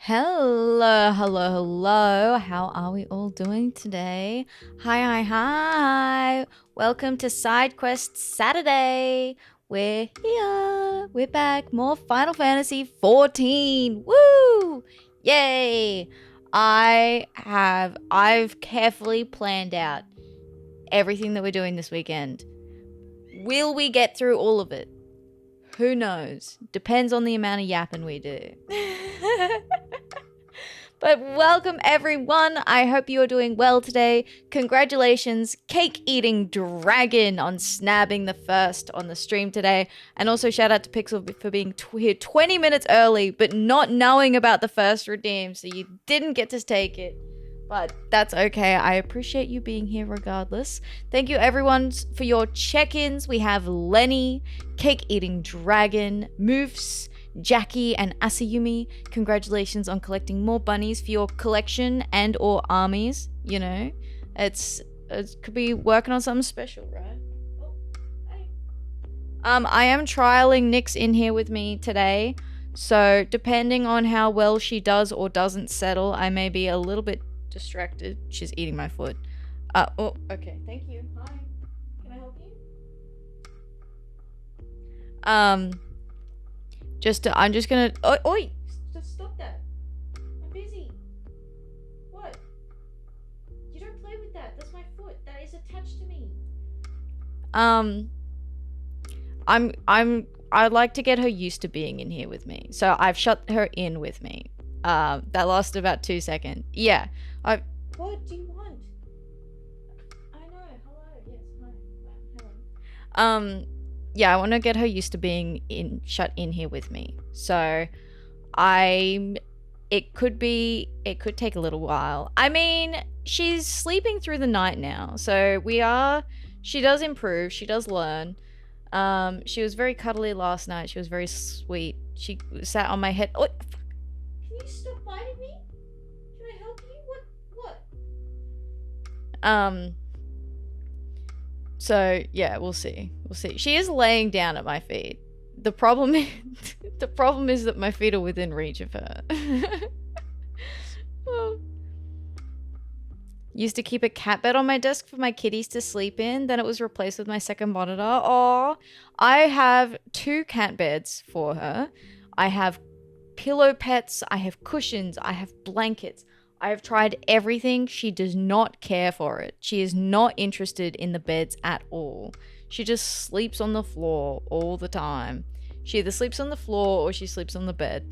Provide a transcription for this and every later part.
Hello, hello, hello. How are we all doing today? Hi. Welcome to Side Quest Saturday. We're here. We're back. More Final Fantasy 14. Woo! Yay! I've carefully planned out everything that we're doing this weekend. Will we get through all of it? Who knows? Depends on the amount of yapping we do. But welcome everyone. I hope you are doing well today. Congratulations, Cake Eating Dragon, on snabbing the first on the stream today. And also shout out to Pixel for being here 20 minutes early, but not knowing about the first redeem, so you didn't get to take it. But that's okay. I appreciate you being here regardless. Thank you everyone for your check-ins. We have Lenny, Cake Eating Dragon, Moofs, Jackie, and Asayumi. Congratulations on collecting more bunnies for your collection and or armies. You know, it could be working on something special, right? Oh, hey. I am trialing Nyx in here with me today. So depending on how well she does or doesn't settle, I may be a little bit distracted. She's eating my foot. Oh, okay. Thank you. Hi. Can I help you? I'm just gonna. Oh, oi! Stop that. I'm busy. What? You don't play with that. That's my foot. That is attached to me. I'd like to get her used to being in here with me. So I've shut her in with me. That lasted about 2 seconds. Yeah. What do you want? I know. Hello. Yes. Hi. Hello. Yeah, I want to get her used to being shut in here with me. So it could take a little while. I mean, she's sleeping through the night now. So she does improve. She does learn. She was very cuddly last night. She was very sweet. She sat on my head. Oh, fuck. Can you stop biting me? Can I help you? What? So yeah, we'll see. She is laying down at my feet. The problem is that my feet are within reach of her. Oh. Used to keep a cat bed on my desk for my kitties to sleep in. Then it was replaced with my second monitor. Oh, I have 2 cat beds for her. I have pillow pets. I have cushions. I have blankets. I have tried everything. She does not care for it. She is not interested in the beds at all. She just sleeps on the floor all the time. She either sleeps on the floor or she sleeps on the bed.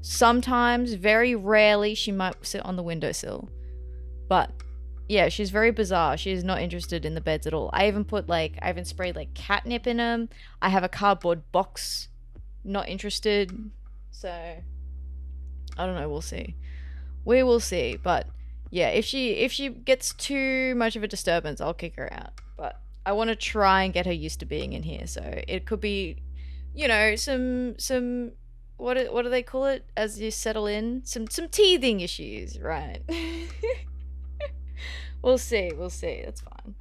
Sometimes, very rarely, she might sit on the windowsill. But yeah, she's very bizarre. She is not interested in the beds at all. I even sprayed like catnip in them. I have a cardboard box. Not interested. So I don't know. We'll see. We will see, but yeah, if she gets too much of a disturbance, I'll kick her out. But I want to try and get her used to being in here, so it could be, you know, some what do they call it as you settle in? Some teething issues, right? We'll see. That's fine.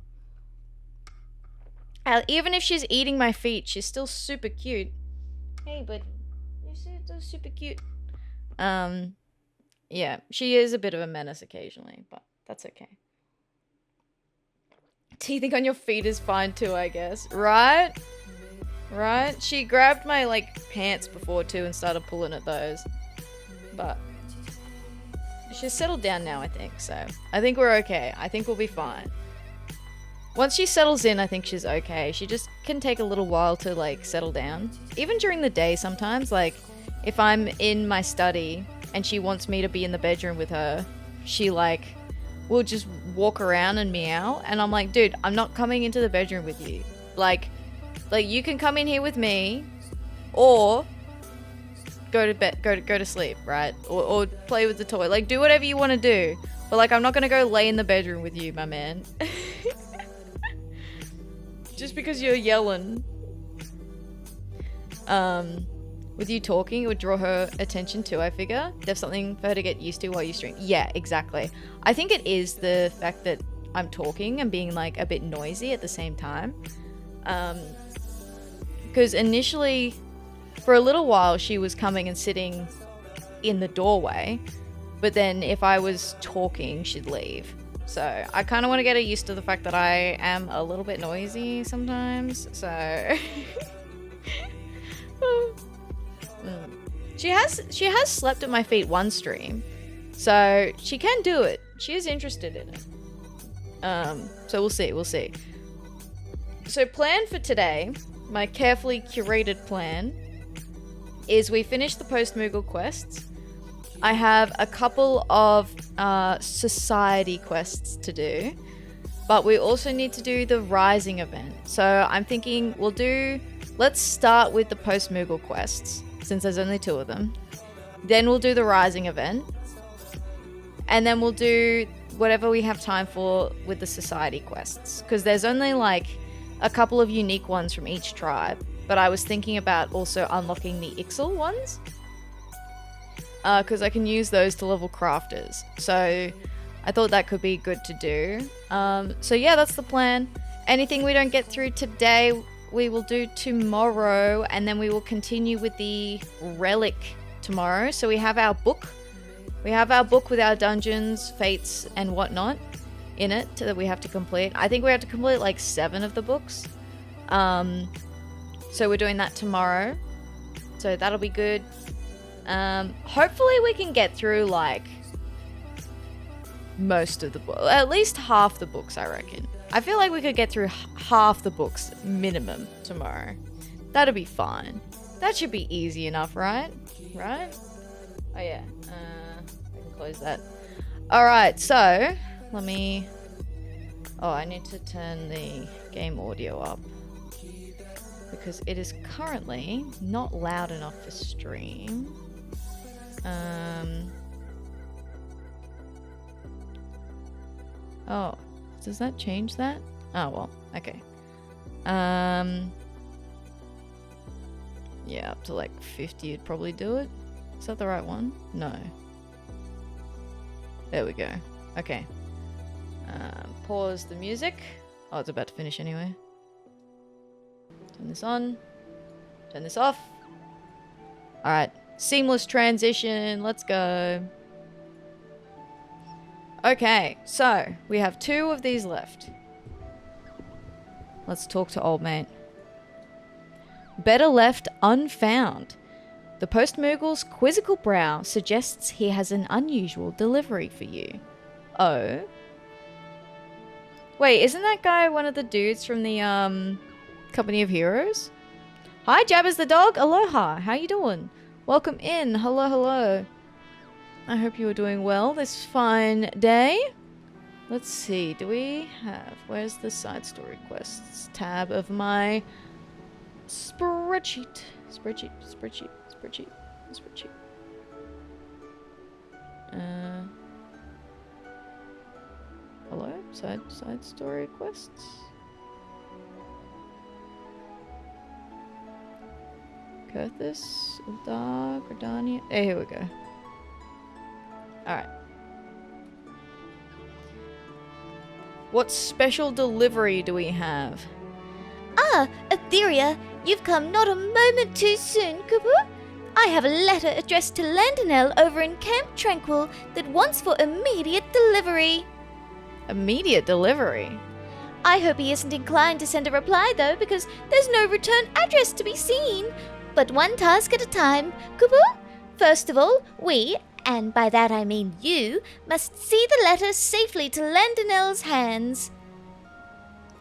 Even if she's eating my feet, she's still super cute. Hey, buddy, you're still super cute. Yeah, she is a bit of a menace occasionally, but that's okay. Teething on your feet is fine too, I guess. Right? She grabbed my, like, pants before too and started pulling at those. But she's settled down now, I think, so I think we're okay. I think we'll be fine. Once she settles in, I think she's okay. She just can take a little while to, like, settle down. Even during the day sometimes, like, if I'm in my study and she wants me to be in the bedroom with her, she, like, will just walk around and meow. And I'm like, dude, I'm not coming into the bedroom with you. Like you can come in here with me or go to bed, go to sleep, right? Or play with the toy. Like, do whatever you want to do. But, like, I'm not going to go lay in the bedroom with you, my man. Just because you're yelling. With you talking, it would draw her attention too, I figure. There's something for her to get used to while you stream. Yeah, exactly. I think it is the fact that I'm talking and being, like, a bit noisy at the same time. Because initially, for a little while, she was coming and sitting in the doorway. But then if I was talking, she'd leave. So I kind of want to get her used to the fact that I am a little bit noisy sometimes. So she has slept at my feet one stream, so she can do it. She is interested in it. So we'll see. So plan for today, my carefully curated plan, is we finish the Postmoogle quests. I have a couple of society quests to do, but we also need to do the Rising event. So I'm thinking let's start with the Postmoogle quests, since there's only 2 of them. Then we'll do the Rising event. And then we'll do whatever we have time for with the society quests. Because there's only like a couple of unique ones from each tribe. But I was thinking about also unlocking the Ixal ones. Because I can use those to level crafters. So I thought that could be good to do. So yeah, that's the plan. Anything we don't get through today, we will do tomorrow. And then we will continue with the relic tomorrow. So we have our book. We have our book with our dungeons, fates, and whatnot in it that we have to complete. I think we have to complete like 7 of the books. So we're doing that tomorrow. So that'll be good. Hopefully we can get through like most of the book, at least half the books, I reckon. I feel like we could get through half the books minimum tomorrow. That'll be fine. That should be easy enough, right? Right? Oh yeah. I can close that. Alright, so let me... Oh, I need to turn the game audio up, because it is currently not loud enough for stream. Oh, does that change that? Oh, well, okay. Yeah, up to like 50 would probably do it. Is that the right one? No. There we go. Okay. Pause the music. Oh, it's about to finish anyway. Turn this on. Turn this off. Alright. Seamless transition. Let's go. Okay, so we have 2 of these left. Let's talk to old mate. Better left unfound. The Postmoogle's quizzical brow suggests he has an unusual delivery for you. Oh? Wait, isn't that guy one of the dudes from the Company of Heroes? Hi, Jabbers the dog. Aloha. How you doing? Welcome in. Hello, hello. I hope you are doing well this fine day. Let's see. Do we have... Where's the side story quests tab of my spreadsheet? Spreadsheet. Hello? Side story quests? Kurthus, Uldar, Gridania. Hey, here we go. Alright. What special delivery do we have? Ah, Atheria, you've come not a moment too soon, Kubu. I have a letter addressed to Landonell over in Camp Tranquil that wants for immediate delivery. Immediate delivery? I hope he isn't inclined to send a reply, though, because there's no return address to be seen. But one task at a time, Kubu. First of all, we, and by that I mean you, must see the letter safely to Landonell's hands.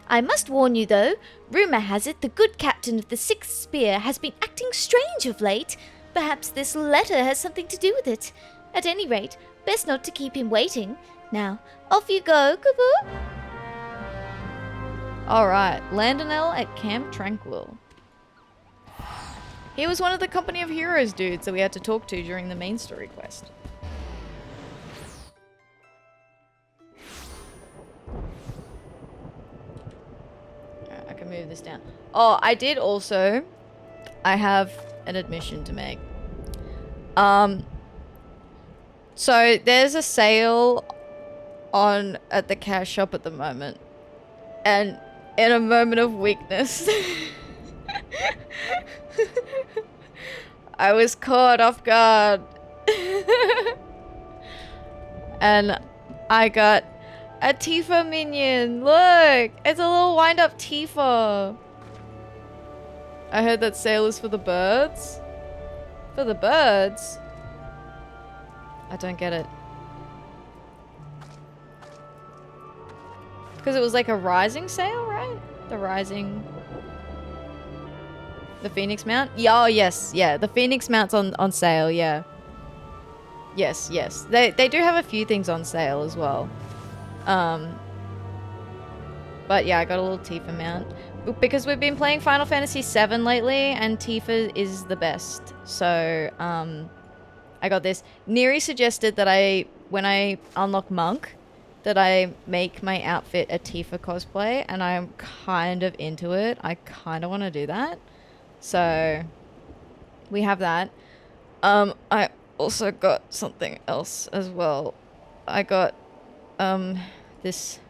I must warn you, though, rumour has it the good captain of the Sixth Spear has been acting strange of late. Perhaps this letter has something to do with it. At any rate, best not to keep him waiting. Now, off you go, Kubu. Alright, Landonell at Camp Tranquil. He was one of the Company of Heroes dudes that we had to talk to during the main story quest. Alright, I can move this down. Oh, I have an admission to make. So there's a sale on at the cash shop at the moment, and in a moment of weakness I was caught off guard And I got a Tifa minion. Look, it's a little wind-up Tifa. I heard that sale is for the birds. For the birds? I don't get it. Because it was like a rising sale, right? The rising... The Phoenix mount? Yeah, oh yes, yeah. The Phoenix mount's on sale, yeah. Yes, yes. They do have a few things on sale as well. But yeah, I got a little Tifa mount. Because we've been playing Final Fantasy VII lately, and Tifa is the best. So, I got this. Neri suggested that when I unlock Monk, that I make my outfit a Tifa cosplay, and I'm kind of into it. I kind of want to do that. So, we have that. I also got something else as well. I got, this...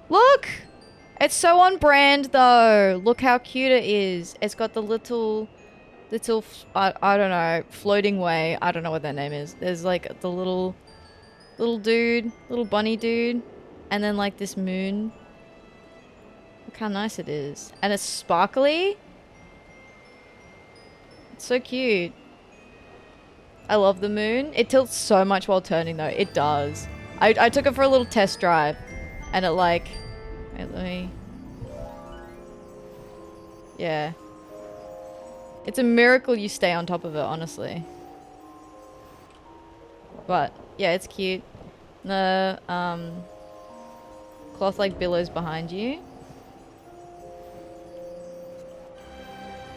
Look! It's so on brand, though. Look how cute it is. It's got the little, I don't know, floating way. I don't know what that name is. There's like the little dude, little bunny dude. And then like this moon. Look how nice it is. And it's sparkly. It's so cute. I love the moon. It tilts so much while turning though. It does. I took it for a little test drive. And it like... Wait, let me... Yeah. It's a miracle you stay on top of it, honestly. But, yeah, it's cute. The, cloth like billows behind you.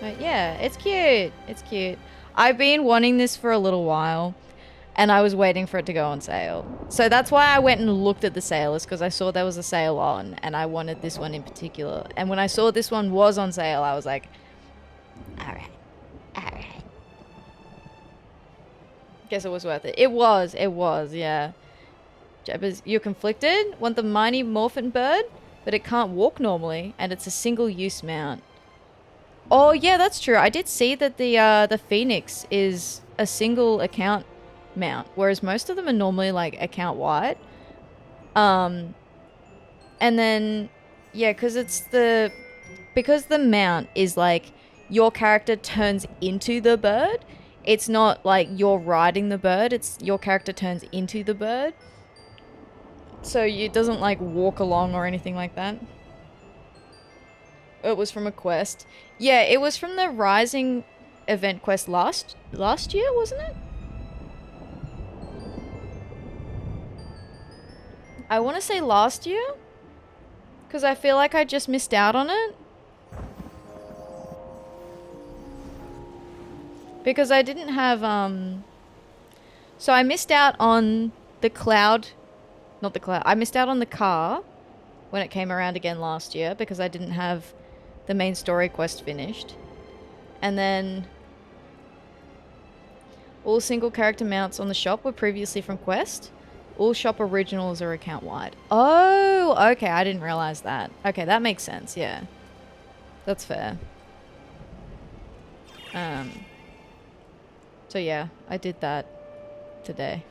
But yeah, it's cute. It's cute. I've been wanting this for a little while. And I was waiting for it to go on sale. So that's why I went and looked at the sale, is because I saw there was a sale on, and I wanted this one in particular. And when I saw this one was on sale, I was like, alright, alright. Guess it was worth it. It was, yeah. Jabbers, you're conflicted? Want the mighty morphin bird? But it can't walk normally, and it's a single-use mount. Oh yeah, that's true. I did see that the Phoenix is a single account mount, whereas most of them are normally like account wide. And then yeah, because the mount is like your character turns into the bird. It's not like you're riding the bird, it's your character turns into the bird. So it doesn't like walk along or anything like that. It was from a quest. Yeah, it was from the Rising event quest last year, wasn't it? I want to say last year, because I feel like I just missed out on it. Because I didn't have, so I missed out on the I missed out on the car when it came around again last year because I didn't have the main story quest finished. And then all single character mounts on the shop were previously from quest. All shop originals are account wide. Oh, okay. I didn't realize that. Okay, that makes sense. Yeah. That's fair. So yeah, I did that today.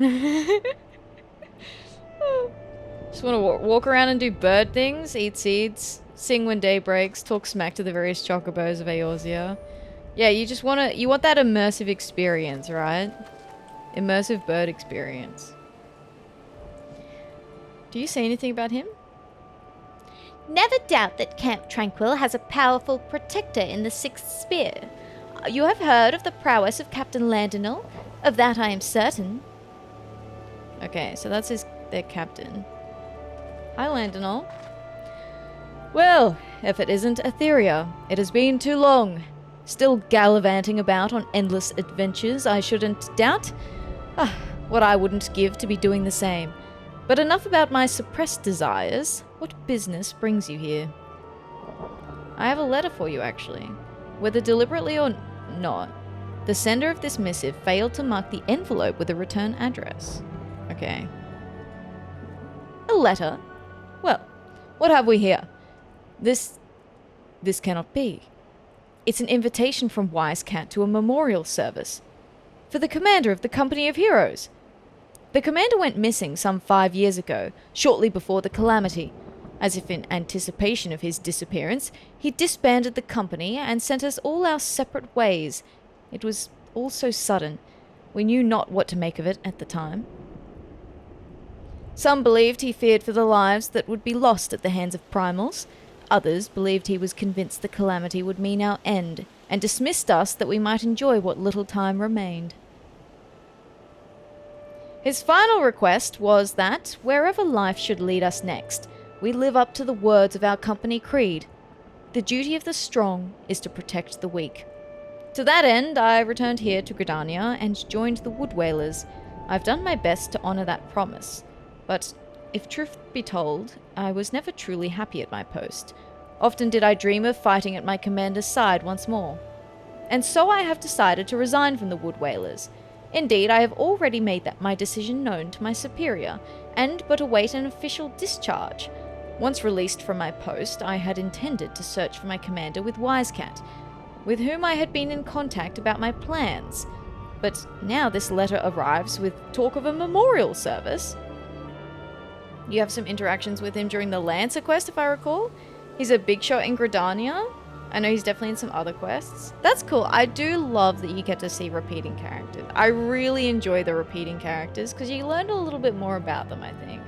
Just want to walk around and do bird things, eat seeds, sing when day breaks, talk smack to the various chocobos of Eorzea. Yeah, you want that immersive experience, right? Immersive bird experience. Do you say anything about him? Never doubt that Camp Tranquil has a powerful protector in the Sixth Spear. You have heard of the prowess of Captain Landinal? Of that I am certain. Okay, so that's their captain. Hi, Landinal. Well, if it isn't Atheria, it has been too long. Still gallivanting about on endless adventures, I shouldn't doubt. What I wouldn't give to be doing the same. But enough about my suppressed desires. What business brings you here? I have a letter for you, actually. Whether deliberately or not, the sender of this missive failed to mark the envelope with a return address. Okay. A letter? Well, what have we here? This cannot be. It's an invitation from Wise Cat to a memorial service. for the commander of the Company of Heroes. The commander went missing some 5 years ago, shortly before the calamity. As if in anticipation of his disappearance, he disbanded the company and sent us all our separate ways. It was all so sudden. We knew not what to make of it at the time. Some believed he feared for the lives that would be lost at the hands of primals. Others believed he was convinced the calamity would mean our end, and dismissed us that we might enjoy what little time remained. His final request was that, wherever life should lead us next, we live up to the words of our company creed. The duty of the strong is to protect the weak. To that end, I returned here to Gridania and joined the Wood Whalers. I've done my best to honour that promise, but if truth be told, I was never truly happy at my post. Often did I dream of fighting at my commander's side once more. And so I have decided to resign from the Wood Whalers. Indeed, I have already made that my decision known to my superior, and but await an official discharge. Once released from my post, I had intended to search for my commander with Wisecat, with whom I had been in contact about my plans. But now this letter arrives with talk of a memorial service. You have some interactions with him during the Lancer quest, if I recall. He's a big shot in Gridania. I know he's definitely in some other quests. That's cool. I do love that you get to see repeating characters. I really enjoy the repeating characters because you learn a little bit more about them, I think.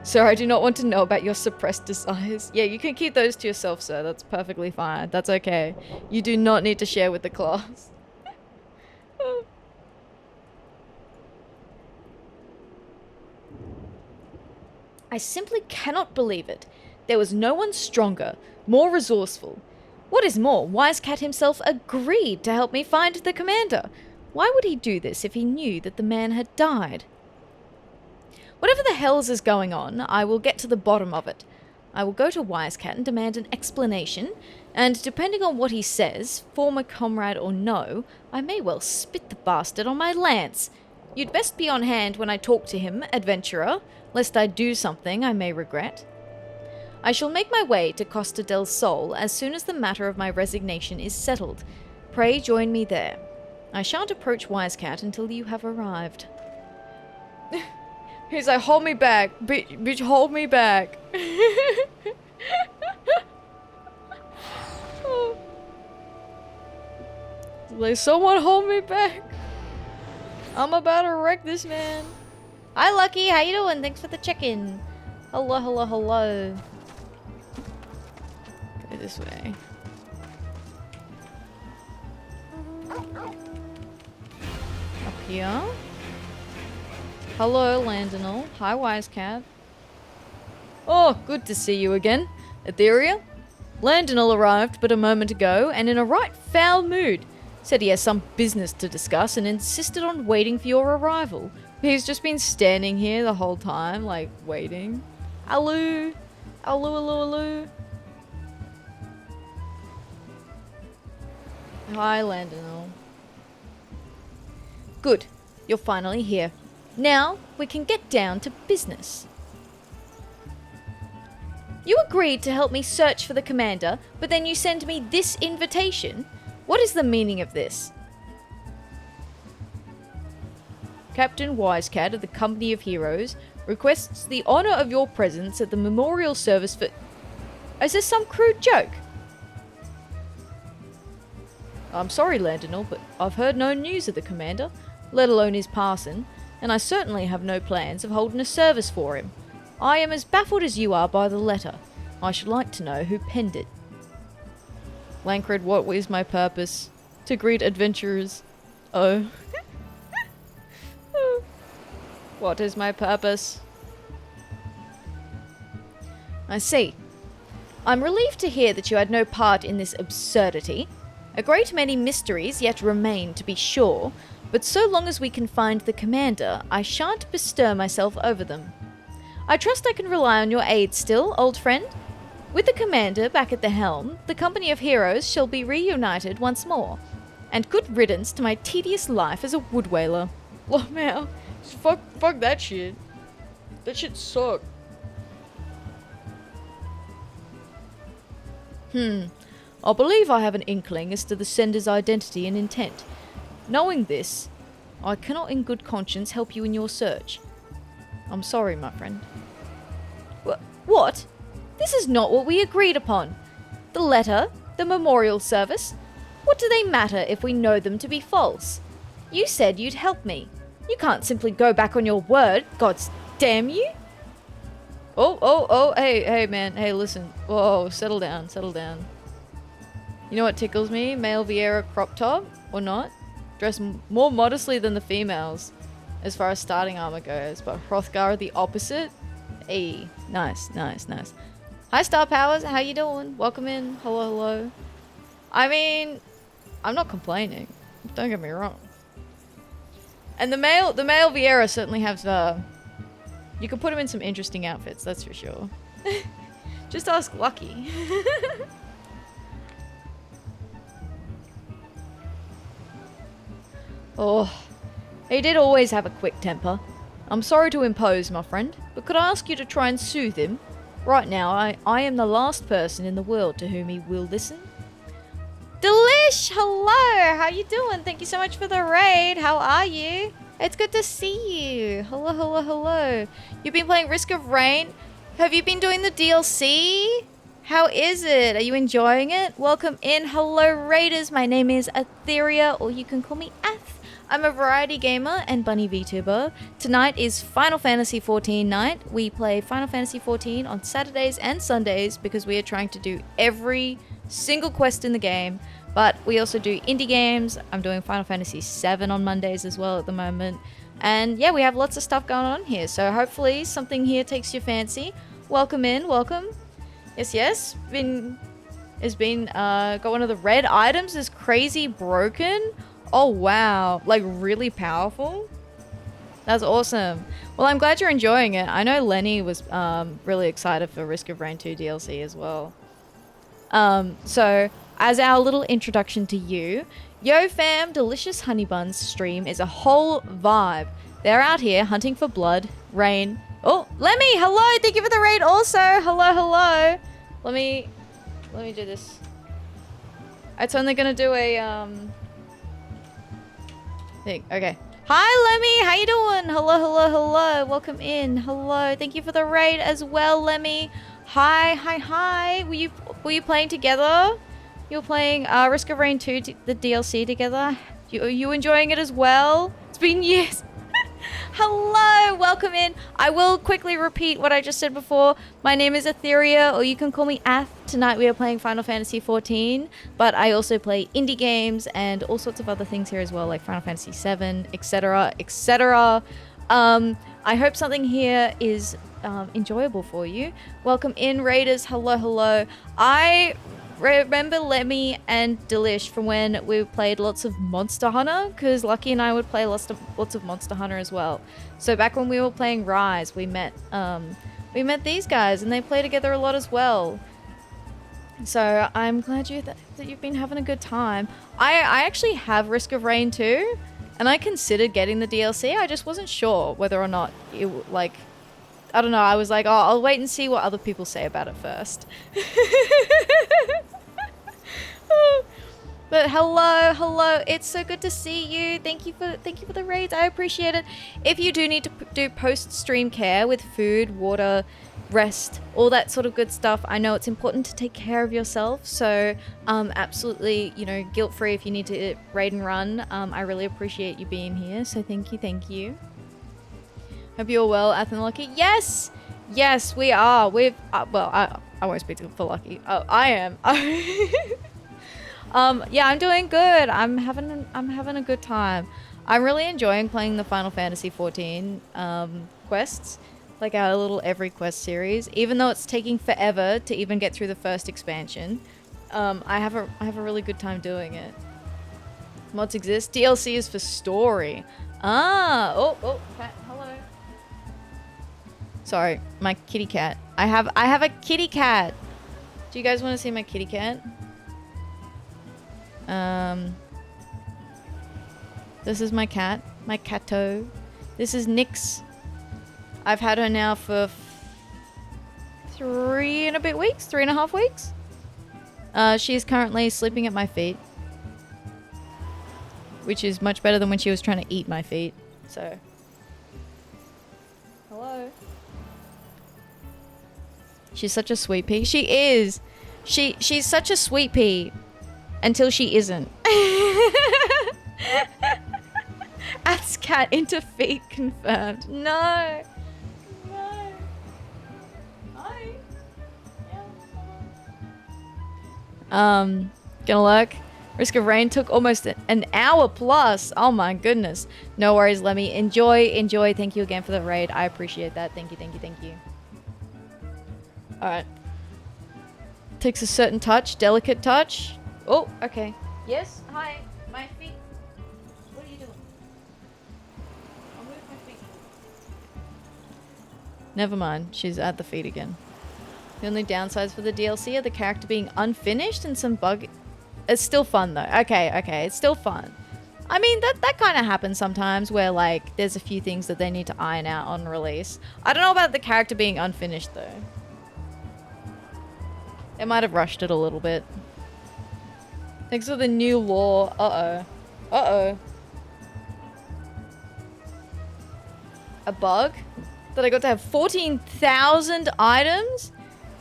Sir, I do not want to know about your suppressed desires. Yeah, you can keep those to yourself, sir. That's perfectly fine. That's okay. You do not need to share with the class. I simply cannot believe it. There was no one stronger, more resourceful. What is more, Wisecat himself agreed to help me find the commander. Why would he do this if he knew that the man had died? Whatever the hells is going on, I will get to the bottom of it. I will go to Wisecat and demand an explanation, and depending on what he says, former comrade or no, I may well spit the bastard on my lance. You'd best be on hand when I talk to him, adventurer, lest I do something I may regret. I shall make my way to Costa del Sol as soon as the matter of my resignation is settled. Pray join me there. I shan't approach Wisecat until you have arrived. He's like, hold me back. Bitch, hold me back. Like, someone hold me back. I'm about to wreck this man. Hi, Lucky. How you doing? Thanks for the check-in. Hello, hello, hello. Go this way. Up here. Hello, Landonal. Hi, Wisecat. Oh, good to see you again. Atheria? Landonal arrived but a moment ago, and in a right foul mood. Said he has some business to discuss and insisted on waiting for your arrival. He's just been standing here the whole time, like, waiting. Hello? Hello, hello, hello? Hi, Landonal. Good. You're finally here. Now, we can get down to business. You agreed to help me search for the commander, but then you send me this invitation? What is the meaning of this? Captain Wisecat of the Company of Heroes requests the honor of your presence at the memorial service for... Is this some crude joke? I'm sorry, Landonal, but I've heard no news of the commander, let alone his passing, and I certainly have no plans of holding a service for him. I am as baffled as you are by the letter. I should like to know who penned it. Lancred, what is my purpose? To greet adventurers. Oh. What is my purpose? I see. I'm relieved to hear that you had no part in this absurdity. A great many mysteries yet remain, to be sure, but so long as we can find the commander, I shan't bestir myself over them. I trust I can rely on your aid still, old friend? With the commander back at the helm, the Company of Heroes shall be reunited once more. And good riddance to my tedious life as a wood whaler. Oh man, fuck that shit. That shit sucked. I believe I have an inkling as to the sender's identity and intent. Knowing this, I cannot in good conscience help you in your search. I'm sorry, my friend. What? This is not what we agreed upon. The letter, the memorial service. What do they matter if we know them to be false? You said you'd help me. You can't simply go back on your word, gods damn you. Oh, hey, man, hey, listen. Whoa, settle down. You know what tickles me? Male viera crop top, or not? Dress more modestly than the females, as far as starting armor goes, but Hrothgar are the opposite. Hey, nice. Hi, Star Powers, how you doing? Welcome in, hello. I mean, I'm not complaining, don't get me wrong. And the male viera certainly has, you can put him in some interesting outfits, that's for sure. Just ask Lucky. Oh, he did always have a quick temper. I'm sorry to impose, my friend, but could I ask you to try and soothe him? Right now, I am the last person in the world to whom he will listen. Delish, hello, how you doing? Thank you so much for the raid. How are you? It's good to see you. Hello. You've been playing Risk of Rain. Have you been doing the DLC? How is it? Are you enjoying it? Welcome in. Hello, raiders. My name is Atheria, or you can call me Ath. I'm a variety gamer and bunny VTuber. Tonight is Final Fantasy XIV night. We play Final Fantasy XIV on Saturdays and Sundays because we are trying to do every single quest in the game. But we also do indie games. I'm doing Final Fantasy VII on Mondays as well at the moment. And yeah, we have lots of stuff going on here. So hopefully something here takes your fancy. Welcome in, welcome. Yes. Got one of the red items is crazy broken. Oh wow, like really powerful. That's awesome. Well, I'm glad you're enjoying it. I know Lenny was really excited for Risk of Rain 2 DLC as well. So as our little introduction to you, Yo fam, Delicious Honey Buns stream is a whole vibe. They're out here hunting for blood, rain. Oh, Lemmy, hello, thank you for the raid also. Hello. Let me do this. It's only gonna do a thing. Okay. Hi Lemmy, how you doing? Hello. Welcome in. Hello. Thank you for the raid as well, Lemmy. Hi. Were you playing together? You were playing Risk of Rain 2 the DLC together. Are you enjoying it as well? It's been years. Hello, welcome in. I will quickly repeat what I just said before. My name is Atheria, or you can call me Ath. Tonight we are playing Final Fantasy XIV, but I also play indie games and all sorts of other things here as well, like Final Fantasy VII, etc. I hope something here is enjoyable for you. Welcome in, raiders. Hello. I remember Lemmy and Delish from when we played lots of Monster Hunter, because Lucky and I would play lots of Monster Hunter as well. So back when we were playing Rise, we met these guys and they play together a lot as well. So I'm glad that you've been having a good time. I actually have Risk of Rain 2, and I considered getting the DLC. I just wasn't sure whether or not it I don't know, I was like, oh, I'll wait and see what other people say about it first. But hello, it's so good to see you. Thank you for the raids, I appreciate it. If you do need to do post-stream care with food, water, rest, all that sort of good stuff, I know it's important to take care of yourself, so absolutely, guilt-free if you need to raid and run. I really appreciate you being here, so thank you. Hope you're well, Ath and Lucky. Yes, we are. I won't speak for Lucky. Oh, I am. Yeah, I'm doing good. I'm having a good time. I'm really enjoying playing the Final Fantasy XIV quests, like our little every quest series. Even though it's taking forever to even get through the first expansion, I have a really good time doing it. Mods exist. DLC is for story. Oh, cat. Hello. Sorry, my kitty cat. I have a kitty cat. Do you guys want to see my kitty cat? This is my cat, my catto. This is Nyx. I've had her now for 3.5 weeks. She's currently sleeping at my feet. which is much better than when she was trying to eat my feet. So, hello. She's such a sweet pea. She is. She's such a sweet pea until she isn't. Ass cat into feet confirmed. No. No. Hi. Yeah. Gonna lurk. Risk of Rain took almost an hour plus. Oh my goodness. No worries, Lemmy. Enjoy. Thank you again for the raid. I appreciate that. Thank you. Alright. Takes a certain touch. Delicate touch. Oh, okay. Yes? Hi. My feet. What are you doing? I'll move my feet. Never mind. She's at the feet again. The only downsides for the DLC are the character being unfinished and some bug... It's still fun though. Okay. It's still fun. I mean, that kind of happens sometimes where like there's a few things that they need to iron out on release. I don't know about the character being unfinished though. They might have rushed it a little bit. Thanks for the new lore. Uh-oh. A bug? That I got to have 14,000 items?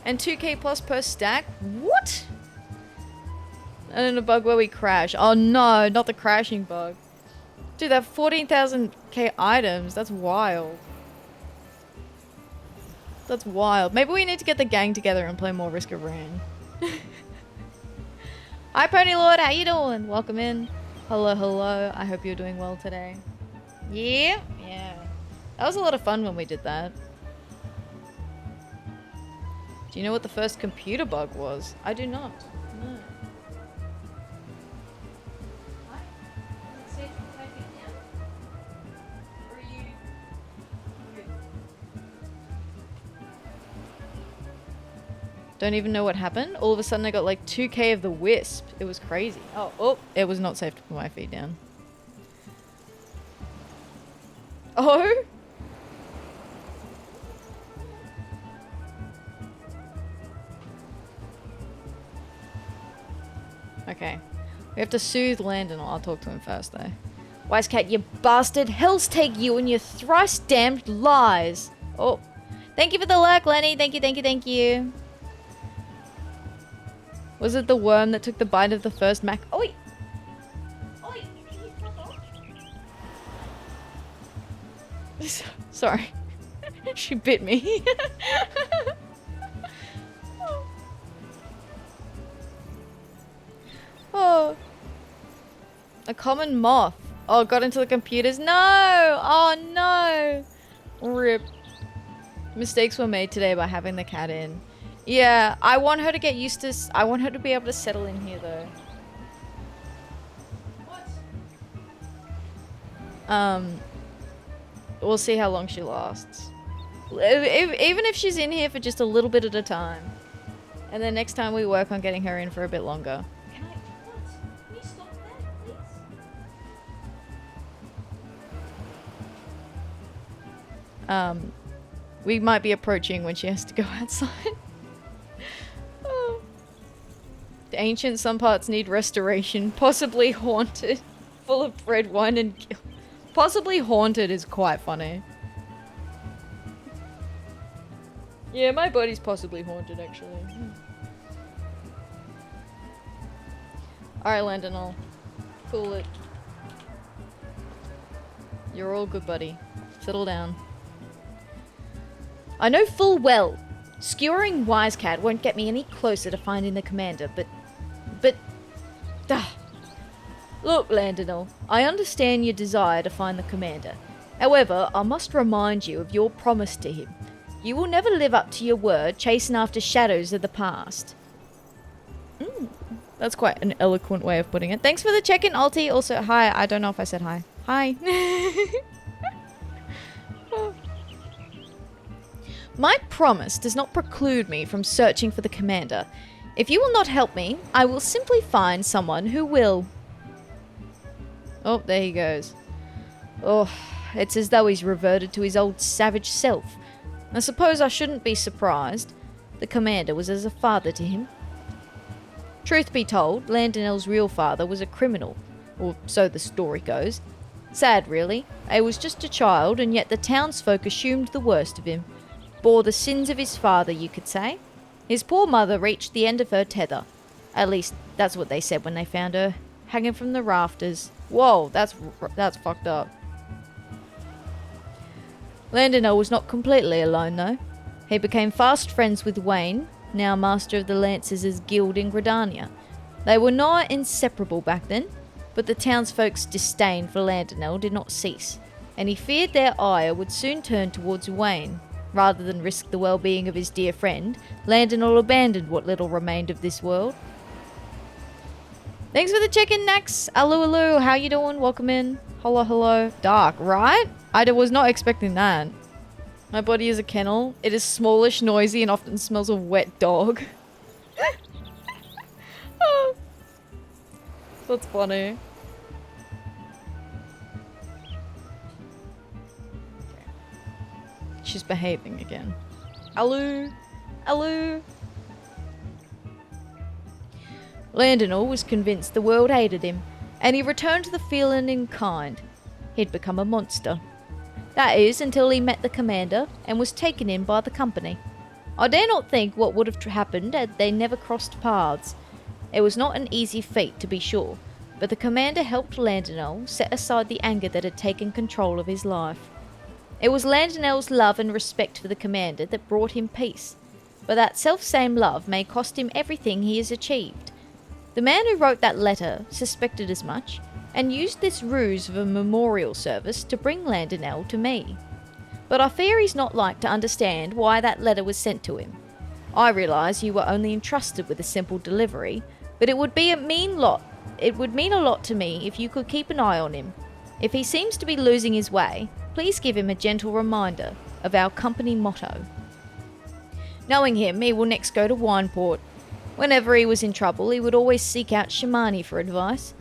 And 2k plus per stack? What? And then a bug where we crash. Oh no, not the crashing bug. Dude, that 14,000k items. That's wild. That's wild. Maybe we need to get the gang together and play more Risk of Rain. Hi, Pony Lord. How you doing? Welcome in. Hello. I hope you're doing well today. Yeah. That was a lot of fun when we did that. Do you know what the first computer bug was? I do not. No. Don't even know what happened. All of a sudden I got like 2k of the wisp. It was crazy. Oh, it was not safe to put my feet down. Oh? Okay. We have to soothe Landon. I'll talk to him first though. Wise cat, you bastard. Hell's take you and your thrice damned lies. Oh. Thank you for the lurk, Lenny. Thank you. Was it the worm that took the bite of the first Mac? Oi! Can you fuck off? Sorry. She bit me. Oh. A common moth. Oh, got into the computers. No! Oh no! Rip. Mistakes were made today by having the cat in. Yeah, I want her to get used to... I want her to be able to settle in here, though. What? We'll see how long she lasts. Even if she's in here for just a little bit at a time. And then next time we work on getting her in for a bit longer. Can I... What? Can you stop that, please? We might be approaching when she has to go outside. Oh. The ancient, some parts need restoration. Possibly haunted. Full of red wine and guilt. Possibly haunted is quite funny. Yeah, my body's possibly haunted, actually. Alright, Landon, I'll cool it. You're all good, buddy. Settle down. I know full well, skewering Wisecat won't get me any closer to finding the commander, but... Look, Landonal, I understand your desire to find the commander. However, I must remind you of your promise to him. You will never live up to your word, chasing after shadows of the past. That's quite an eloquent way of putting it. Thanks for the check-in, Alti. Also, hi. I don't know if I said hi. Hi. My promise does not preclude me from searching for the commander. If you will not help me, I will simply find someone who will. Oh, there he goes. Oh, it's as though he's reverted to his old savage self. I suppose I shouldn't be surprised. The commander was as a father to him. Truth be told, Landonel's real father was a criminal. Or so the story goes. Sad, really. He was just a child, and yet the townsfolk assumed the worst of him. Bore the sins of his father, you could say. His poor mother reached the end of her tether. At least, that's what they said when they found her, hanging from the rafters. Whoa, that's fucked up. Landonell was not completely alone, though. He became fast friends with Wayne, now master of the Lancers' guild in Gridania. They were not inseparable back then, but the townsfolk's disdain for Landonell did not cease, and he feared their ire would soon turn towards Wayne. Rather than risk the well-being of his dear friend, Landonell abandoned what little remained of this world. Thanks for the check-in, Nax. Hello, how you doing? Welcome in. Hello. Dark, right? I was not expecting that. My body is a kennel. It is smallish, noisy, and often smells of wet dog. Oh, that's funny. She's behaving again. Hello. Landonell was convinced the world hated him, and he returned the feeling in kind. He'd become a monster. That is, until he met the commander and was taken in by the company. I dare not think what would have happened had they never crossed paths. It was not an easy feat, to be sure, but the commander helped Landonell set aside the anger that had taken control of his life. It was Landonell's love and respect for the commander that brought him peace, but that self-same love may cost him everything he has achieved. The man who wrote that letter suspected as much, and used this ruse of a memorial service to bring Landonell to me. But I fear he's not like to understand why that letter was sent to him. I realise you were only entrusted with a simple delivery, but it would mean a lot to me if you could keep an eye on him. If he seems to be losing his way, please give him a gentle reminder of our company motto. Knowing him, he will next go to Wineport. Whenever he was in trouble, he would always seek out Shamani for advice.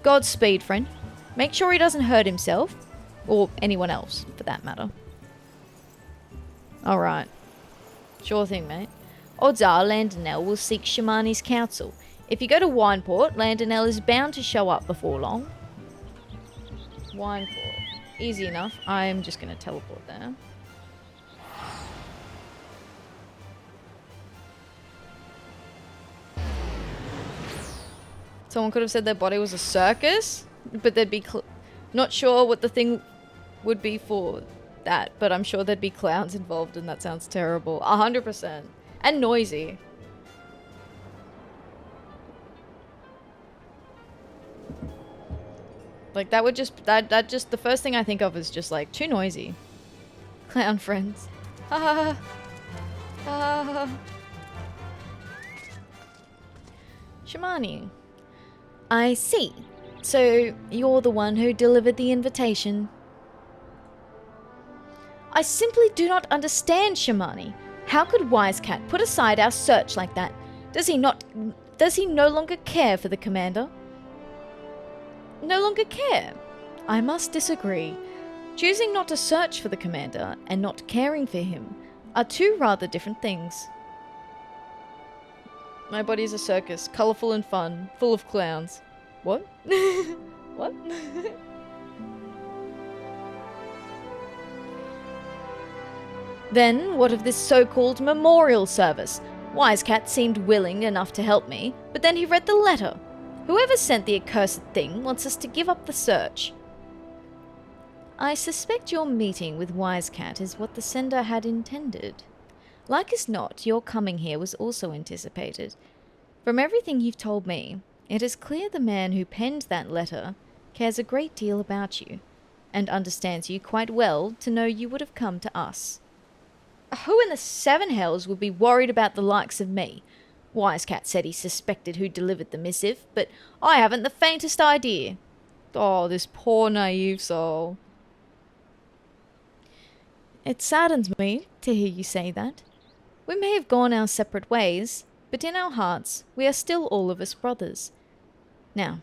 Godspeed, friend. Make sure he doesn't hurt himself, or anyone else, for that matter. Alright. Sure thing, mate. Odds are Landonell will seek Shamani's counsel. If you go to Wineport, Landonell is bound to show up before long. Wineport. Easy enough. I'm just going to teleport there. Someone could have said their body was a circus, but they'd be not sure what the thing would be for that, but I'm sure there'd be clowns involved, and that sounds terrible. 100%. And noisy. Like, that would just, that just, the first thing I think of is just, like, too noisy. Clown friends. Ha ha. Shamani. I see. So, you're the one who delivered the invitation. I simply do not understand, Shamani. How could Wisecat put aside our search like that? Does he no longer care for the commander? No longer care? I must disagree. Choosing not to search for the commander and not caring for him are two rather different things. My body is a circus, colourful and fun, full of clowns. What? What? Then, what of this so-called memorial service? Wisecat seemed willing enough to help me, but then he read the letter. Whoever sent the accursed thing wants us to give up the search. I suspect your meeting with Wisecat is what the sender had intended. Like as not, your coming here was also anticipated. From everything you've told me, it is clear the man who penned that letter cares a great deal about you, and understands you quite well to know you would have come to us. Who in the seven hells would be worried about the likes of me? Wisecat said he suspected who delivered the missive, but I haven't the faintest idea. Oh, this poor naive soul. It saddens me to hear you say that. We may have gone our separate ways, but in our hearts we are still all of us brothers. Now,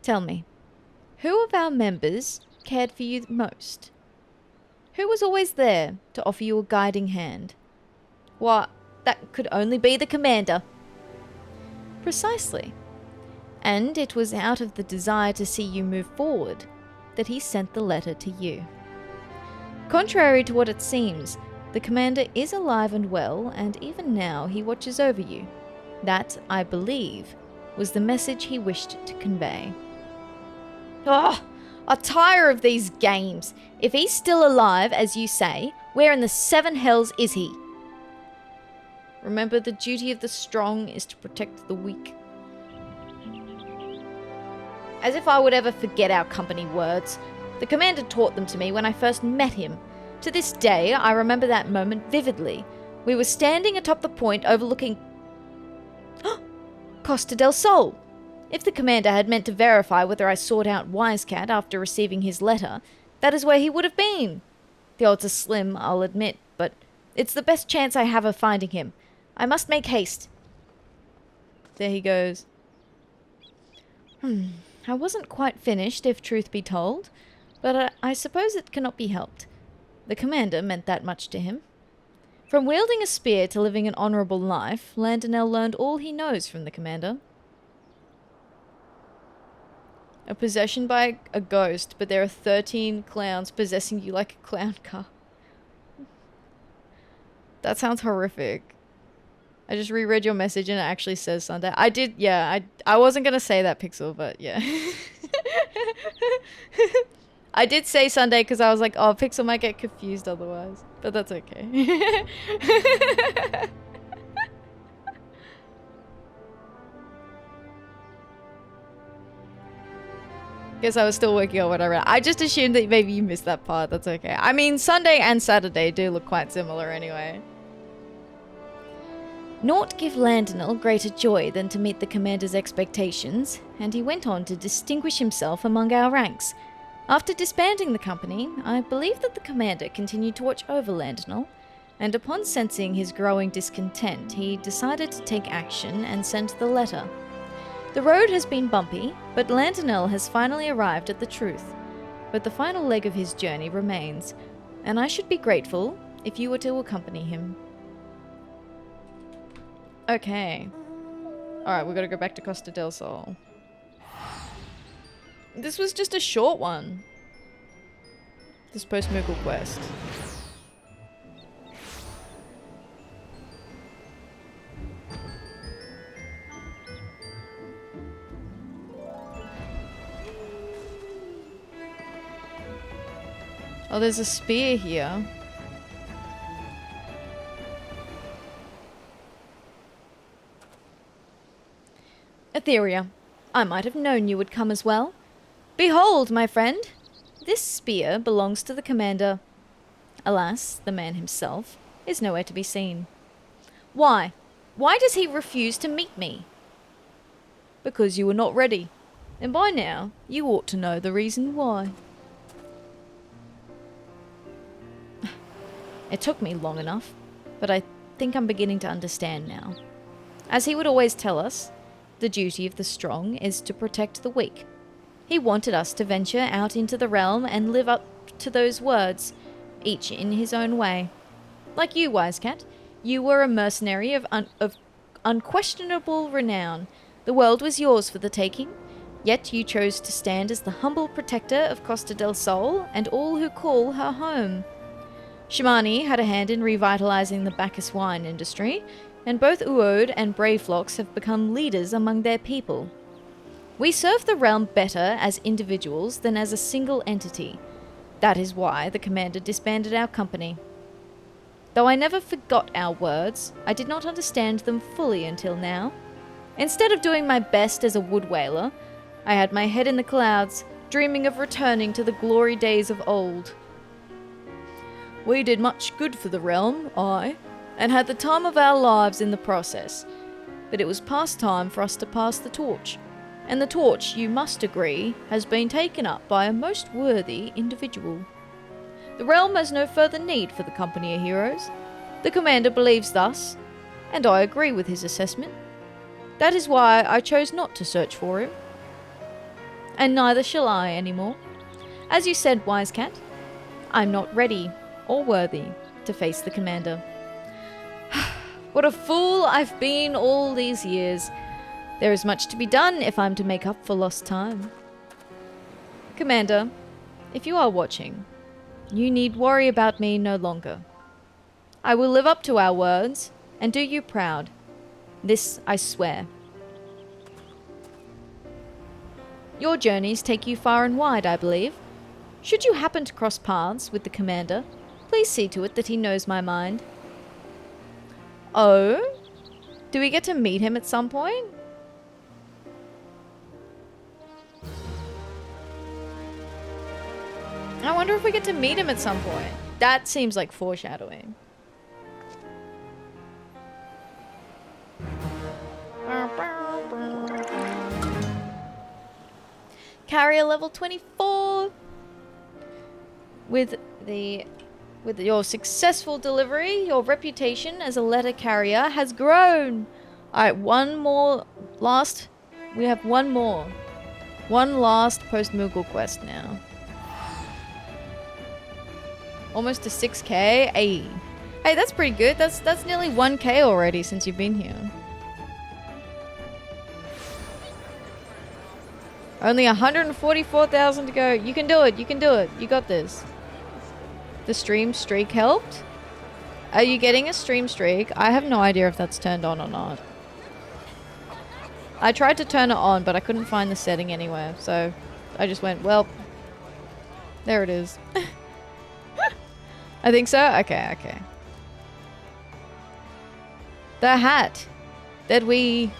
tell me, who of our members cared for you most? Who was always there to offer you a guiding hand? Why, that could only be the commander. Precisely. And it was out of the desire to see you move forward that he sent the letter to you. Contrary to what it seems, the commander is alive and well, and even now he watches over you. That, I believe, was the message he wished to convey. Oh, I tire of these games. If he's still alive, as you say, where in the seven hells is he? Remember, the duty of the strong is to protect the weak. As if I would ever forget our company words. The commander taught them to me when I first met him. To this day, I remember that moment vividly. We were standing atop the point overlooking Costa del Sol. If the commander had meant to verify whether I sought out Wisecat after receiving his letter, that is where he would have been. The odds are slim, I'll admit, but it's the best chance I have of finding him. I must make haste. There he goes. I wasn't quite finished, if truth be told, but I suppose it cannot be helped. The commander meant that much to him. From wielding a spear to living an honourable life, Landonell learned all he knows from the commander. A possession by a ghost, but there are 13 clowns possessing you like a clown car. That sounds horrific. I just reread your message and it actually says Sunday. I did, yeah, I wasn't gonna say that, Pixel, but yeah. I did say Sunday because I was like, oh, Pixel might get confused otherwise. But that's okay. Guess I was still working on what I read. I just assumed that maybe you missed that part. That's okay. I mean, Sunday and Saturday do look quite similar anyway. Naught give Landonell greater joy than to meet the commander's expectations, and he went on to distinguish himself among our ranks. After disbanding the company, I believe that the commander continued to watch over Landonell, and upon sensing his growing discontent, he decided to take action and sent the letter. The road has been bumpy, but Landonell has finally arrived at the truth. But the final leg of his journey remains, and I should be grateful if you were to accompany him. Okay. Alright, we've got to go back to Costa del Sol. This was just a short one. This Postmoogle quest. Oh, there's a spear here. Atheria, I might have known you would come as well. Behold, my friend, this spear belongs to the commander. Alas, the man himself is nowhere to be seen. Why? Why does he refuse to meet me? Because you were not ready, and by now you ought to know the reason why. It took me long enough, but I think I'm beginning to understand now. As he would always tell us, the duty of the strong is to protect the weak. He wanted us to venture out into the realm and live up to those words, each in his own way. Like you, Wisecat, you were a mercenary of unquestionable renown. The world was yours for the taking, yet you chose to stand as the humble protector of Costa del Sol and all who call her home. Shimani had a hand in revitalizing the Bacchus wine industry, and both Uode and Brayflox have become leaders among their people. We serve the realm better as individuals than as a single entity. That is why the commander disbanded our company. Though I never forgot our words, I did not understand them fully until now. Instead of doing my best as a wood whaler, I had my head in the clouds, dreaming of returning to the glory days of old. We did much good for the realm, and had the time of our lives in the process, but it was past time for us to pass the torch, and the torch, you must agree, has been taken up by a most worthy individual. The realm has no further need for the company of heroes. The commander believes thus, and I agree with his assessment. That is why I chose not to search for him. And neither shall I anymore. As you said, Wisecat, I'm not ready or worthy to face the commander. What a fool I've been all these years. There is much to be done if I'm to make up for lost time. Commander, if you are watching, you need worry about me no longer. I will live up to our words and do you proud. This I swear. Your journeys take you far and wide, I believe. Should you happen to cross paths with the commander, please see to it that he knows my mind. Oh? Do we get to meet him at some point? I wonder if we get to meet him at some point. That seems like foreshadowing. Carrier level 24. With your successful delivery, your reputation as a letter carrier has grown. Alright, one more last. We have one more. One last Post-moogle quest now. Almost to 6k. Hey, that's pretty good. That's nearly 1k already since you've been here. Only 144,000 to go. You can do it. You can do it. You got this. The stream streak helped? Are you getting a stream streak? I have no idea if that's turned on or not. I tried to turn it on, but I couldn't find the setting anywhere. So I just went, well, there it is. I think so? Okay. The hat that we...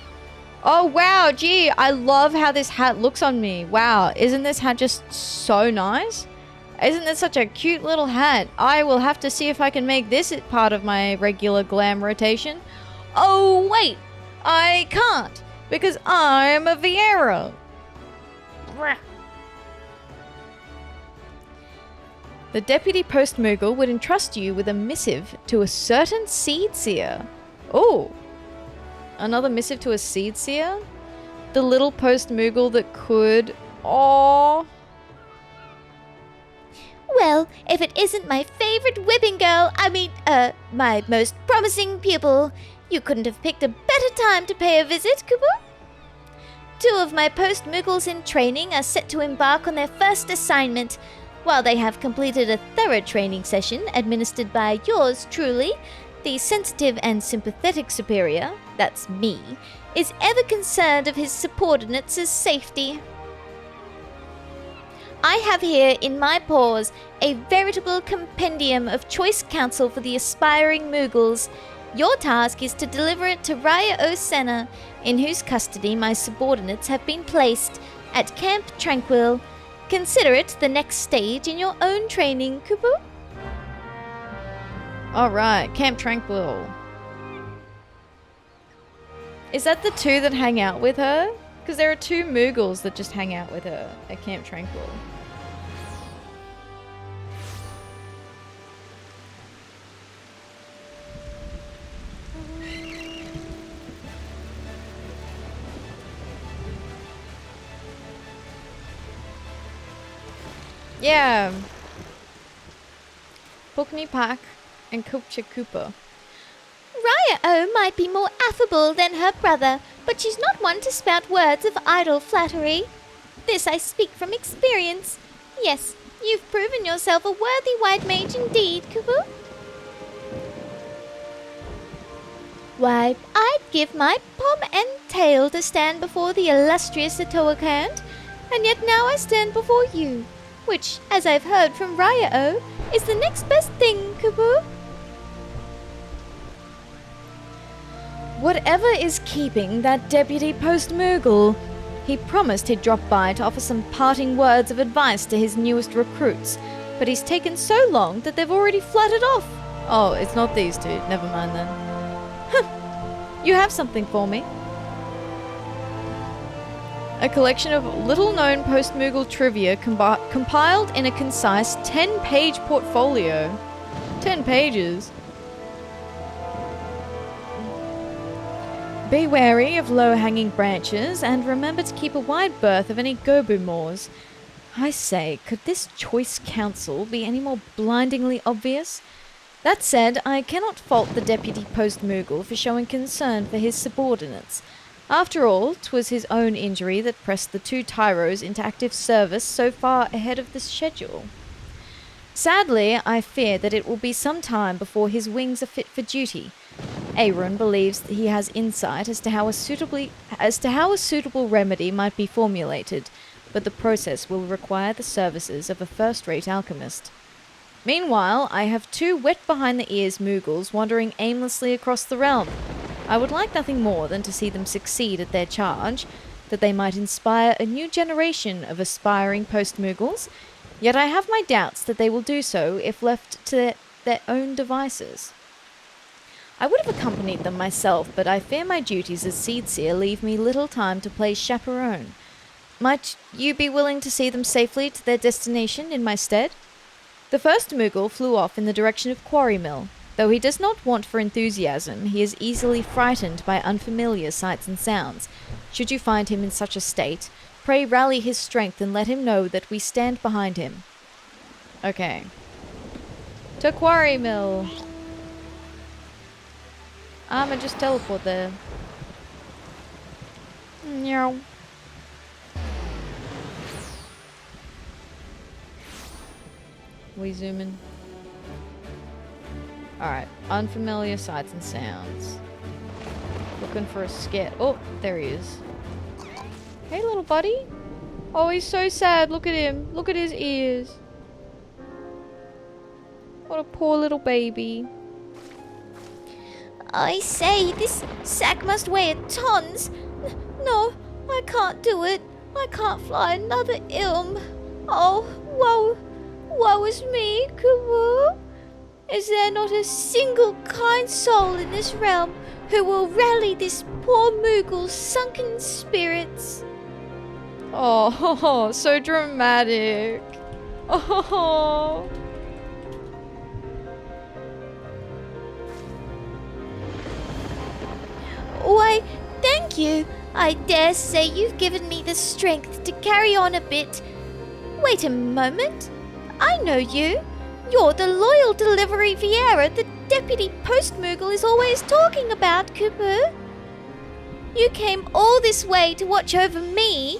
Oh, wow, gee, I love how this hat looks on me. Wow, isn't this hat just so nice? Isn't this such a cute little hat? I will have to see if I can make this part of my regular glam rotation. Oh, wait, I can't, because I'm a viera. The Deputy Postmoogle would entrust you with a missive to a certain seed seer. Oh. Another missive to a seed seer? The little Postmoogle that could... Aww. Well, if it isn't my favorite whipping girl, my most promising pupil, you couldn't have picked a better time to pay a visit, Kubu. 2 of my Postmoogles in training are set to embark on their first assignment. While they have completed a thorough training session administered by yours truly, the sensitive and sympathetic superior, that's me, is ever concerned of his subordinates' safety. I have here in my paws a veritable compendium of choice counsel for the aspiring Moogles. Your task is to deliver it to Raya Osena, in whose custody my subordinates have been placed, at Camp Tranquil. Consider it the next stage in your own training, Kubu. Alright, Camp Tranquil. Is that the 2 that hang out with her? Because there are 2 Moogles that just hang out with her at Camp Tranquil. Yeah. Pukni Pak and Kupcha Koopa. Raya-O might be more affable than her brother, but she's not one to spout words of idle flattery. This I speak from experience. Yes, you've proven yourself a worthy white mage indeed, Kubu. Why, I'd give my pom and tail to stand before the illustrious Atoakant, and yet now I stand before you, which, as I've heard from Raya-O, is the next best thing, Kubu. Whatever is keeping that Deputy Postmoogle? He promised he'd drop by to offer some parting words of advice to his newest recruits, but he's taken so long that they've already fluttered off. Oh, it's not these 2. Never mind then. You have something for me. A collection of little-known Postmoogle trivia compiled in a concise 10-page portfolio. 10 pages. Be wary of low-hanging branches, and remember to keep a wide berth of any gobu moors. I say, could this choice counsel be any more blindingly obvious? That said, I cannot fault the Deputy Postmoogle for showing concern for his subordinates. After all, 'twas his own injury that pressed the two tyros into active service so far ahead of the schedule. Sadly, I fear that it will be some time before his wings are fit for duty. Aaron believes that he has insight as to how a suitable remedy might be formulated, but the process will require the services of a first-rate alchemist. Meanwhile, I have two wet-behind-the-ears moogles wandering aimlessly across the realm. I would like nothing more than to see them succeed at their charge, that they might inspire a new generation of aspiring post-moogles, yet I have my doubts that they will do so if left to their own devices. I would have accompanied them myself, but I fear my duties as Seedseer leave me little time to play chaperone. Might you be willing to see them safely to their destination in my stead? The first Moogle flew off in the direction of Quarry Mill. Though he does not want for enthusiasm, he is easily frightened by unfamiliar sights and sounds. Should you find him in such a state, pray rally his strength and let him know that we stand behind him. Okay. To Quarry Mill. I'ma just teleport there. Meow. We zoom in. Alright, unfamiliar sights and sounds. Looking for a scare. Oh, there he is. Hey, little buddy. Oh, he's so sad. Look at him. Look at his ears. What a poor little baby. I say, this sack must weigh a tons. No, I can't do it. I can't fly another ilm. Oh, woe is me, Kubu. Is there not a single kind soul in this realm who will rally this poor Moogle's sunken spirits? Oh, so dramatic. Oh. Why, thank you. I dare say you've given me the strength to carry on a bit. Wait a moment. I know you. You're the loyal delivery viera the Deputy Postmoogle is always talking about, Kupu. You came all this way to watch over me.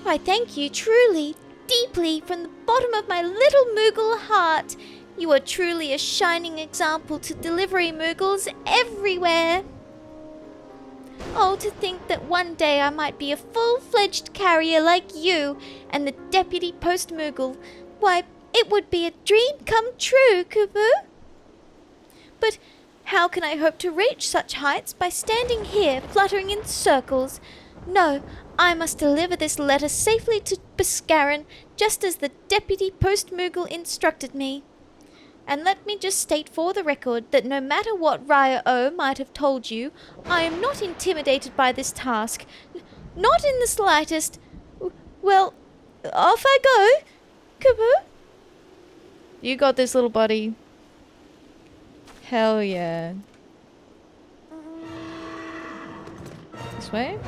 I thank you truly, deeply, from the bottom of my little Moogle heart. You are truly a shining example to delivery Moogles everywhere. Oh, to think that one day I might be a full-fledged carrier like you and the Deputy Postmoogle. Why, it would be a dream come true, Kupu. But how can I hope to reach such heights by standing here fluttering in circles? No, I must deliver this letter safely to Bhaskaran, just as the Deputy Postmoogle instructed me. And let me just state for the record that no matter what Raya O might have told you, I am not intimidated by this task. Not in the slightest. Well, off I go, Kupu. You got this, little buddy. Hell yeah. This way?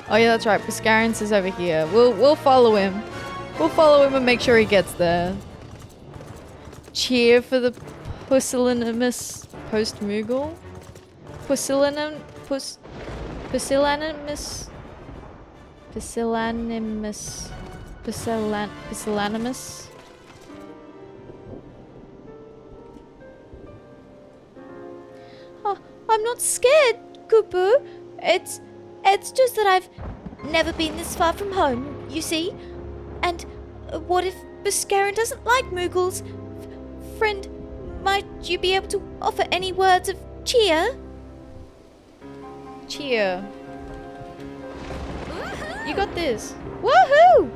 Oh yeah, that's right. Bhaskaran is over here. We'll follow him. We'll follow him and make sure he gets there. Cheer for the pusillanimous Postmoogle. Pusillanimous. Oh, I'm not scared, Kupu. It's just that I've never been this far from home, you see. And what if Bhaskaran doesn't like Moogles? Friend, might you be able to offer any words of cheer? Cheer. You got this. Woohoo!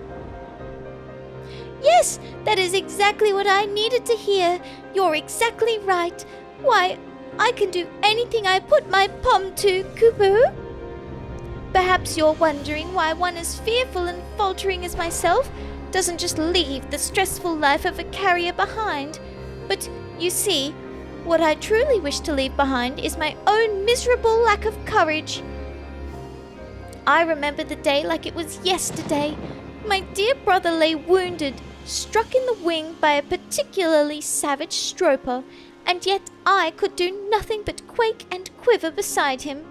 Yes, that is exactly what I needed to hear. You're exactly right. Why, I can do anything I put my palm to, Kupu. Perhaps you're wondering why one as fearful and faltering as myself doesn't just leave the stressful life of a carrier behind. But you see, what I truly wish to leave behind is my own miserable lack of courage. I remember the day like it was yesterday. My dear brother lay wounded, struck in the wing by a particularly savage stroper, and yet I could do nothing but quake and quiver beside him.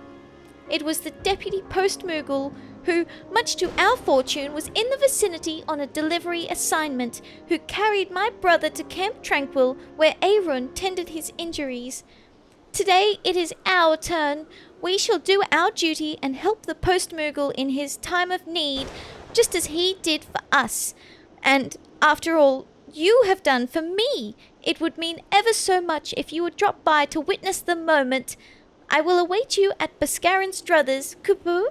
It was the deputy Postmoogle who, much to our fortune, was in the vicinity on a delivery assignment, who carried my brother to Camp Tranquil, where Aaron tended his injuries. Today it is our turn. We shall do our duty and help the Postmoogle in his time of need, just as he did for us. And, after all, you have done for me. It would mean ever so much if you would drop by to witness the moment. I will await you at Bascarin Struthers, Kupu.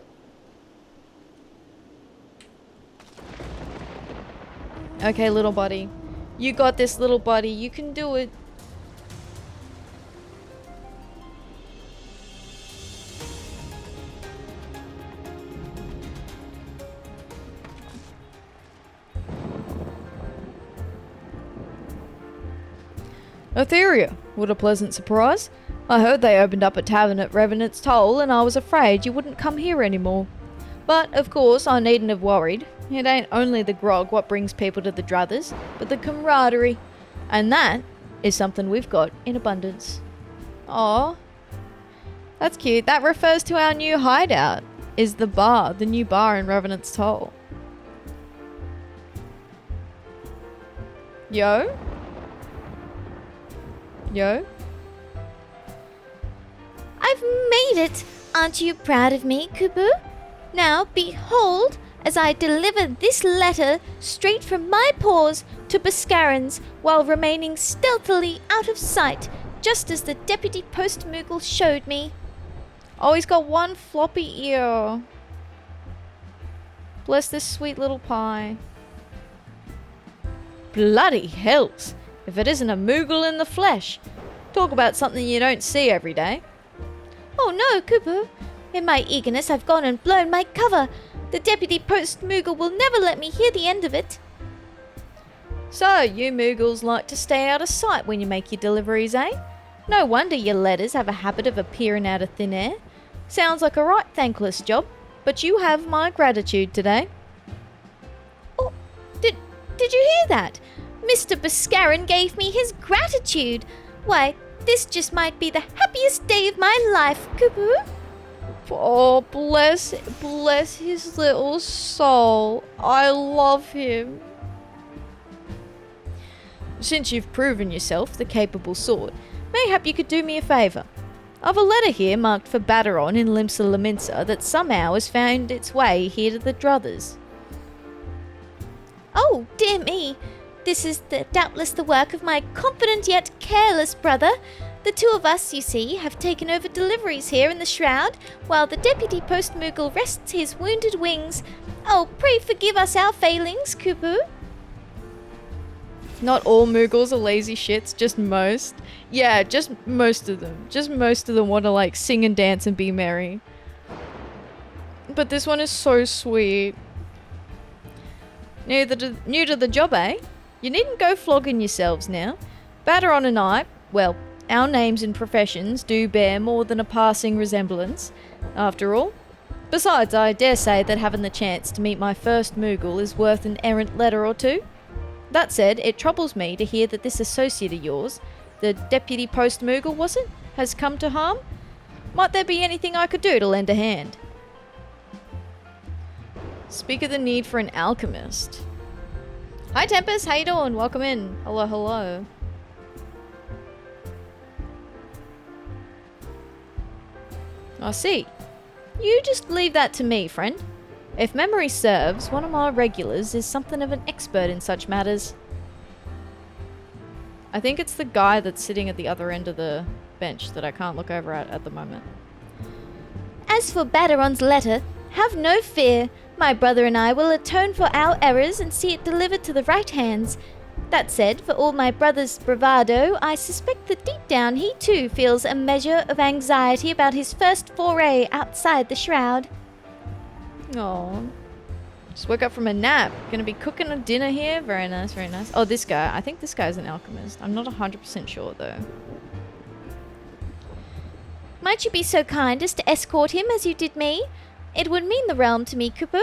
Okay, little buddy. You got this, little buddy. You can do it. Atheria, what a pleasant surprise. I heard they opened up a tavern at Revenant's Toll and I was afraid you wouldn't come here anymore. But, of course, I needn't have worried. It ain't only the grog what brings people to the Druthers, but the camaraderie. And that is something we've got in abundance. Aw. That's cute. That refers to our new hideout. Is the bar, the new bar in Revenant's Toll. Yo? Yo? I've made it! Aren't you proud of me, Kupu? Now, behold, as I deliver this letter straight from my paws to Bascarin's while remaining stealthily out of sight, just as the deputy Postmoogle showed me. Oh, he's got one floppy ear. Bless this sweet little pie. Bloody hells! If it isn't a moogle in the flesh. Talk about something you don't see every day. Oh no, Kupu. In my eagerness, I've gone and blown my cover. The deputy Postmoogle will never let me hear the end of it. So, you moogles like to stay out of sight when you make your deliveries, eh? No wonder your letters have a habit of appearing out of thin air. Sounds like a right thankless job, but you have my gratitude today. Oh, did you hear that? Mr. Bascarin gave me his gratitude. Why, this just might be the happiest day of my life, Kupu. Oh, bless his little soul. I love him. Since you've proven yourself the capable sort, mayhap you could do me a favour. I've a letter here marked for Batteron in Limsa Laminsa that somehow has found its way here to the Druthers. Oh, dear me. This is doubtless the work of my confident yet careless brother. The two of us, you see, have taken over deliveries here in the Shroud, while the deputy Postmoogle rests his wounded wings. Oh, pray forgive us our failings, Kupu. Not all moogles are lazy shits, just most. Yeah, just most of them. Just most of them want to like sing and dance and be merry. But this one is so sweet. New to the job, eh? You needn't go flogging yourselves now. Batteron and I, well, our names and professions do bear more than a passing resemblance, after all. Besides, I dare say that having the chance to meet my first moogle is worth an errant letter or two. That said, it troubles me to hear that this associate of yours, the deputy Postmoogle, was it, has come to harm. Might there be anything I could do to lend a hand? Speak of the need for an alchemist. Hi Tempest, how you doing? Welcome in. Hello, hello. I see. You just leave that to me, friend. If memory serves, one of my regulars is something of an expert in such matters. I think it's the guy that's sitting at the other end of the bench that I can't look over at the moment. As for Batteron's letter, have no fear. My brother and I will atone for our errors and see it delivered to the right hands. That said, for all my brother's bravado, I suspect that deep down he too feels a measure of anxiety about his first foray outside the Shroud. Oh, just woke up from a nap. Gonna be cooking a dinner here. Very nice, very nice. Oh, this guy. I think this guy's an alchemist. I'm not 100% sure though. Might you be so kind as to escort him as you did me? It would mean the realm to me, Kupu.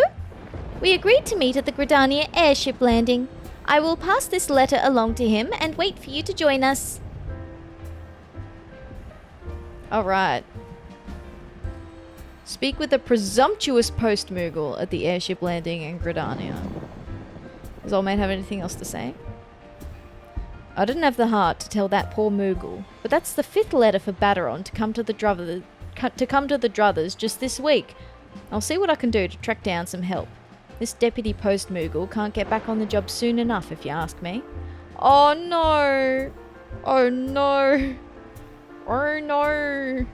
We agreed to meet at the Gridania airship landing. I will pass this letter along to him and wait for you to join us. Alright. Speak with the presumptuous Postmoogle at the airship landing in Gridania. Does old man have anything else to say? I didn't have the heart to tell that poor Moogle, but that's the 5th letter for Batteron to come to the Druthers just this week. I'll see what I can do to track down some help. This deputy Postmoogle can't get back on the job soon enough, if you ask me. Oh no! Oh no! Oh no!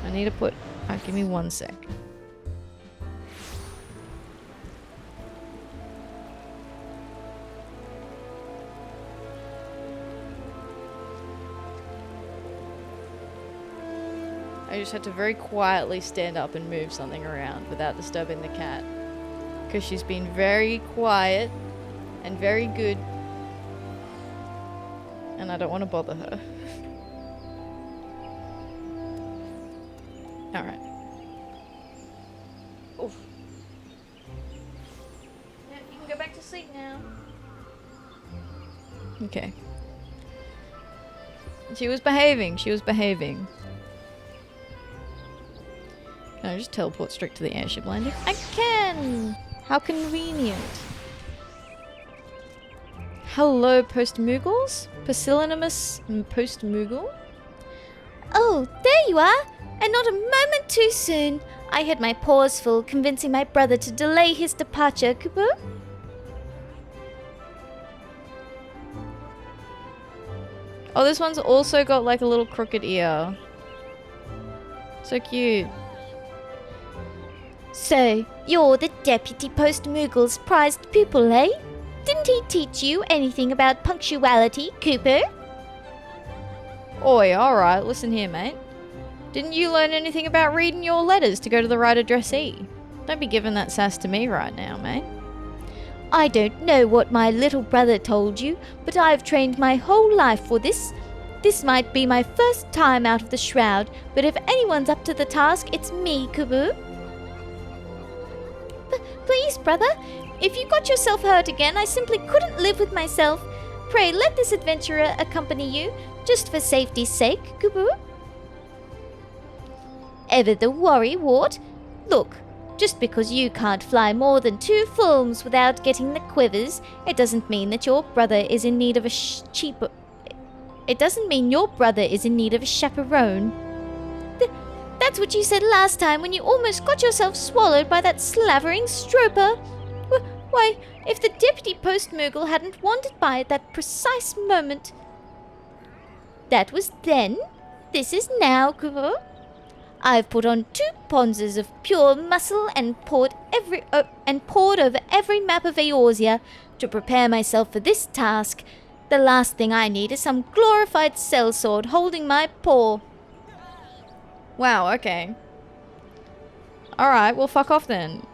I need to put... give me 1 sec. I just had to very quietly stand up and move something around without disturbing the cat. Because she's been very quiet and very good. And I don't want to bother her. Alright. Oof. Yeah, you can go back to sleep now. Okay. She was behaving. She was behaving. Can I just teleport straight to the airship landing? I can! How convenient. Hello, Postmoogles? Pusillanimous Postmoogle? Oh, there you are! And not a moment too soon. I had my paws full convincing my brother to delay his departure, Kubu. Oh, this one's also got like a little crooked ear. So cute. So, you're the Deputy Postmoogle's prized pupil, eh? Didn't he teach you anything about punctuality, Cooper? Oi, alright, listen here, mate. Didn't you learn anything about reading your letters to go to the right addressee? Don't be giving that sass to me right now, mate. I don't know what my little brother told you, but I've trained my whole life for this. This might be my first time out of the shroud, but if anyone's up to the task, it's me, Kubu. Please, brother, if you got yourself hurt again, I simply couldn't live with myself. Pray let this adventurer accompany you, just for safety's sake, Kubu. Ever the worry, Wart? Look, just because you can't fly more than 2 fulms without getting the quivers, it doesn't mean that your brother is in need of a It doesn't mean your brother is in need of a chaperone. That's what you said last time when you almost got yourself swallowed by that slavering stroper. Why, if the Deputy Postmoogle hadn't wandered by at that precise moment... That was then. This is now, Kubo. I've put on 2 ponzas of pure muscle and poured over every map of Eorzea to prepare myself for this task. The last thing I need is some glorified sellsword holding my paw. Wow, okay. Alright, well fuck off then.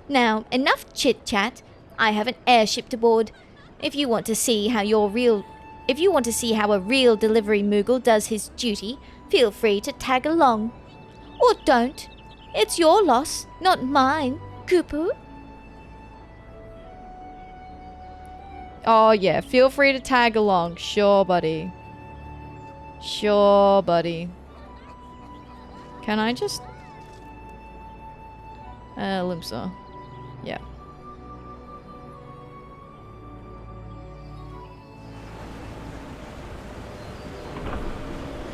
Now, enough chit-chat. I have an airship to board. If you want to see how a real delivery Moogle does his duty, feel free to tag along. Or don't. It's your loss, not mine, Kupu. Oh yeah, feel free to tag along. Sure, buddy. Sure, buddy. Can I just... Limsa. Yeah.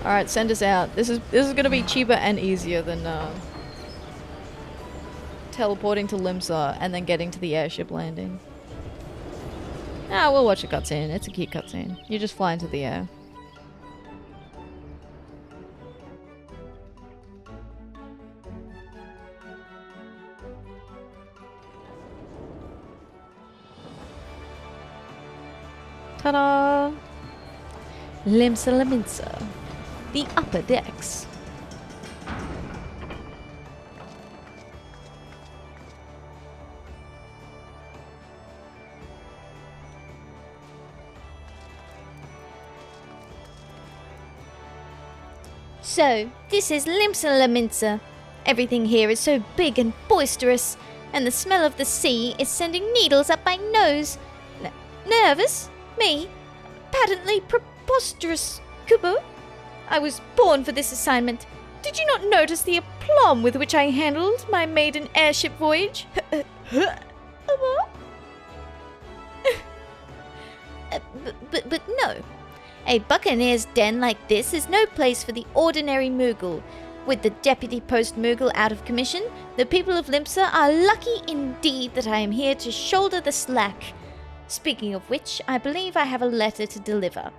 Alright, send us out. This is gonna be cheaper and easier than teleporting to Limsa and then getting to the airship landing. Ah, we'll watch a cutscene. It's a cute cutscene. You just fly into the air. Ta-da! Limsa Laminsa. The upper decks. So, this is Limsa Laminsa. Everything here is so big and boisterous, and the smell of the sea is sending needles up my nose. Nervous? Me? Patently preposterous, Kubo. I was born for this assignment. Did you not notice the aplomb with which I handled my maiden airship voyage? But no. A buccaneer's den like this is no place for the ordinary Moogle. With the deputy Post-moogle out of commission, the people of Limsa are lucky indeed that I am here to shoulder the slack. Speaking of which, I believe I have a letter to deliver.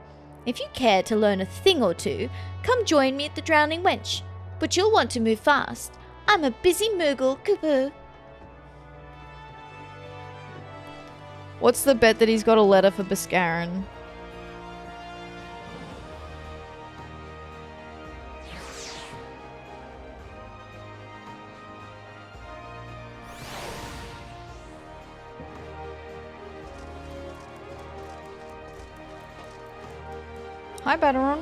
If you care to learn a thing or two, come join me at the Drowning Wench. But you'll want to move fast. I'm a busy Moogle, Kubo. What's the bet that he's got a letter for Biscaran? Hi, Baderon.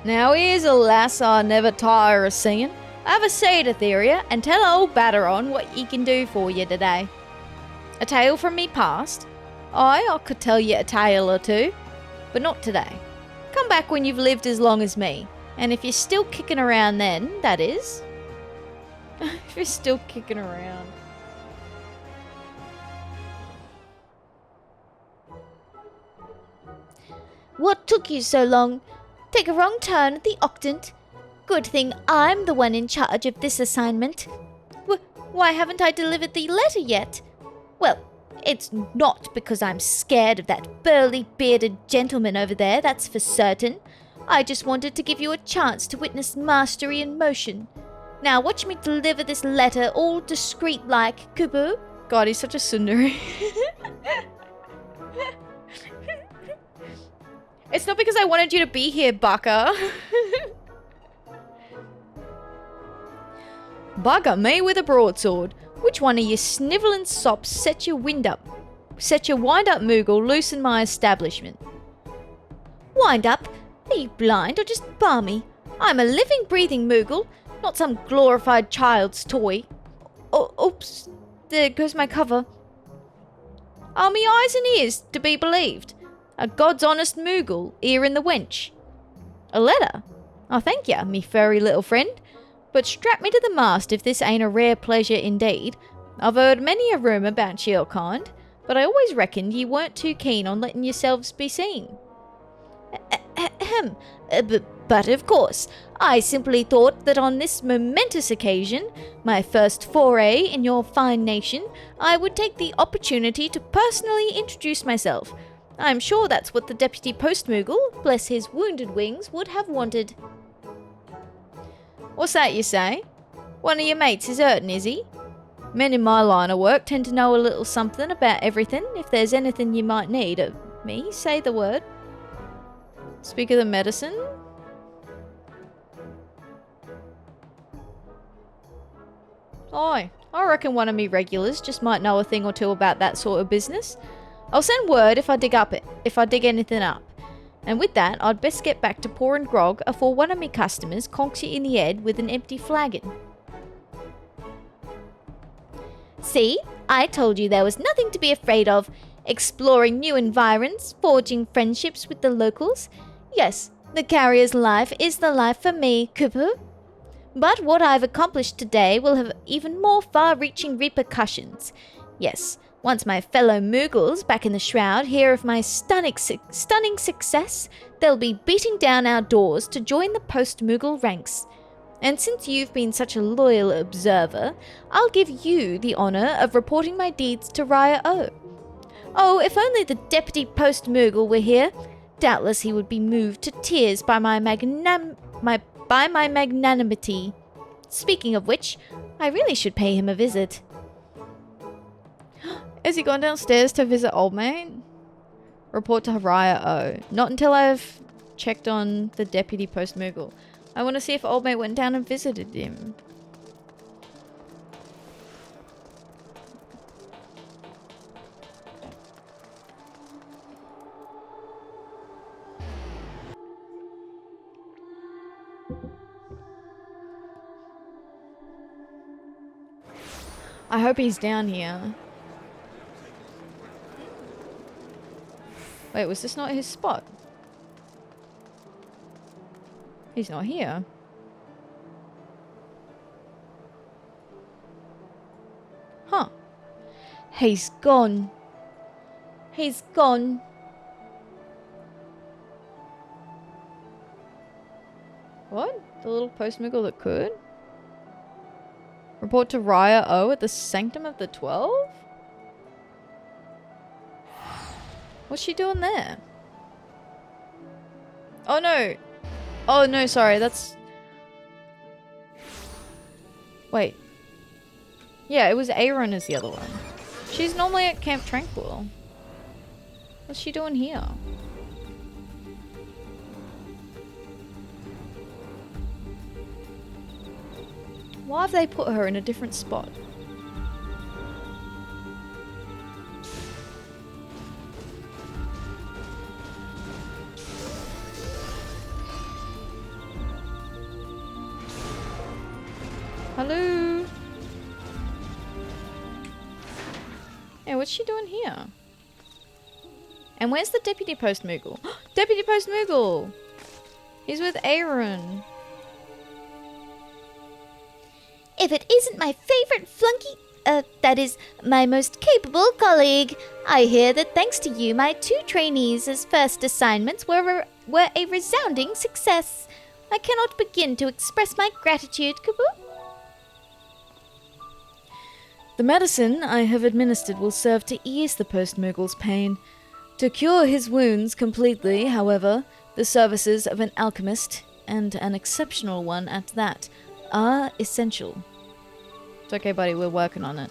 Now here's a lass I never tire of seeing. Have a seat, Atheria, and tell old Baderon what he can do for you today. A tale from me past? Aye, I could tell you a tale or two, but not today. Come back when you've lived as long as me, and if you're still kicking around then, that is. If you're still kicking around. What took you so long? Take a wrong turn at the Octant. Good thing I'm the one in charge of this assignment. Why haven't I delivered the letter yet? Well, it's not because I'm scared of that burly bearded gentleman over there, that's for certain. I just wanted to give you a chance to witness mastery in motion. Now watch me deliver this letter all discreet like, Kubu. God, he's such a tsundere. It's not because I wanted you to be here, Baka. Bugger me with a broadsword. Which one of you snivelling sops set your wind up? Set your wind-up Moogle loose in my establishment. Wind up? Are you blind or just balmy? I'm a living, breathing Moogle, not some glorified child's toy. Oh, oops. There goes my cover. Are me eyes and ears to be believed? A God's honest Moogle, here in the wench. A letter? Oh, thank ya, me furry little friend. But strap me to the mast if this ain't a rare pleasure indeed. I've heard many a rumour about your kind, but I always reckoned ye weren't too keen on letting yourselves be seen. Ahem. But of course, I simply thought that on this momentous occasion, my first foray in your fine nation, I would take the opportunity to personally introduce myself. I'm sure that's what the Deputy Postmoogle, bless his wounded wings, would have wanted. What's that you say? One of your mates is hurting, is he? Men in my line of work tend to know a little something about everything. If there's anything you might need of me, say the word. Speak of the medicine? Aye, I reckon one of me regulars just might know a thing or two about that sort of business. I'll send word if I dig anything up. And with that, I'd best get back to pouring grog afore one of me customers conks you in the head with an empty flagon. See? I told you there was nothing to be afraid of. Exploring new environs, forging friendships with the locals. Yes, the carrier's life is the life for me, Kupu. But what I've accomplished today will have even more far-reaching repercussions. Yes, once my fellow Moogles back in the Shroud hear of my stunning success, they'll be beating down our doors to join the Post-moogle ranks. And since you've been such a loyal observer, I'll give you the honour of reporting my deeds to Raya O. Oh, if only the Deputy Post-moogle were here. Doubtless he would be moved to tears by my magnanimity. Speaking of which, I really should pay him a visit. Has he gone downstairs to visit old mate? Report to Raya O. Not until I've checked on the Deputy Post-moogle. I want to see if old mate went down and visited him. I hope he's down here. Wait, was this not his spot? He's not here. Huh. He's gone. He's gone. What? The little Postmoogle that could? Report to Raya O at the Sanctum of the 12? What's she doing there? Oh no! Oh no, sorry, that's... Wait. Yeah, it was Aaron is the other one. She's normally at Camp Tranquil. What's she doing here? Why have they put her in a different spot? Hello? Hey, what's she doing here? And where's the Deputy Postmoogle? Deputy Postmoogle! He's with Aaron. If it isn't my favorite flunky, that is, my most capable colleague. I hear that thanks to you, my 2 trainees' first assignments were a resounding success. I cannot begin to express my gratitude, Kaboo. The medicine I have administered will serve to ease the Postmoogle's pain. To cure his wounds completely, however, the services of an alchemist, and an exceptional one at that, are essential. It's okay, buddy, we're working on it.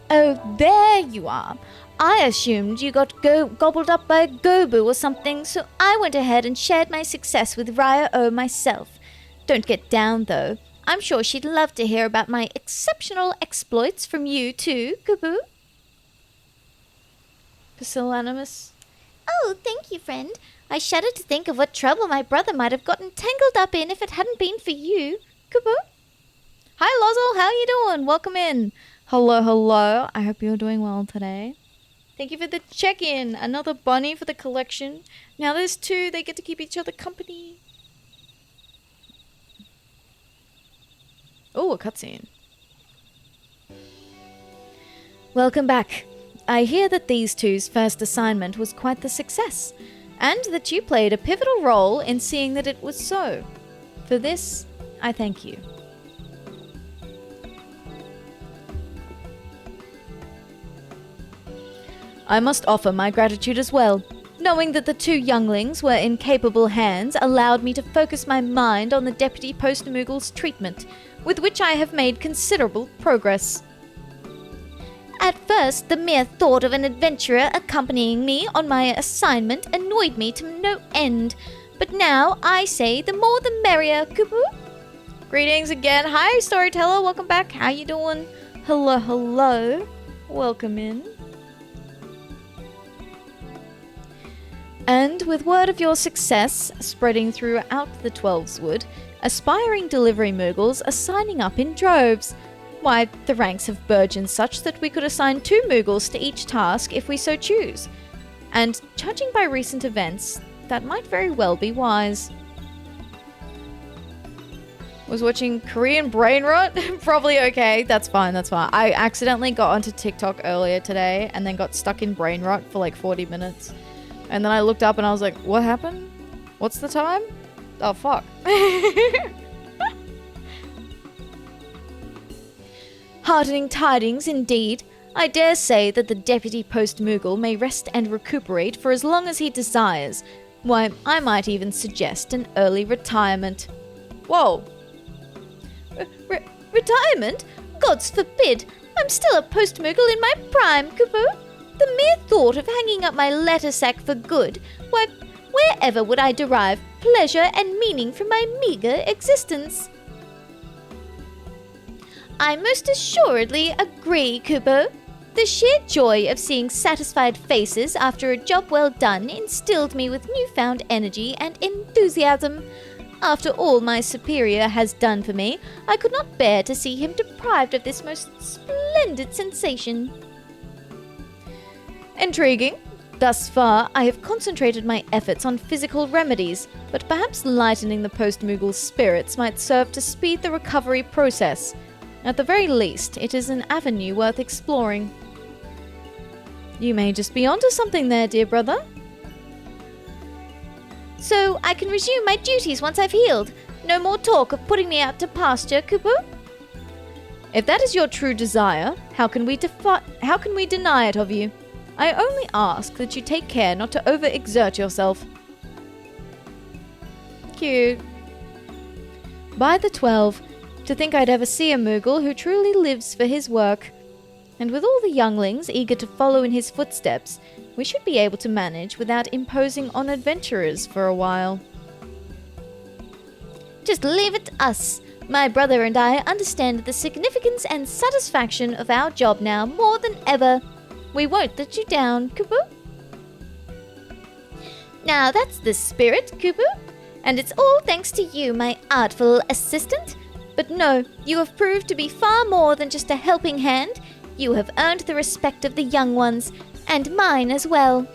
Oh, there you are. I assumed you got gobbled up by a Gobu or something, so I went ahead and shared my success with Raya O myself. Don't get down, though. I'm sure she'd love to hear about my exceptional exploits from you, too, Kaboo. Pusillanimous? Oh, thank you, friend. I shudder to think of what trouble my brother might have gotten tangled up in if it hadn't been for you, Kaboo. Hi, Lozel, how you doing? Welcome in. Hello, hello. I hope you're doing well today. Thank you for the check-in. Another bunny for the collection. Now there's 2. They get to keep each other company. Oh, a cutscene. Welcome back. I hear that these 2's first assignment was quite the success, and that you played a pivotal role in seeing that it was so. For this, I thank you. I must offer my gratitude as well. Knowing that the 2 younglings were in capable hands allowed me to focus my mind on the Deputy Postmoogle's treatment, with which I have made considerable progress. At first, the mere thought of an adventurer accompanying me on my assignment annoyed me to no end. But now, I say, the more the merrier, Kaboo. Greetings again. Hi, Storyteller. Welcome back. How you doing? Hello, hello. Welcome in. And with word of your success spreading throughout the 12's Wood, aspiring delivery moogles are signing up in droves. Why, the ranks have burgeoned such that we could assign 2 moogles to each task if we so choose. And judging by recent events, that might very well be wise. Was watching Korean brain rot? Probably okay. That's fine, that's fine. I accidentally got onto TikTok earlier today and then got stuck in brain rot for like 40 minutes. And then I looked up and I was like, what happened? What's the time? Oh, fuck. Heartening tidings, indeed. I dare say that the Deputy Postmoogle may rest and recuperate for as long as he desires. Why, I might even suggest an early retirement. Whoa. Retirement? Gods forbid! I'm still a Postmoogle in my prime, Kaboo. The mere thought of hanging up my letter sack for good, why, wherever would I derive pleasure and meaning from my meagre existence? I most assuredly agree, Kubo. The sheer joy of seeing satisfied faces after a job well done instilled me with newfound energy and enthusiasm. After all my superior has done for me, I could not bear to see him deprived of this most splendid sensation. Intriguing. Thus far, I have concentrated my efforts on physical remedies, but perhaps lightening the Post-moogle's spirits might serve to speed the recovery process. At the very least, it is an avenue worth exploring. You may just be onto something there, dear brother. So I can resume my duties once I've healed. No more talk of putting me out to pasture, Kupu? If that is your true desire, how can we deny it of you? I only ask that you take care not to overexert yourself. Cute. By the 12, to think I'd ever see a Moogle who truly lives for his work. And with all the younglings eager to follow in his footsteps, we should be able to manage without imposing on adventurers for a while. Just leave it to us. My brother and I understand the significance and satisfaction of our job now more than ever. We won't let you down, Kupu. Now that's the spirit, Kupu. And it's all thanks to you, my artful assistant. But no, you have proved to be far more than just a helping hand. You have earned the respect of the young ones, and mine as well.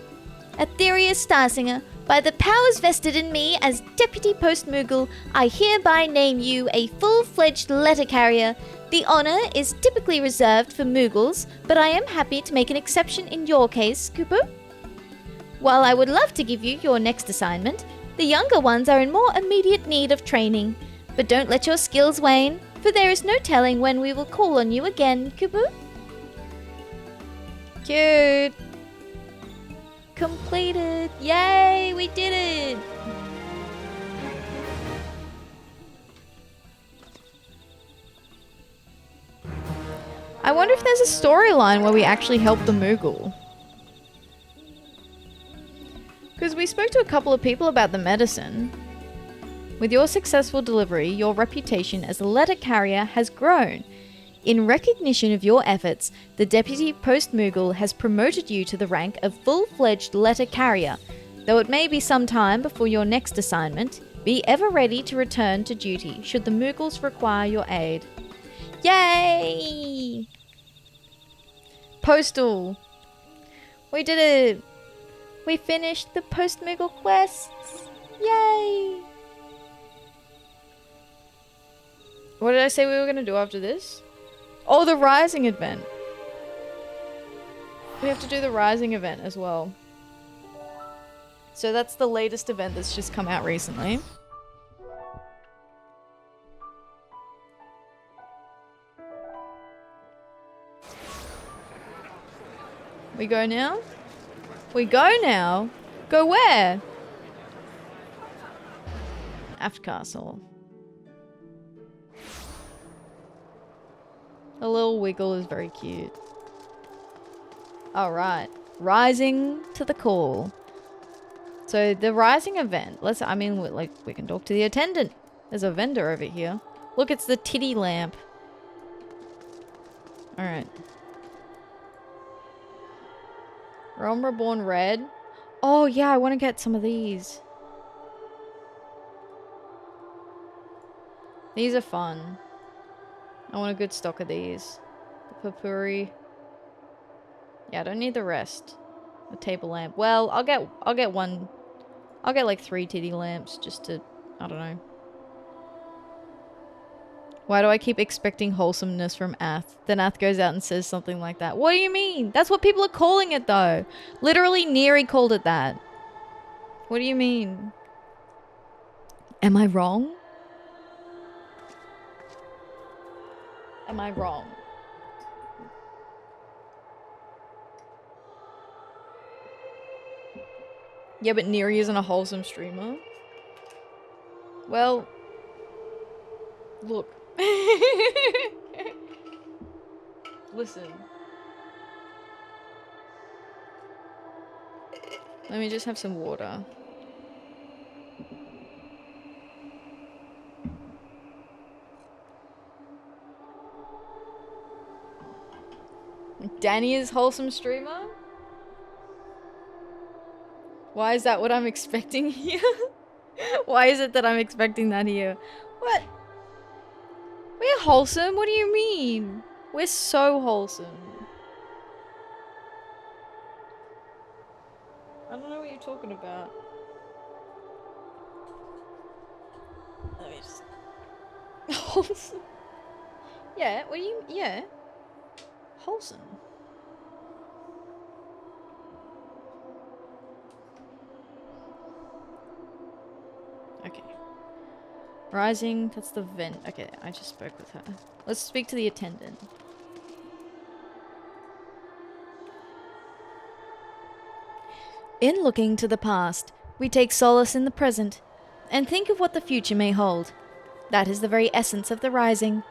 Atheria Starbringer, by the powers vested in me as Deputy Postmoogle, I hereby name you a full-fledged letter carrier. The honor is typically reserved for Moogles, but I am happy to make an exception in your case, Kupu. While I would love to give you your next assignment, the younger ones are in more immediate need of training. But don't let your skills wane, for there is no telling when we will call on you again, Kupu. Cute. Completed. Yay, we did it. I wonder if there's a storyline where we actually help the Moogle. Because we spoke to a couple of people about the medicine. With your successful delivery, your reputation as a letter carrier has grown. In recognition of your efforts, the Deputy Postmoogle has promoted you to the rank of full-fledged letter carrier. Though it may be some time before your next assignment, be ever ready to return to duty should the Moogles require your aid. Yay! Postal! We did it! We finished the Postmoogle quests! Yay! What did I say we were going to do after this? Oh, the Rising event. We have to do the Rising event as well. So that's the latest event that's just come out recently. We go now? We go now? Go where? Aft Castle. The little wiggle is very cute. Alright. Rising to the call. So the Rising event. We can talk to the attendant. There's a vendor over here. Look, it's the titty lamp. Alright. Realm Reborn Red. Oh yeah, I want to get some of these. These are fun. I want a good stock of these. The Papuri. Yeah, I don't need the rest. The table lamp. Well, I'll get one. I'll get like 3 titty lamps just to, I don't know. Why do I keep expecting wholesomeness from Ath? Then Ath goes out and says something like that. What do you mean? That's what people are calling it though. Literally, Neri called it that. What do you mean? Am I wrong? Am I wrong? Yeah, but Neri isn't a wholesome streamer. Well, look. Listen. Let me just have some water. Danny is wholesome streamer? Why is that what I'm expecting here? Why is it that I'm expecting that here? What? We're wholesome? What do you mean? We're so wholesome. what you're talking about. Let me just... Wholesome. Yeah, what do you... Yeah. Wholesome. Okay. Rising, that's the vent. Okay, I just spoke with her. Let's speak to the attendant. In looking to the past, we take solace in the present, and think of what the future may hold. That is the very essence of the Rising.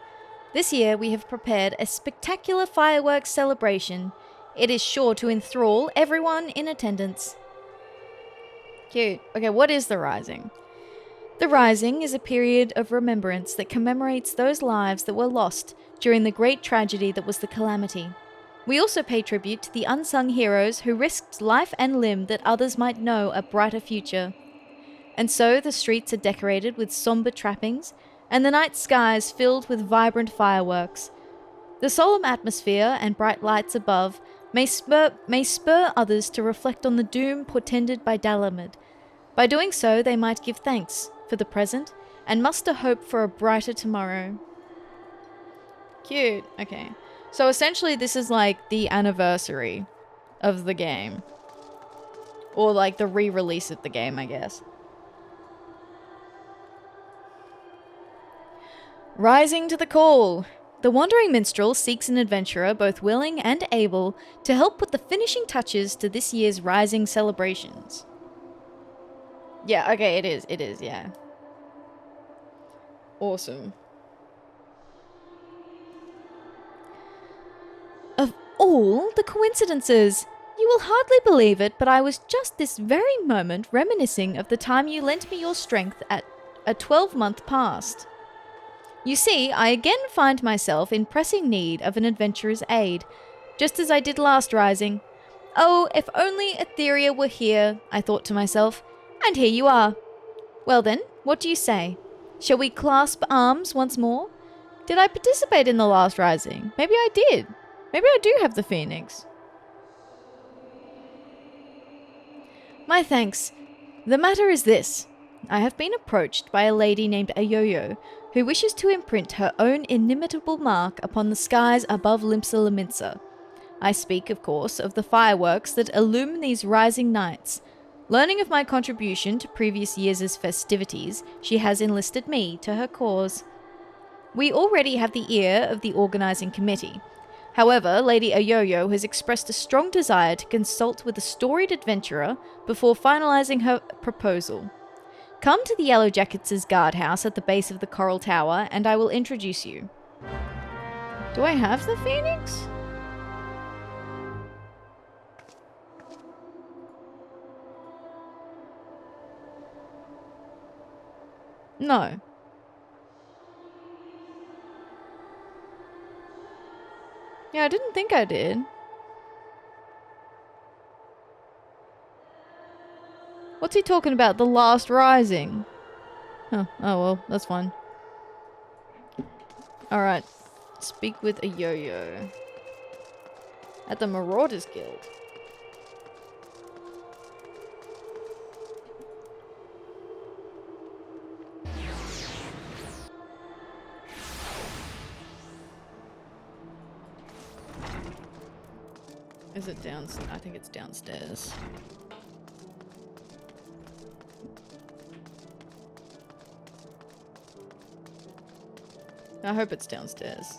This year we have prepared a spectacular fireworks celebration. It is sure to enthrall everyone in attendance. Cute. Okay, what is the Rising? The Rising is a period of remembrance that commemorates those lives that were lost during the great tragedy that was the Calamity. We also pay tribute to the unsung heroes who risked life and limb that others might know a brighter future. And so the streets are decorated with somber trappings, and the night skies filled with vibrant fireworks. The solemn atmosphere and bright lights above may spur others to reflect on the doom portended by Dalamud. By doing so, they might give thanks for the present and muster hope for a brighter tomorrow. Cute. Okay. So essentially this is like the anniversary of the game. Or like the re-release of the game, I guess. Rising to the call. The wandering minstrel seeks an adventurer both willing and able to help put the finishing touches to this year's Rising celebrations. Yeah, okay, it is, yeah. Awesome. Of all the coincidences! You will hardly believe it, but I was just this very moment reminiscing of the time you lent me your strength at a 12-month past. You see, I again find myself in pressing need of an adventurer's aid, just as I did last Rising. Oh, if only Atheria were here, I thought to myself, and here you are. Well then, what do you say? Shall we clasp arms once more? Did I participate in the last Rising? Maybe I did. Maybe I do have the Phoenix. My thanks. The matter is this. I have been approached by a lady named Ayoyo, who wishes to imprint her own inimitable mark upon the skies above Limsa. I speak, of course, of the fireworks that illumine these rising nights. Learning of my contribution to previous years' festivities, she has enlisted me to her cause. We already have the ear of the organising committee. However, Lady Ayoyo has expressed a strong desire to consult with a storied adventurer before finalising her proposal. Come to the Yellow Jackets' guardhouse at the base of the Coral Tower, and I will introduce you. Do I have the Phoenix? No. Yeah, I didn't think I did. What's he talking about? The last Rising? Huh. Oh well, that's fine. Alright. Speak with a yo-yo. At the Marauders Guild. Is it downstairs? I think it's downstairs. I hope it's downstairs.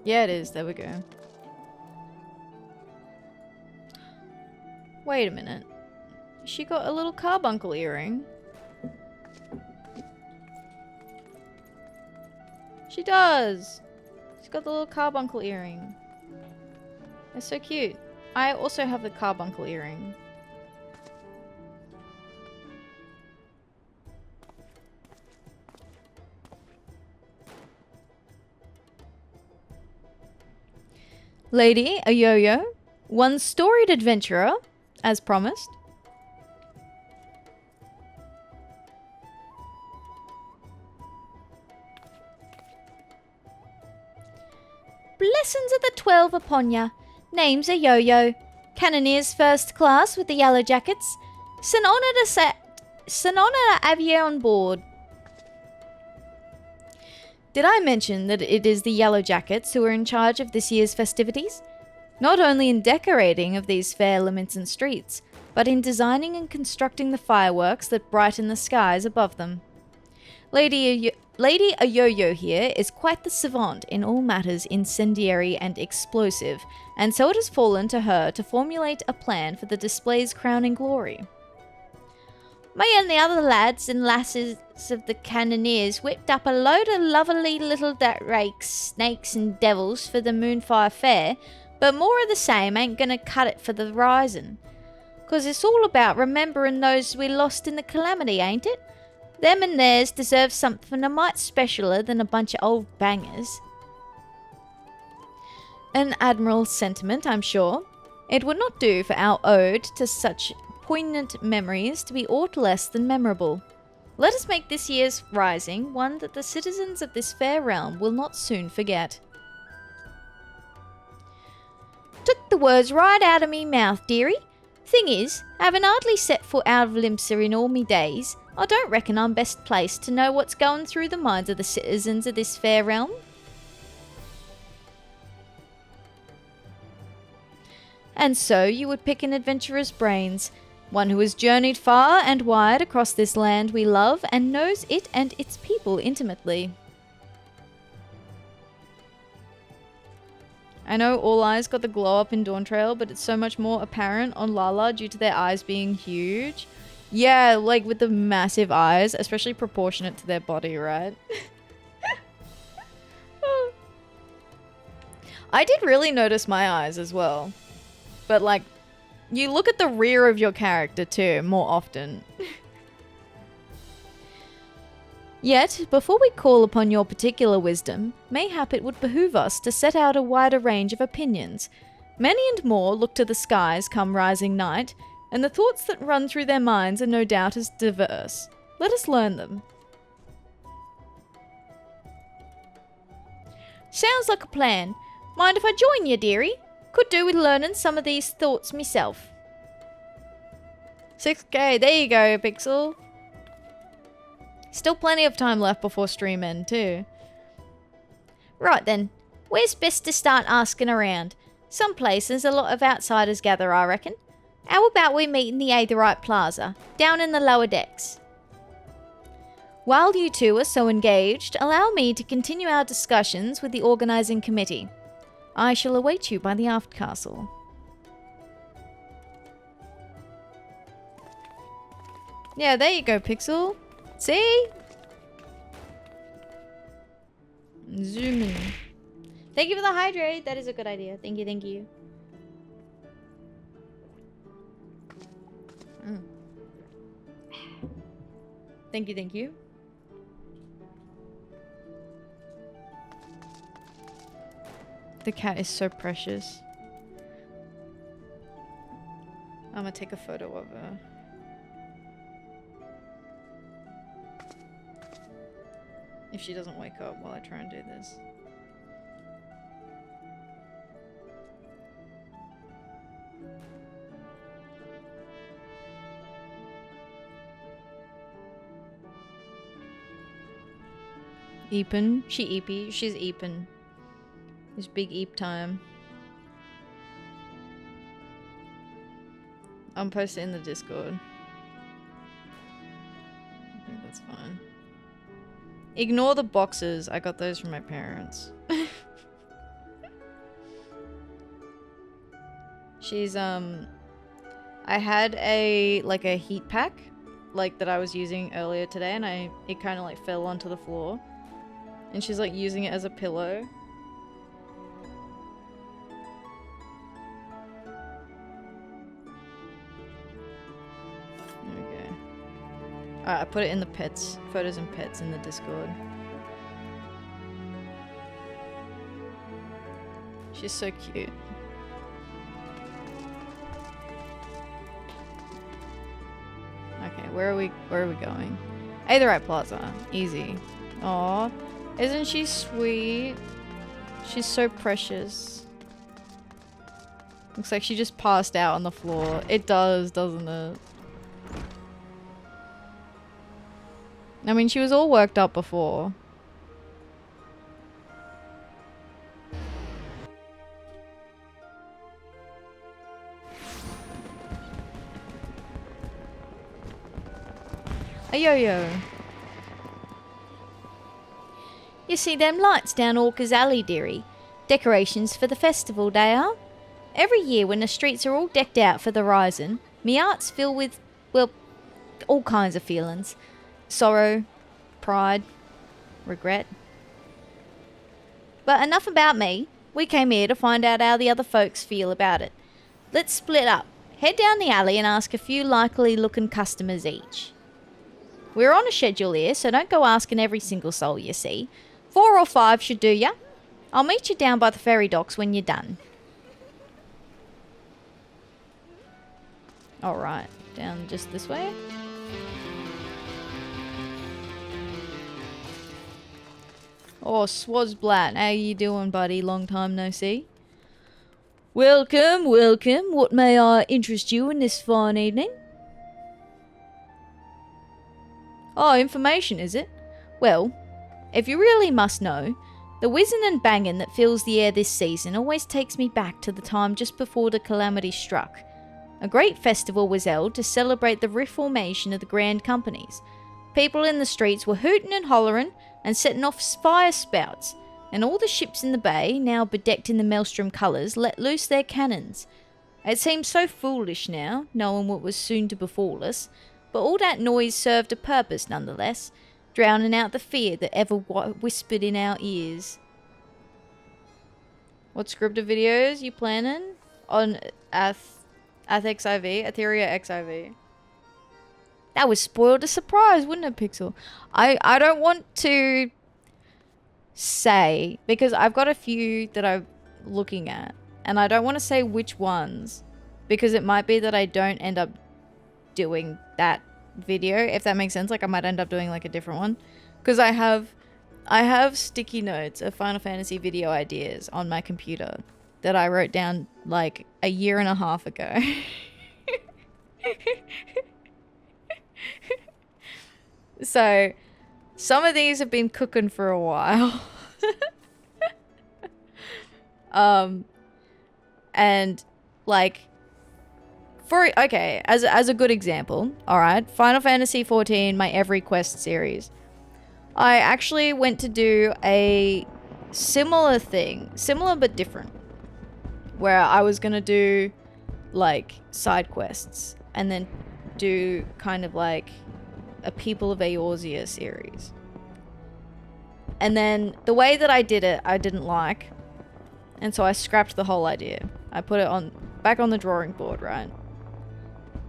Yeah, it is. There we go. Wait a minute. She got a little carbuncle earring. She does! She's got the little carbuncle earring. That's so cute. I also have the carbuncle earring. Lady Ayoyo, one storied adventurer, as promised. Blessings of the 12 upon ya. Name's a Yo-Yo. Cannoneers first class with the yellow jackets. It's an honor to have you on board. Did I mention that it is the Yellow Jackets who are in charge of this year's festivities? Not only in decorating of these fair limits and streets, but in designing and constructing the fireworks that brighten the skies above them. Lady Ayoyo here is quite the savant in all matters incendiary and explosive, and so it has fallen to her to formulate a plan for the display's crowning glory. Me and the other lads and lasses of the Cannoneers whipped up a load of lovely little rakes, snakes and devils for the Moonfire Fair, but more of the same ain't gonna cut it for the rising. 'Cause it's all about remembering those we lost in the calamity, ain't it? Them and theirs deserve something a mite specialer than a bunch of old bangers. An admirable sentiment, I'm sure. It would not do for our ode to such poignant memories to be aught less than memorable. Let us make this year's rising one that the citizens of this fair realm will not soon forget. Took the words right out of me mouth, dearie. Thing is, having hardly set foot out of Limsa in all me days, I don't reckon I'm best placed to know what's going through the minds of the citizens of this fair realm. And so you would pick an adventurer's brains, one who has journeyed far and wide across this land we love and knows it and its people intimately. I know All Eyes got the glow up in Dawntrail, but it's so much more apparent on Lala due to their eyes being huge. Yeah, like with the massive eyes, especially proportionate to their body, right? I did really notice my eyes as well. But like, you look at the rear of your character too, more often. Yet, before we call upon your particular wisdom, mayhap it would behoove us to set out a wider range of opinions. Many and more look to the skies come rising night, and the thoughts that run through their minds are no doubt as diverse. Let us learn them. Sounds like a plan. Mind if I join you, dearie? Could do with learning some of these thoughts myself. 6k, there you go, Pixel. Still plenty of time left before stream end too. Right then, where's best to start asking around? Some places a lot of outsiders gather, I reckon. How about we meet in the Atheria Plaza, down in the lower decks? While you two are so engaged, allow me to continue our discussions with the organising committee. I shall await you by the aft castle. Yeah, there you go, Pixel. See? Zoom in. Thank you for the hydrate. That is a good idea. Thank you, thank you. Thank you, thank you. The cat is so precious. I'm gonna take a photo of her. If she doesn't wake up while I try and do this. Eepin. She's Eepin. It's big Eep time. I'm posting in the Discord. I think that's fine. Ignore the boxes. I got those from my parents. She's I had a heat pack like that I was using earlier today, and it kind of like fell onto the floor, and she's like using it as a pillow. Okay. Alright, I put it in the pets, photos and pets in the Discord. She's so cute. Okay, where are we going? Atheria Plaza. Easy. Aw, isn't she sweet? She's so precious. Looks like she just passed out on the floor. It does, doesn't it? I mean, she was all worked up before. A yo-yo. You see them lights down Orca's alley, dearie? Decorations for the festival, they are. Every year when the streets are all decked out for the rising, me heart's filled with, well, all kinds of feelings. Sorrow, pride, regret. But enough about me. We came here to find out how the other folks feel about it. Let's split up. Head down the alley and ask a few likely looking customers each. We're on a schedule here, so don't go asking every single soul you see. 4 or 5 should do ya. I'll meet you down by the ferry docks when you're done. Alright, down just this way. Oh, Swazblat, how you doing, buddy? Long time no see. Welcome, welcome. What may I interest you in this fine evening? Oh, information, is it? Well, if you really must know, the whizzing and banging that fills the air this season always takes me back to the time just before the calamity struck. A great festival was held to celebrate the reformation of the Grand Companies. People in the streets were hooting and hollering and setting off fire spouts, and all the ships in the bay, now bedecked in the Maelstrom colours, let loose their cannons. It seems so foolish now, knowing what was soon to befall us, but all that noise served a purpose nonetheless, drowning out the fear that ever whispered in our ears. What scripted videos you planning on FFXIV? Atheria XIV. That was spoiled a surprise, wouldn't it, Pixel? I don't want to say, because I've got a few that I'm looking at, and I don't want to say which ones, because it might be that I don't end up doing that video, if that makes sense. Like, I might end up doing like a different one, because I have sticky notes of Final Fantasy video ideas on my computer that I wrote down like a year and a half ago. So some of these have been cooking for a while. And like, as a good example, all right, Final Fantasy XIV, my Every Quest series. I actually went to do a similar thing, similar but different, where I was gonna do like side quests and then do kind of like a People of Eorzea series. And then the way that I did it, I didn't like, and so I scrapped the whole idea. I put it back on the drawing board, right?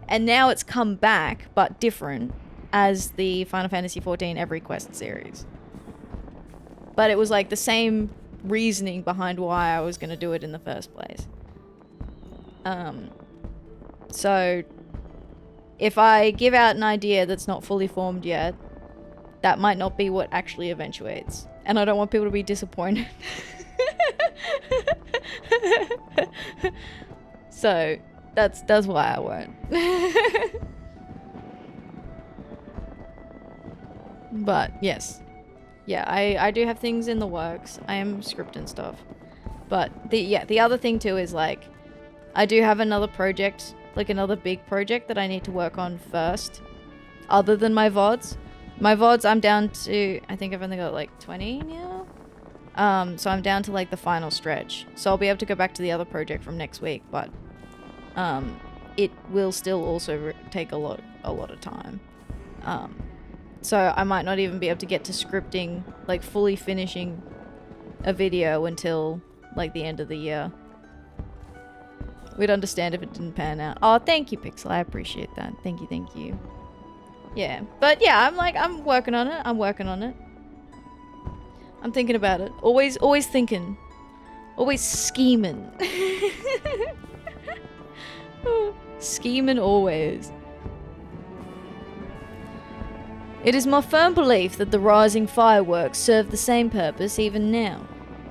And now it's come back, but different, as the Final Fantasy XIV Every Quest series. But it was like the same reasoning behind why I was going to do it in the first place. So if I give out an idea that's not fully formed yet, that might not be what actually eventuates. And I don't want people to be disappointed. So that's why I won't. But yes. Yeah, I do have things in the works. I am scripting stuff. But the other thing too is like, I do have another project, like another big project that I need to work on first, other than my VODs. My VODs, I'm down to, I think I've only got like 20 now. So I'm down to like the final stretch. So I'll be able to go back to the other project from next week, but it will still also take a lot of time. So I might not even be able to get to scripting, like fully finishing a video until like the end of the year. We'd understand if it didn't pan out. Oh, thank you, Pixel. I appreciate that. Thank you. Yeah, but yeah, I'm working on it. I'm thinking about it. Always thinking. Always scheming. Scheming always. It is my firm belief that the rising fireworks serve the same purpose even now.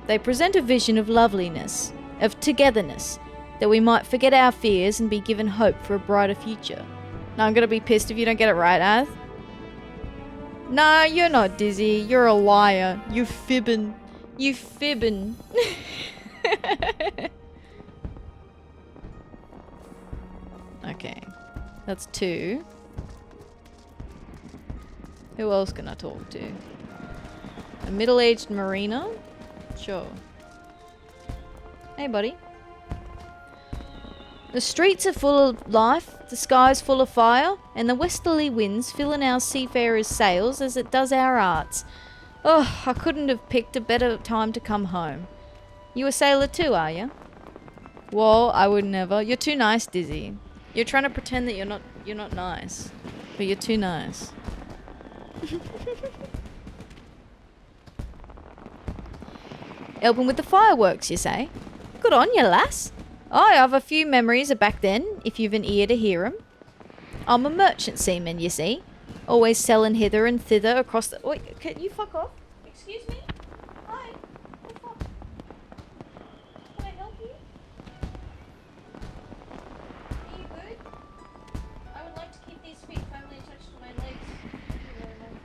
They present a vision of loveliness, of togetherness, that we might forget our fears and be given hope for a brighter future. Now I'm gonna be pissed if you don't get it right, Ath. Nah, you're not dizzy. You're a liar. You fibbin'. You fibbin'. Okay. That's 2. Who else can I talk to? A middle-aged marina? Sure. Hey, buddy. The streets are full of life, the sky's full of fire, and the westerly winds fill in our seafarers' sails as it does our arts. Oh, I couldn't have picked a better time to come home. You a sailor too, are you? Whoa, I would never. You're too nice, Dizzy. You're trying to pretend that you're not nice. But you're too nice. Helping with the fireworks, you say? Good on you, lass. I have a few memories of back then, if you've an ear to hear 'em. I'm a merchant seaman, you see. Always selling hither and thither across the... Wait, can you fuck off? Excuse me? Hi. Oh, fuck. Can I help you? Are you good? I would like to keep these feet firmly attached to my legs. Thank you very much.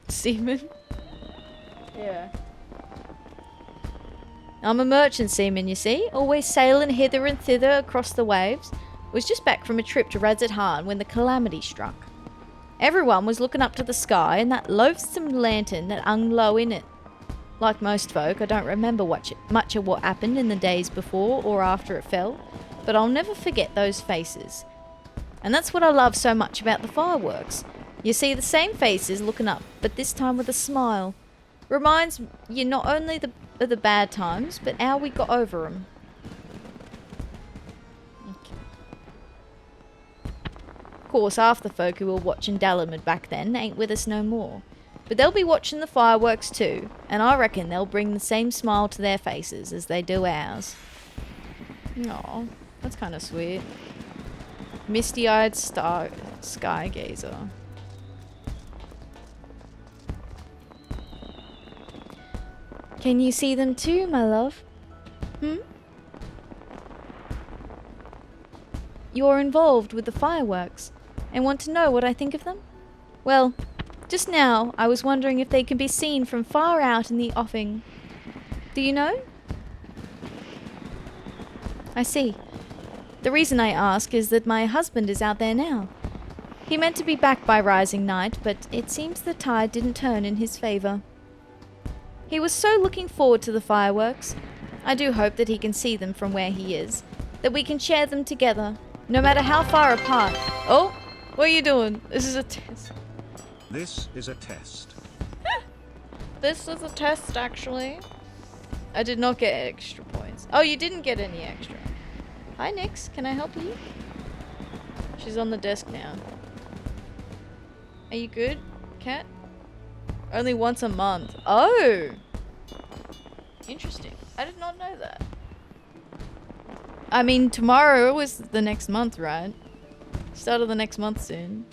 Seaman? Yeah. I'm a merchant seaman, you see, always sailing hither and thither across the waves. Was just back from a trip to Radz when the calamity struck. Everyone was looking up to the sky and that loathsome lantern that hung low in it. Like most folk, I don't remember much of what happened in the days before or after it fell, but I'll never forget those faces. And that's what I love so much about the fireworks. You see the same faces looking up, but this time with a smile. Reminds you not only of the bad times, but how we got over them. Okay. Of course, half the folk who were watching Dalamud back then ain't with us no more. But they'll be watching the fireworks too, and I reckon they'll bring the same smile to their faces as they do ours. Aw, that's kind of sweet. Misty-eyed sky gazer. Can you see them too, my love? You're involved with the fireworks and want to know what I think of them? Well, just now I was wondering if they can be seen from far out in the offing. Do you know? I see. The reason I ask is that my husband is out there now. He meant to be back by rising night, but it seems the tide didn't turn in his favour. He was so looking forward to the fireworks. I do hope that he can see them from where he is, that we can share them together, no matter how far apart. Oh, what are you doing? This is a test. This is a test. This is a test, actually. I did not get extra points. Oh, you didn't get any extra. Hi, Nyx. Can I help you? She's on the desk now. Are you good, cat? Only once a month. Oh! Interesting. I did not know that. I mean, tomorrow is the next month, right? Start of the next month soon.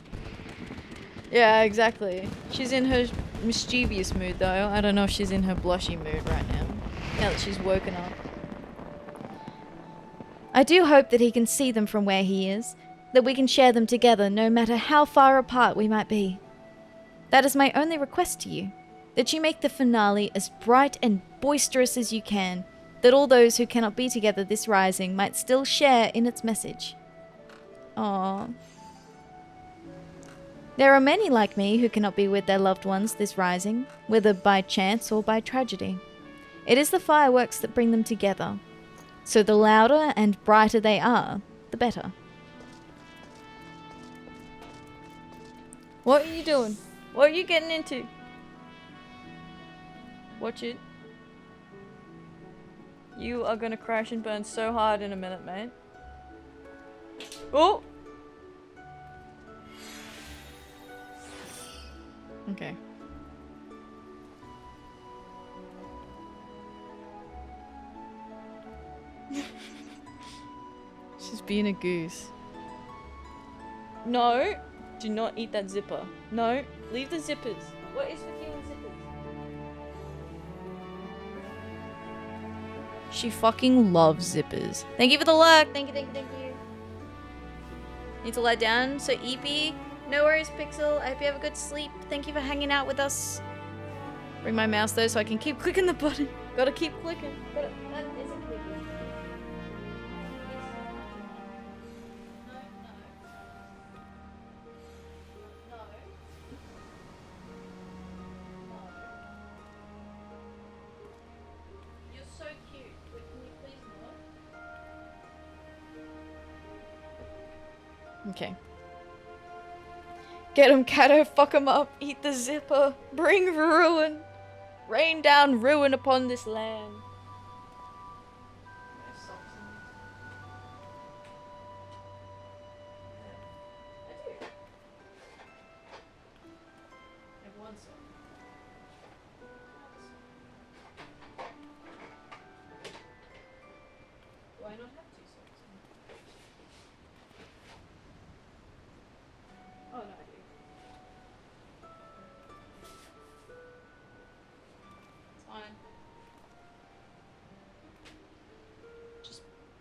Yeah, exactly. She's in her mischievous mood, though. I don't know if she's in her blushy mood right now. Now that she's woken up. I do hope that he can see them from where he is. That we can share them together, no matter how far apart we might be. That is my only request to you, that you make the finale as bright and boisterous as you can, that all those who cannot be together this rising might still share in its message. Aww. There are many like me who cannot be with their loved ones this rising, whether by chance or by tragedy. It is the fireworks that bring them together, so the louder and brighter they are, the better. What are you doing? What are you getting into? Watch it. You are gonna crash and burn so hard in a minute, mate. Oh! Okay. She's being a goose. No! Do not eat that zipper. No, leave the zippers. What is with you and zippers? She fucking loves zippers. Thank you for the lurk. Thank you, thank you, thank you. Need to lie down. So EP, no worries, Pixel. I hope you have a good sleep. Thank you for hanging out with us. Bring my mouse though so I can keep clicking the button. Gotta keep clicking. That isn't clicking. Okay. Get him, Cato, fuck him up, eat the zipper, bring ruin, rain down ruin upon this land.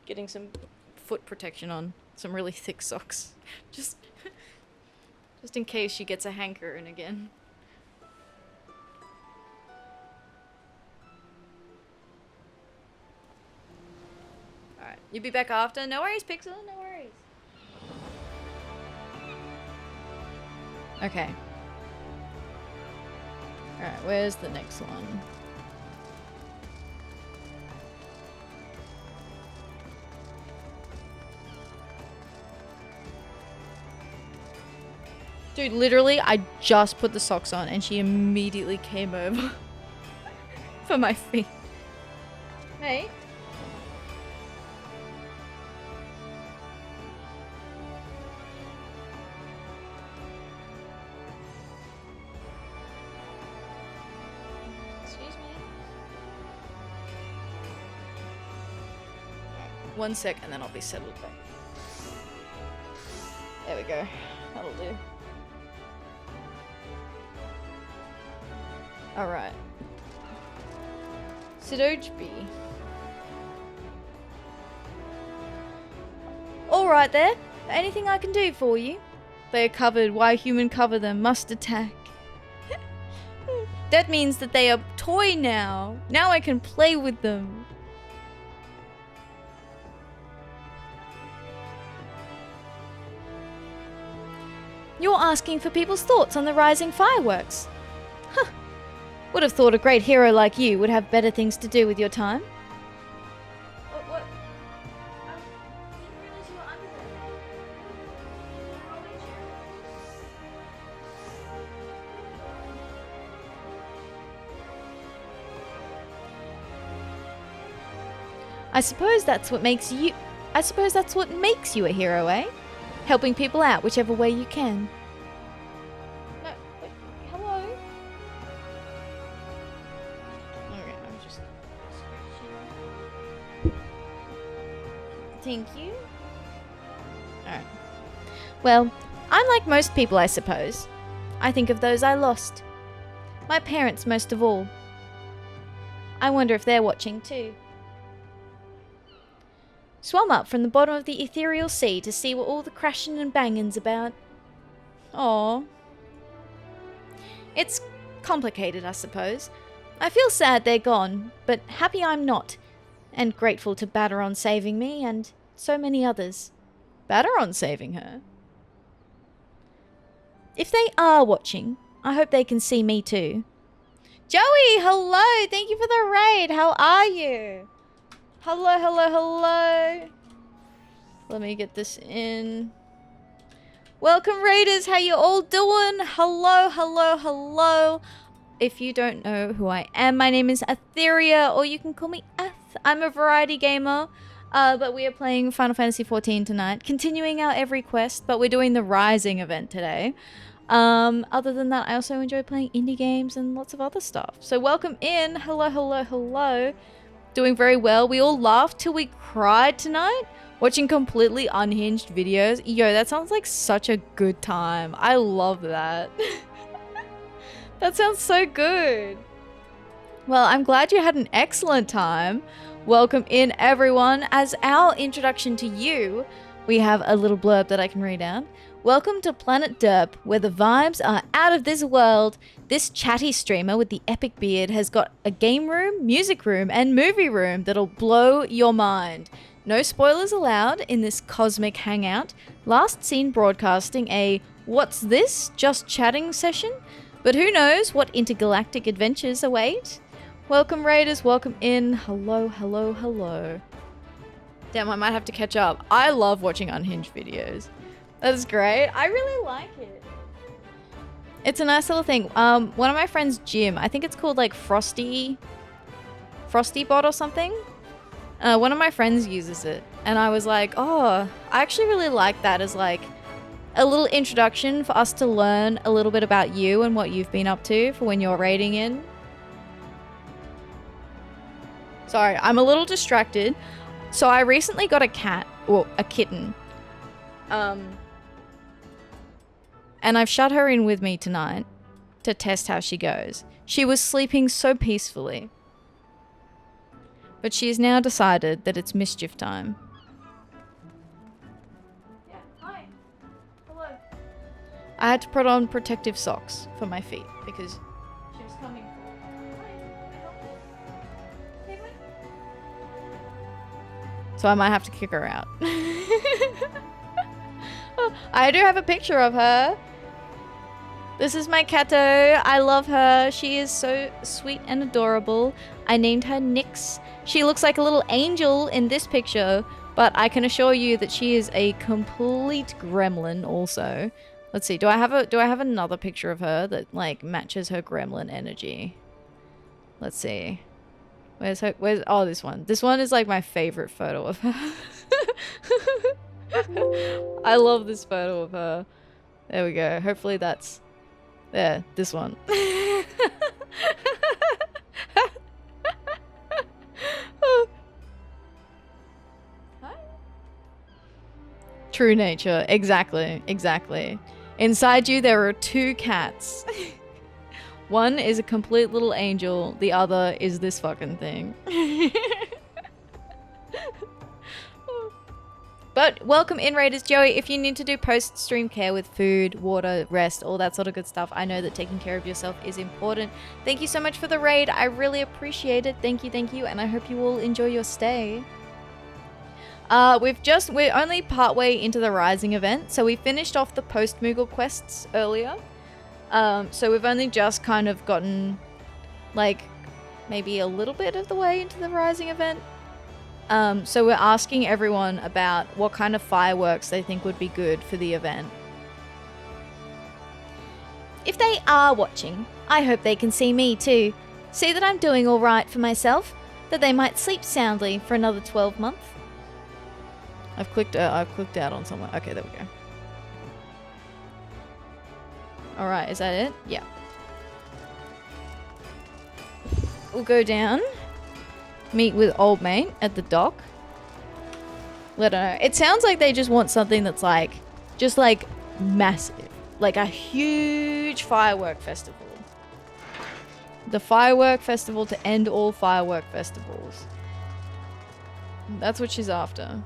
Getting some foot protection on. Some really thick socks. Just in case she gets a hankering again. Alright, you'll be back after? No worries, Pixel, no worries. Okay. Alright, where's the next one? Dude, literally, I just put the socks on and she immediately came over for my feet. Hey? Excuse me? Right, 1 sec and then I'll be settled back. There we go. That'll do. Alright. Skullduggery. Alright there. Anything I can do for you? They are covered. Why human cover them? Must attack. That means that they are toy now. Now I can play with them. You're asking for people's thoughts on the rising fireworks. Huh. Would have thought a great hero like you would have better things to do with your time. What? I didn't realize you were under there. I suppose that's what makes you a hero, eh? Helping people out whichever way you can. Thank you. Alright. Well, I'm like most people, I suppose. I think of those I lost. My parents most of all. I wonder if they're watching too. Swam up from the bottom of the ethereal sea to see what all the crashing and banging's about. Aww. It's complicated, I suppose. I feel sad they're gone, but happy I'm not. And grateful to Batteron saving me, and so many others. Batteron saving her? If they are watching, I hope they can see me too. Joey, hello! Thank you for the raid! How are you? Hello, hello, hello! Let me get this in. Welcome, raiders! How you all doing? Hello, hello, hello! If you don't know who I am, my name is Atheria, or you can call me Ath. I'm a variety gamer, but we are playing Final Fantasy XIV tonight, continuing our every quest, but we're doing the Rising event today. Other than that, I also enjoy playing indie games and lots of other stuff. So welcome in. Hello, hello, hello. Doing very well. We all laughed till we cried tonight, watching completely unhinged videos. Yo, that sounds like such a good time. I love that. That sounds so good. Well, I'm glad you had an excellent time. Welcome in, everyone. As our introduction to you, we have a little blurb that I can read out. Welcome to Planet Derp, where the vibes are out of this world. This chatty streamer with the epic beard has got a game room, music room, and movie room that'll blow your mind. No spoilers allowed in this cosmic hangout. Last seen broadcasting a "What's this? Just chatting" session? But who knows what intergalactic adventures await? Welcome, Raiders. Welcome in. Hello, hello, hello. Damn, I might have to catch up. I love watching unhinged videos. That is great. I really like it. It's a nice little thing. One of my friends, Jim, I think it's called like Frosty Bot or something. One of my friends uses it, and I was like, oh, I actually really like that as like a little introduction for us to learn a little bit about you and what you've been up to for when you're raiding in. Sorry, I'm a little distracted. So I recently got a cat, or a kitten. And I've shut her in with me tonight to test how she goes. She was sleeping so peacefully. But she has now decided that it's mischief time. Yeah, hi. Hello. I had to put on protective socks for my feet because she was coming. So I might have to kick her out. Oh, I do have a picture of her. This is my Kato. I love her. She is so sweet and adorable. I named her Nyx. She looks like a little angel in this picture, but I can assure you that she is a complete gremlin also. Let's see. Do I have another picture of her that like matches her gremlin energy? Let's see. Oh, this one. This one is like my favorite photo of her. I love this photo of her. There we go. Hopefully that's... There, this one. True nature. Exactly. Exactly. Inside you, there are two cats. One is a complete little angel. The other is this fucking thing. But welcome in, Raiders. Joey, if you need to do post-stream care with food, water, rest, all that sort of good stuff, I know that taking care of yourself is important. Thank you so much for the raid. I really appreciate it. Thank you, and I hope you all enjoy your stay. We're only partway into the Rising event, so we finished off the Post-moogle quests earlier. So we've only just kind of gotten, like, maybe a little bit of the way into the Rising event. So we're asking everyone about what kind of fireworks they think would be good for the event. If they are watching, I hope they can see me too. See that I'm doing all right for myself, that they might sleep soundly for another 12 months. I've clicked out on someone. Okay, there we go. Alright, is that it? Yeah. We'll go down. Meet with old mate at the dock. Let her know. It sounds like they just want something that's like, just like massive. Like a huge firework festival. The firework festival to end all firework festivals. That's what she's after.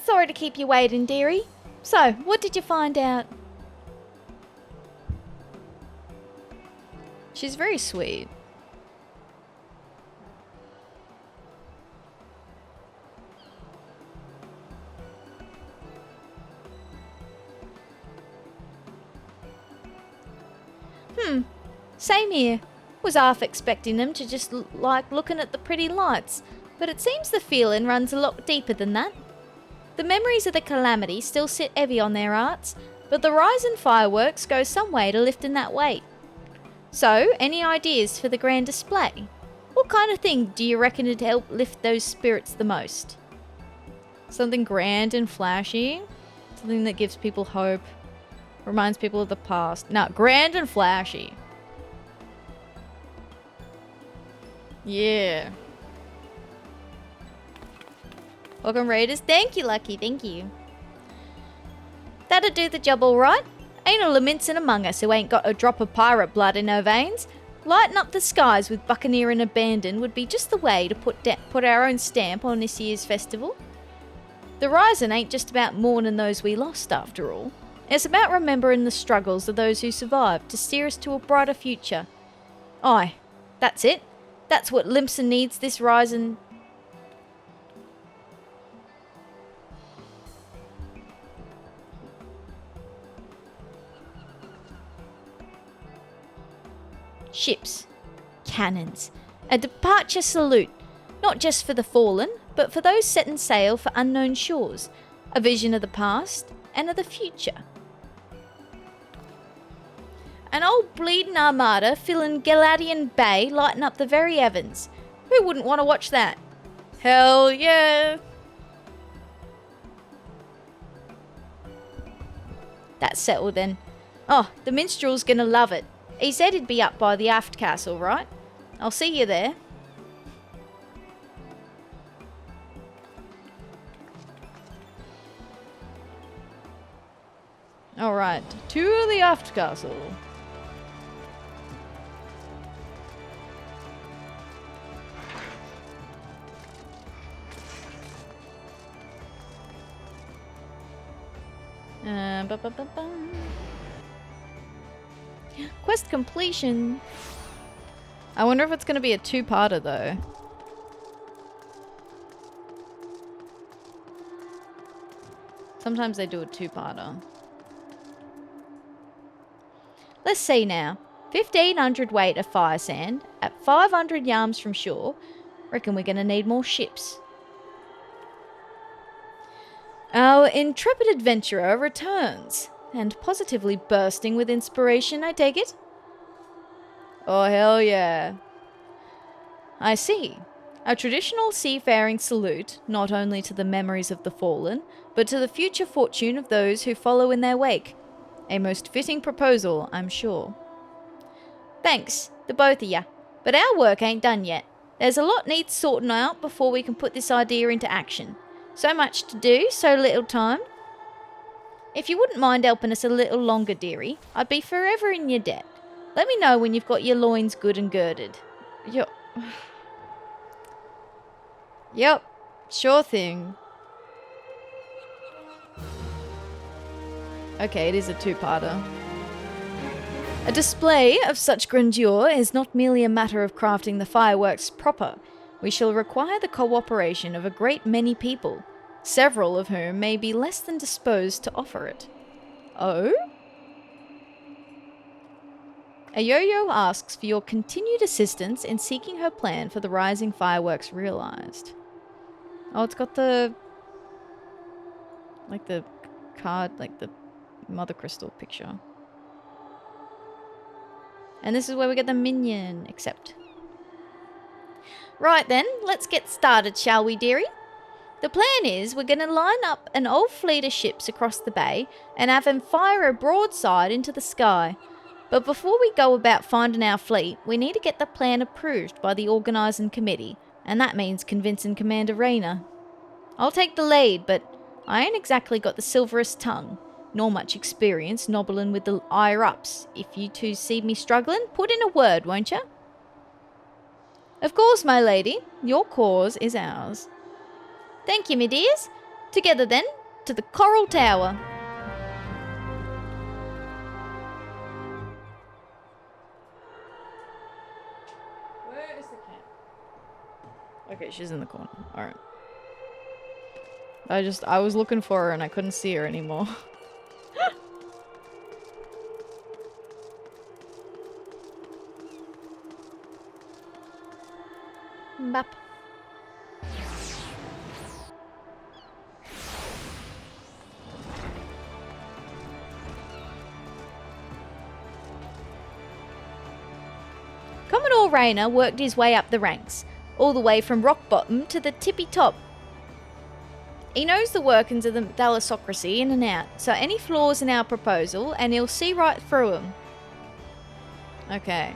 Sorry to keep you waiting, dearie. So, what did you find out? She's very sweet. Same here. Was half expecting them to just like looking at the pretty lights, but it seems the feeling runs a lot deeper than that. The memories of the calamity still sit heavy on their hearts, but the rise in fireworks goes some way to lifting that weight. So, any ideas for the grand display? What kind of thing do you reckon would help lift those spirits the most? Something grand and flashy. Something that gives people hope. Reminds people of the past. No, grand and flashy. Yeah. Welcome, Raiders. Thank you, Lucky. Thank you. That'll do the job all right. Ain't a lamentin' among us who ain't got a drop of pirate blood in her veins. Lighting up the skies with buccaneer and abandon would be just the way to put our own stamp on this year's festival. The Rising ain't just about mourning those we lost, after all. It's about remembering the struggles of those who survived to steer us to a brighter future. Aye, that's it. That's what Limpson needs this Rising. Ships, cannons, a departure salute, not just for the fallen, but for those setting sail for unknown shores, a vision of the past and of the future. An old bleeding armada filling Galadian Bay, lighting up the very heavens. Who wouldn't want to watch that? Hell yeah! That's settled then. Oh, the minstrel's gonna love it. He said he'd be up by the aft castle, right? I'll see you there. Alright, to the aft castle. Quest completion. I wonder if it's going to be a two-parter though. Sometimes they do a two-parter. Let's see now. 1,500 weight of fire sand at 500 yards from shore. Reckon we're going to need more ships. Our intrepid adventurer returns, and positively bursting with inspiration, I take it? Oh, hell yeah. I see. A traditional seafaring salute, not only to the memories of the fallen, but to the future fortune of those who follow in their wake. A most fitting proposal, I'm sure. Thanks, the both of ya. But our work ain't done yet. There's a lot needs sorting out before we can put this idea into action. So much to do, so little time. If you wouldn't mind helping us a little longer, dearie, I'd be forever in your debt. Let me know when you've got your loins good and girded. Yep, sure thing. Okay, it is a two-parter. A display of such grandeur is not merely a matter of crafting the fireworks proper. We shall require the cooperation of a great many people, several of whom may be less than disposed to offer it. Oh? A yo-yo asks for your continued assistance in seeking her plan for the rising fireworks realized. Oh, it's got the... like the card, like the Mother Crystal picture. And this is where we get the minion, accept. Right then, let's get started, shall we, dearie? The plan is we're going to line up an old fleet of ships across the bay and have them fire a broadside into the sky. But before we go about finding our fleet, we need to get the plan approved by the organising committee, and that means convincing Commander Rayner. I'll take the lead, but I ain't exactly got the silverest tongue, nor much experience nobbling with the higher-ups. If you two see me struggling, put in a word, won't you? Of course, my lady. Your cause is ours. Thank you, me dears. Together then, to the Coral Tower. Where is the cat? Okay, she's in the corner. Alright. I was looking for her and I couldn't see her anymore. Bap. Commodore Rayner worked his way up the ranks, all the way from rock bottom to the tippy top. He knows the workings of the thalassocracy in and out, so any flaws in our proposal, and he'll see right through them. Okay.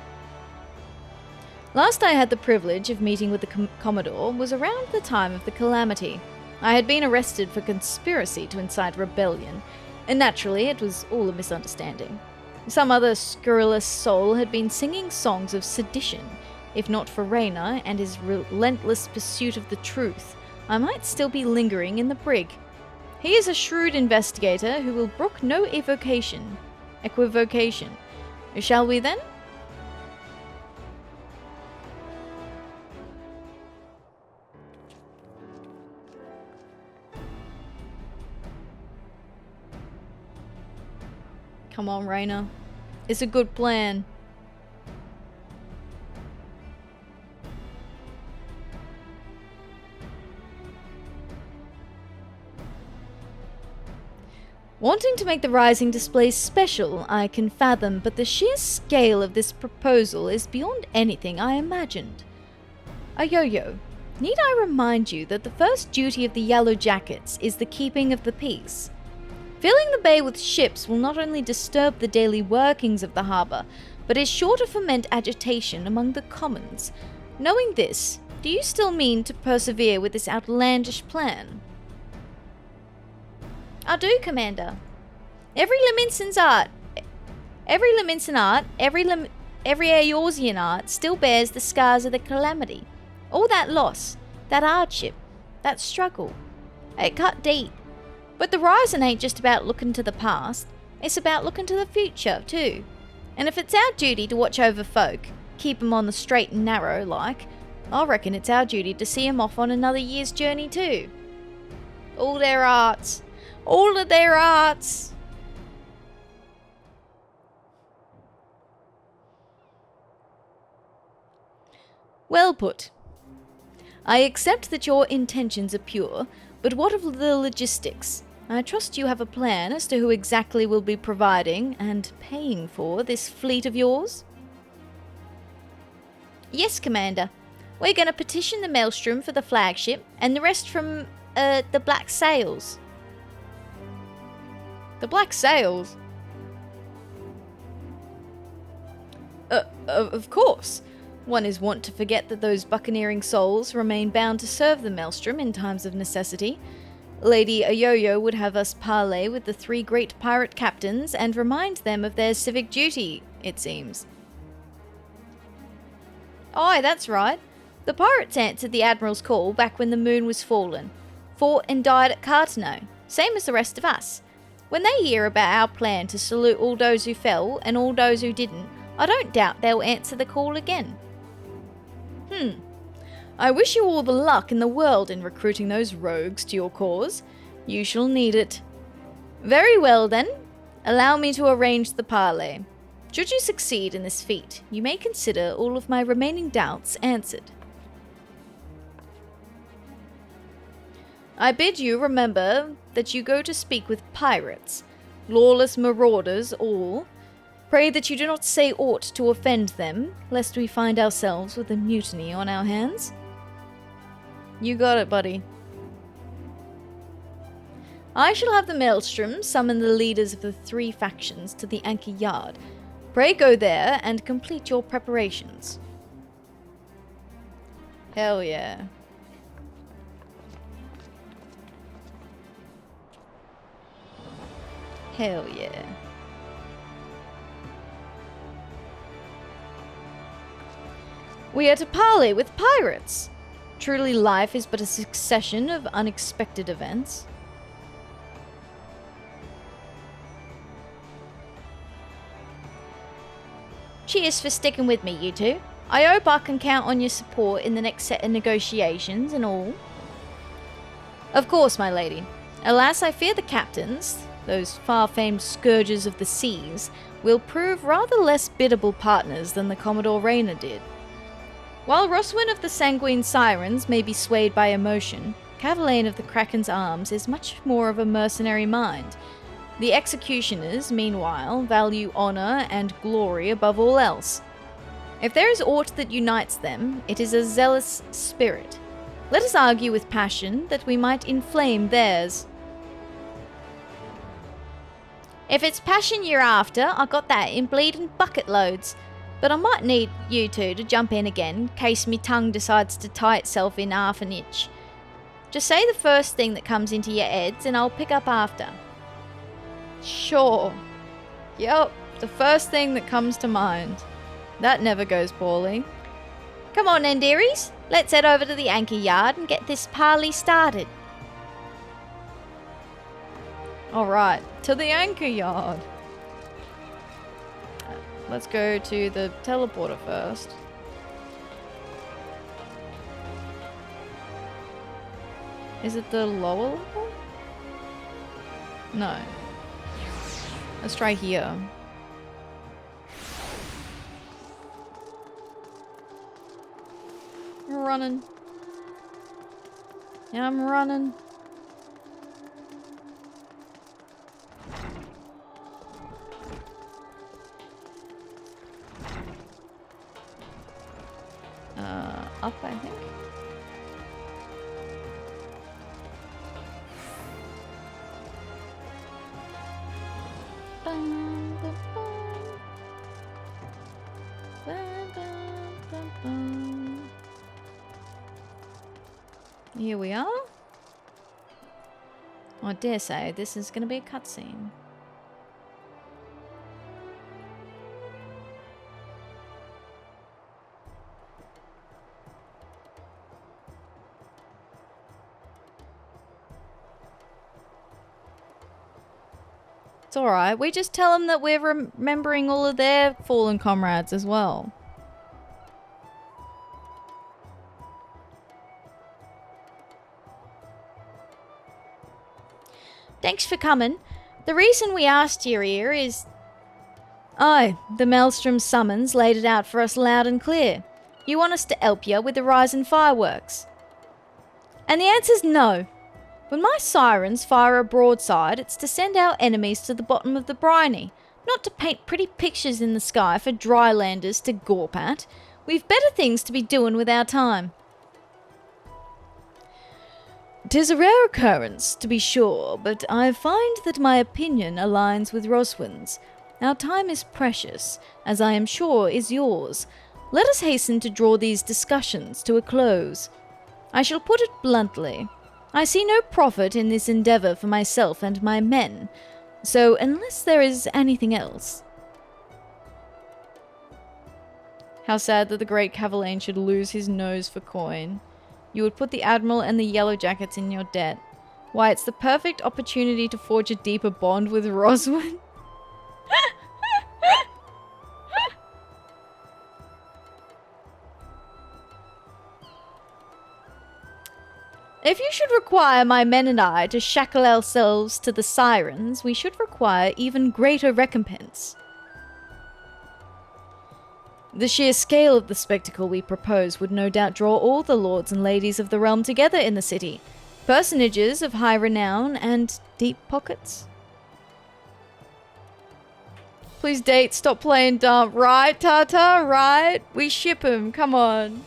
Last I had the privilege of meeting with the Commodore was around the time of the Calamity. I had been arrested for conspiracy to incite rebellion, and naturally it was all a misunderstanding. Some other scurrilous soul had been singing songs of sedition. If not for Rayner and his relentless pursuit of the truth, I might still be lingering in the brig. He is a shrewd investigator who will brook no equivocation. Shall we then? Come on, Rayner. It's a good plan. Wanting to make the Rising displays special, I can fathom, but the sheer scale of this proposal is beyond anything I imagined. Yo-yo, need I remind you that the first duty of the Yellow Jackets is the keeping of the peace? Filling the bay with ships will not only disturb the daily workings of the harbour, but is sure to foment agitation among the commons. Knowing this, do you still mean to persevere with this outlandish plan? I do, Commander. Every Leminson art, every Eorzean art still bears the scars of the calamity. All that loss, that hardship, that struggle. It cut deep. But the Rising ain't just about looking to the past, it's about looking to the future, too. And if it's our duty to watch over folk, keep 'em on the straight and narrow, like, I reckon it's our duty to see 'em off on another year's journey, too. All their arts. All of their arts. Well put. I accept that your intentions are pure, but what of the logistics? I trust you have a plan as to who exactly will be providing and paying for this fleet of yours? Yes, Commander. We're going to petition the Maelstrom for the flagship, and the rest from, the Black Sails. The Black Sails? Of course. One is wont to forget that those buccaneering souls remain bound to serve the Maelstrom in times of necessity. Lady Ayoyo would have us parley with the 3 great pirate captains and remind them of their civic duty, it seems. Aye, that's right. The pirates answered the Admiral's call back when the moon was fallen, fought and died at Cartano, same as the rest of us. When they hear about our plan to salute all those who fell and all those who didn't, I don't doubt they'll answer the call again. I wish you all the luck in the world in recruiting those rogues to your cause. You shall need it. Very well then, allow me to arrange the parley. Should you succeed in this feat, you may consider all of my remaining doubts answered. I bid you remember that you go to speak with pirates, lawless marauders all. Pray that you do not say aught to offend them, lest we find ourselves with a mutiny on our hands. You got it, buddy. I shall have the Maelstrom summon the leaders of the 3 factions to the anchor yard. Pray go there and complete your preparations. Hell yeah. Hell yeah. We are to parley with pirates. Truly life is but a succession of unexpected events. Cheers for sticking with me, you two. I hope I can count on your support in the next set of negotiations and all. Of course, my lady. Alas, I fear the captains, those far-famed scourges of the seas, will prove rather less biddable partners than the Commodore Rayner did. While Roswin of the Sanguine Sirens may be swayed by emotion, Cavalain of the Kraken's Arms is much more of a mercenary mind. The executioners, meanwhile, value honour and glory above all else. If there is aught that unites them, it is a zealous spirit. Let us argue with passion that we might inflame theirs. If it's passion you're after, I got that in bleeding bucket loads. But I might need you two to jump in again in case me tongue decides to tie itself in half an inch. Just say the first thing that comes into your heads and I'll pick up after. Sure. Yep, the first thing that comes to mind. That never goes poorly. Come on then, dearies. Let's head over to the anchor yard and get this parley started. Alright, to the anchor yard. Let's go to the teleporter first. Is it the lower level? No. Let's try here. I'm running. Yeah, I'm running. Up, I think. Bum, bum, bum. Bum, bum, bum, bum. Here we are. I dare say this is going to be a cutscene. It's alright, we just tell them that we're remembering all of their fallen comrades as well. Thanks for coming. The reason we asked you here is... Aye, the Maelstrom summons laid it out for us loud and clear. You want us to help you with the Rising fireworks. And the answer's no. When my sirens fire a broadside, it's to send our enemies to the bottom of the briny, not to paint pretty pictures in the sky for drylanders to gawp at. We've better things to be doing with our time. 'Tis a rare occurrence, to be sure, but I find that my opinion aligns with Roswin's. Our time is precious, as I am sure is yours. Let us hasten to draw these discussions to a close. I shall put it bluntly. I see no profit in this endeavour for myself and my men, so unless there is anything else... How sad that the great Cavalain should lose his nose for coin. You would put the Admiral and the Yellow Jackets in your debt. Why, it's the perfect opportunity to forge a deeper bond with Roswin. If you should require my men and I to shackle ourselves to the sirens, we should require even greater recompense. The sheer scale of the spectacle we propose would no doubt draw all the lords and ladies of the realm together in the city, personages of high renown and deep pockets. Please date, stop playing dumb. Right, Tata? Right? We ship him. Come on.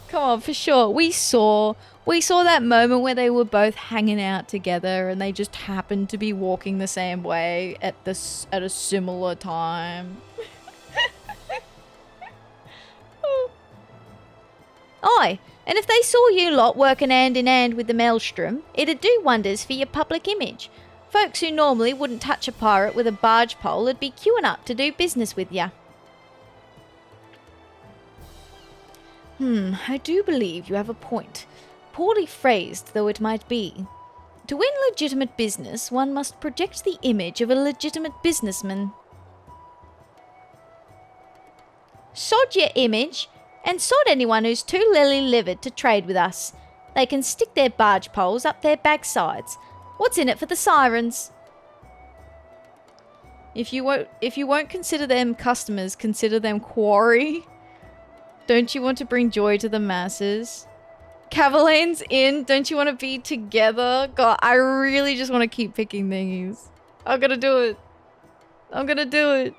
Come on, for sure. We saw that moment where they were both hanging out together and they just happened to be walking the same way at a similar time. Aye, and if they saw you lot working hand in hand with the Maelstrom, it'd do wonders for your public image. Folks who normally wouldn't touch a pirate with a barge pole would be queuing up to do business with ya. I do believe you have a point. Poorly phrased though it might be. To win legitimate business, one must project the image of a legitimate businessman. Sod your image, and sod anyone who's too lily-livered to trade with us. They can stick their barge poles up their backsides. What's in it for the sirens? If you won't consider them customers, consider them quarry. Don't you want to bring joy to the masses? Cavalain's in. Don't you want to be together? God, I really just want to keep picking thingies. I'm gonna do it. I'm gonna do it.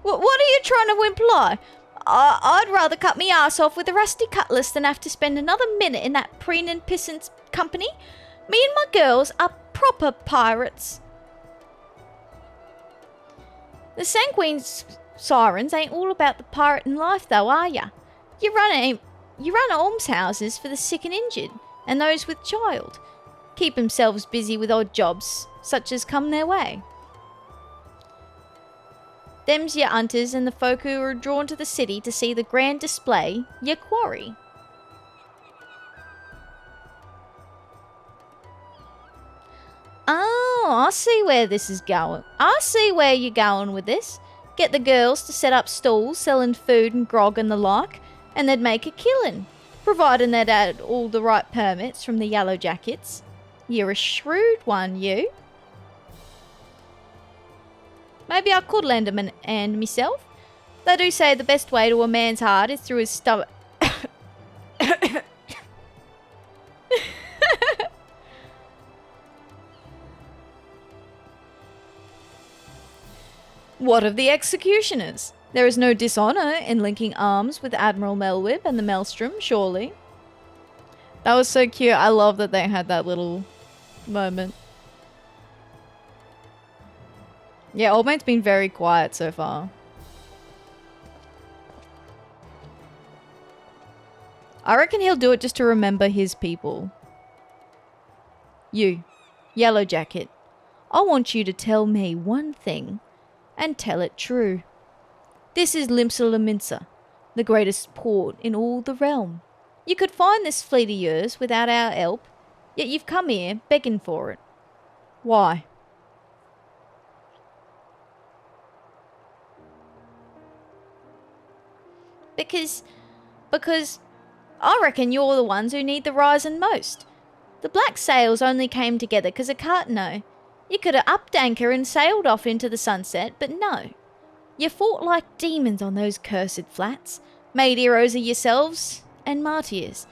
What are you trying to imply? I'd rather cut me ass off with a rusty cutlass than have to spend another minute in that preening pissant's company. Me and my girls are proper pirates. The sanguine sirens ain't all about the pirating life though, are ya? You run almshouses for the sick and injured, and those with child. Keep themselves busy with odd jobs, such as come their way. Them's your hunters and the folk who are drawn to the city to see the grand display, your quarry. Oh, I see where this is going. I see where you're going with this. Get the girls to set up stalls selling food and grog and the like, and they'd make a killing, providing they'd had all the right permits from the Yellow Jackets. You're a shrewd one, you. Maybe I could lend him an hand myself. They do say the best way to a man's heart is through his stomach. What of the executioners? There is no dishonour in linking arms with Admiral Melwib and the Maelstrom, surely. That was so cute. I love that they had that little moment. Yeah, Old Mate's been very quiet so far. I reckon he'll do it just to remember his people. You, Yellow Jacket, I want you to tell me one thing, and tell it true. This is Limsa, the greatest port in all the realm. You could find this fleet of yours without our help, yet you've come here begging for it. Why? Because I reckon you're the ones who need the rising most. The black sails only came together because of Cartano. You could have upped anchor and sailed off into the sunset, but no. You fought like demons on those cursed flats, made heroes of yourselves and martyrs.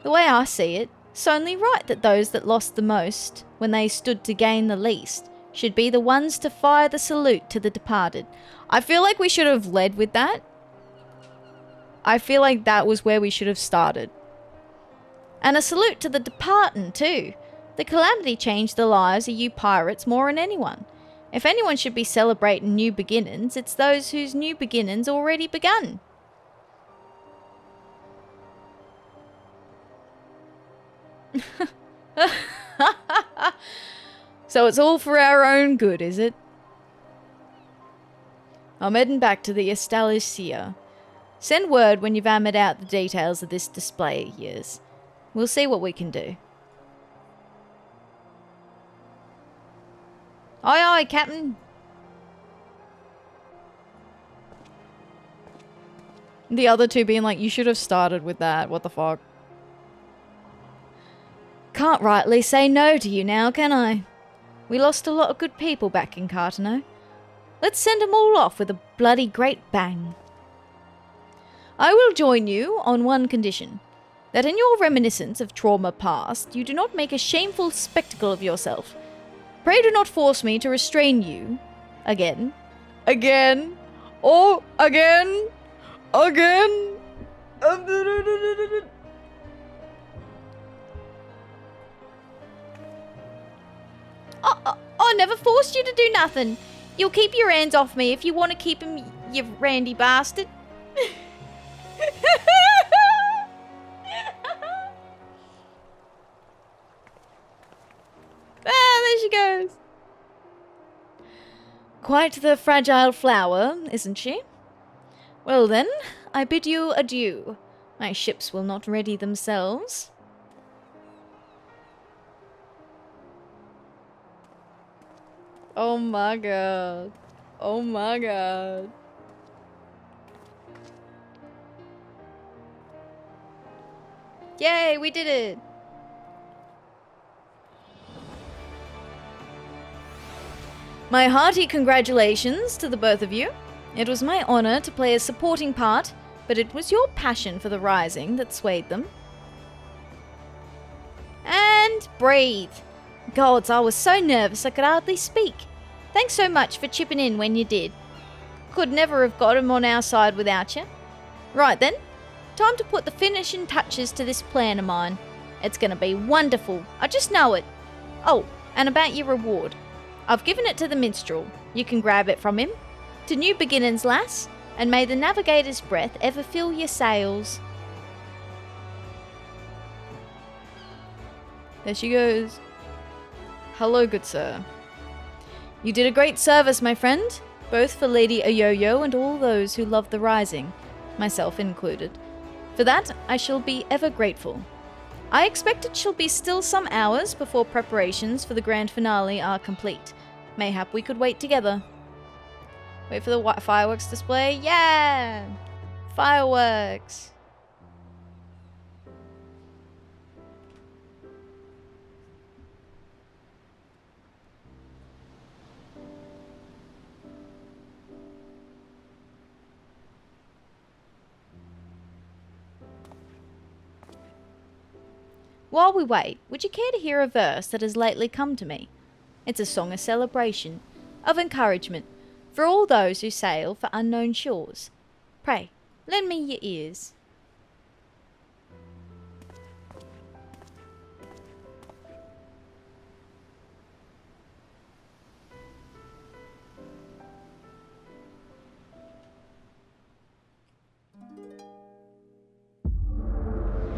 The way I see it, it's only right that those that lost the most, when they stood to gain the least, should be the ones to fire the salute to the departed. I feel like we should have led with that. I feel like that was where we should have started. And a salute to the departing too. The calamity changed the lives of you pirates more than anyone. If anyone should be celebrating new beginnings, it's those whose new beginnings already begun. So it's all for our own good, is it? I'm heading back to the Atheria. Send word when you've hammered out the details of this display of yours. We'll see what we can do. Aye aye, Captain. The other two being like, you should have started with that, what the fuck. Can't rightly say no to you now, can I? We lost a lot of good people back in Cartano. Let's send them all off with a bloody great bang. I will join you on one condition. That in your reminiscence of trauma past, you do not make a shameful spectacle of yourself. Pray do not force me to restrain you. Again. Again. Oh, again. Again. I never forced you to do nothing. You'll keep your hands off me if you want to keep him, you randy bastard. There she goes. Quite the fragile flower, isn't she? Well then, I bid you adieu. My ships will not ready themselves. Oh my god. Oh my god. Yay, we did it! My hearty congratulations to the both of you. It was my honor to play a supporting part, but it was your passion for the Rising that swayed them. And breathe. Gods, I was so nervous I could hardly speak. Thanks so much for chipping in when you did. Could never have got him on our side without you. Right then, time to put the finishing touches to this plan of mine. It's gonna be wonderful, I just know it. Oh, and about your reward. I've given it to the minstrel. You can grab it from him. To new beginnings, lass, and may the navigator's breath ever fill your sails. There she goes. Hello, good sir. You did a great service, my friend, both for Lady Ayoyo and all those who love the Rising, myself included. For that, I shall be ever grateful. I expect it shall be still some hours before preparations for the grand finale are complete. Mayhap we could wait together. Wait for the fireworks display? Yeah! Fireworks! While we wait, would you care to hear a verse that has lately come to me? It's a song of celebration, of encouragement, for all those who sail for unknown shores. Pray, lend me your ears.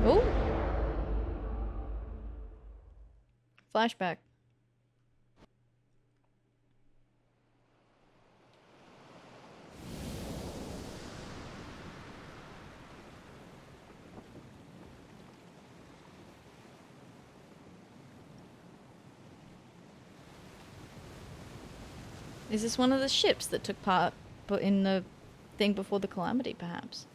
Oh! Flashback. Is this one of the ships that took part in the thing before the calamity, perhaps?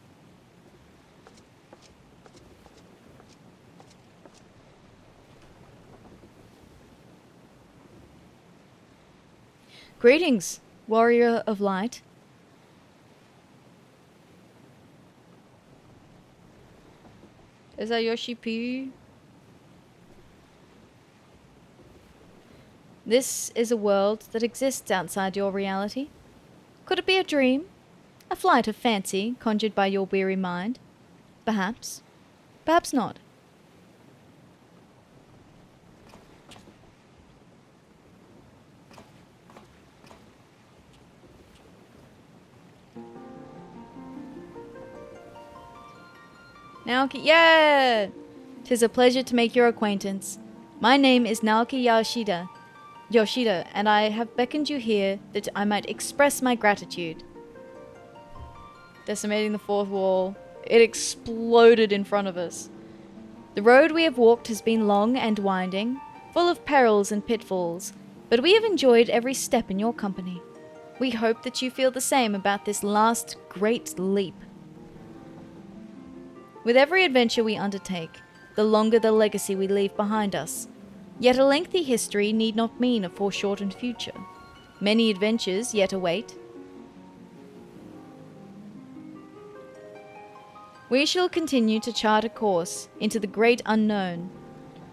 Greetings, warrior of light. Is that Yoshi P? This is a world that exists outside your reality. Could it be a dream? A flight of fancy conjured by your weary mind? Perhaps. Perhaps not. Naoki, yeah! 'Tis a pleasure to make your acquaintance. My name is Naoki Yoshida, and I have beckoned you here that I might express my gratitude. Decimating the fourth wall. It exploded in front of us. The road we have walked has been long and winding, full of perils and pitfalls, but we have enjoyed every step in your company. We hope that you feel the same about this last great leap. With every adventure we undertake, the longer the legacy we leave behind us. Yet a lengthy history need not mean a foreshortened future. Many adventures yet await. We shall continue to chart a course into the great unknown,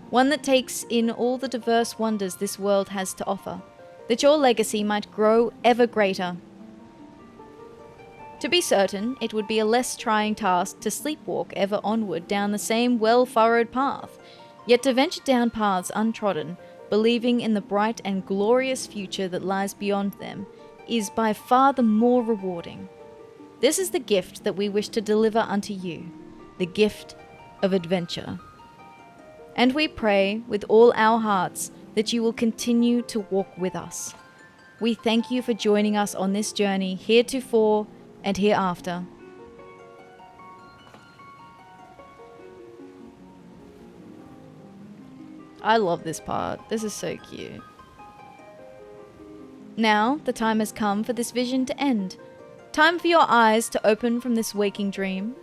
one that takes in all the diverse wonders this world has to offer, that your legacy might grow ever greater. To be certain, it would be a less trying task to sleepwalk ever onward down the same well-furrowed path, yet to venture down paths untrodden, believing in the bright and glorious future that lies beyond them, is by far the more rewarding. This is the gift that we wish to deliver unto you, the gift of adventure. And we pray with all our hearts that you will continue to walk with us. We thank you for joining us on this journey heretofore and hereafter. I love this part. This is so cute. Now, the time has come for this vision to end. Time for your eyes to open from this waking dream.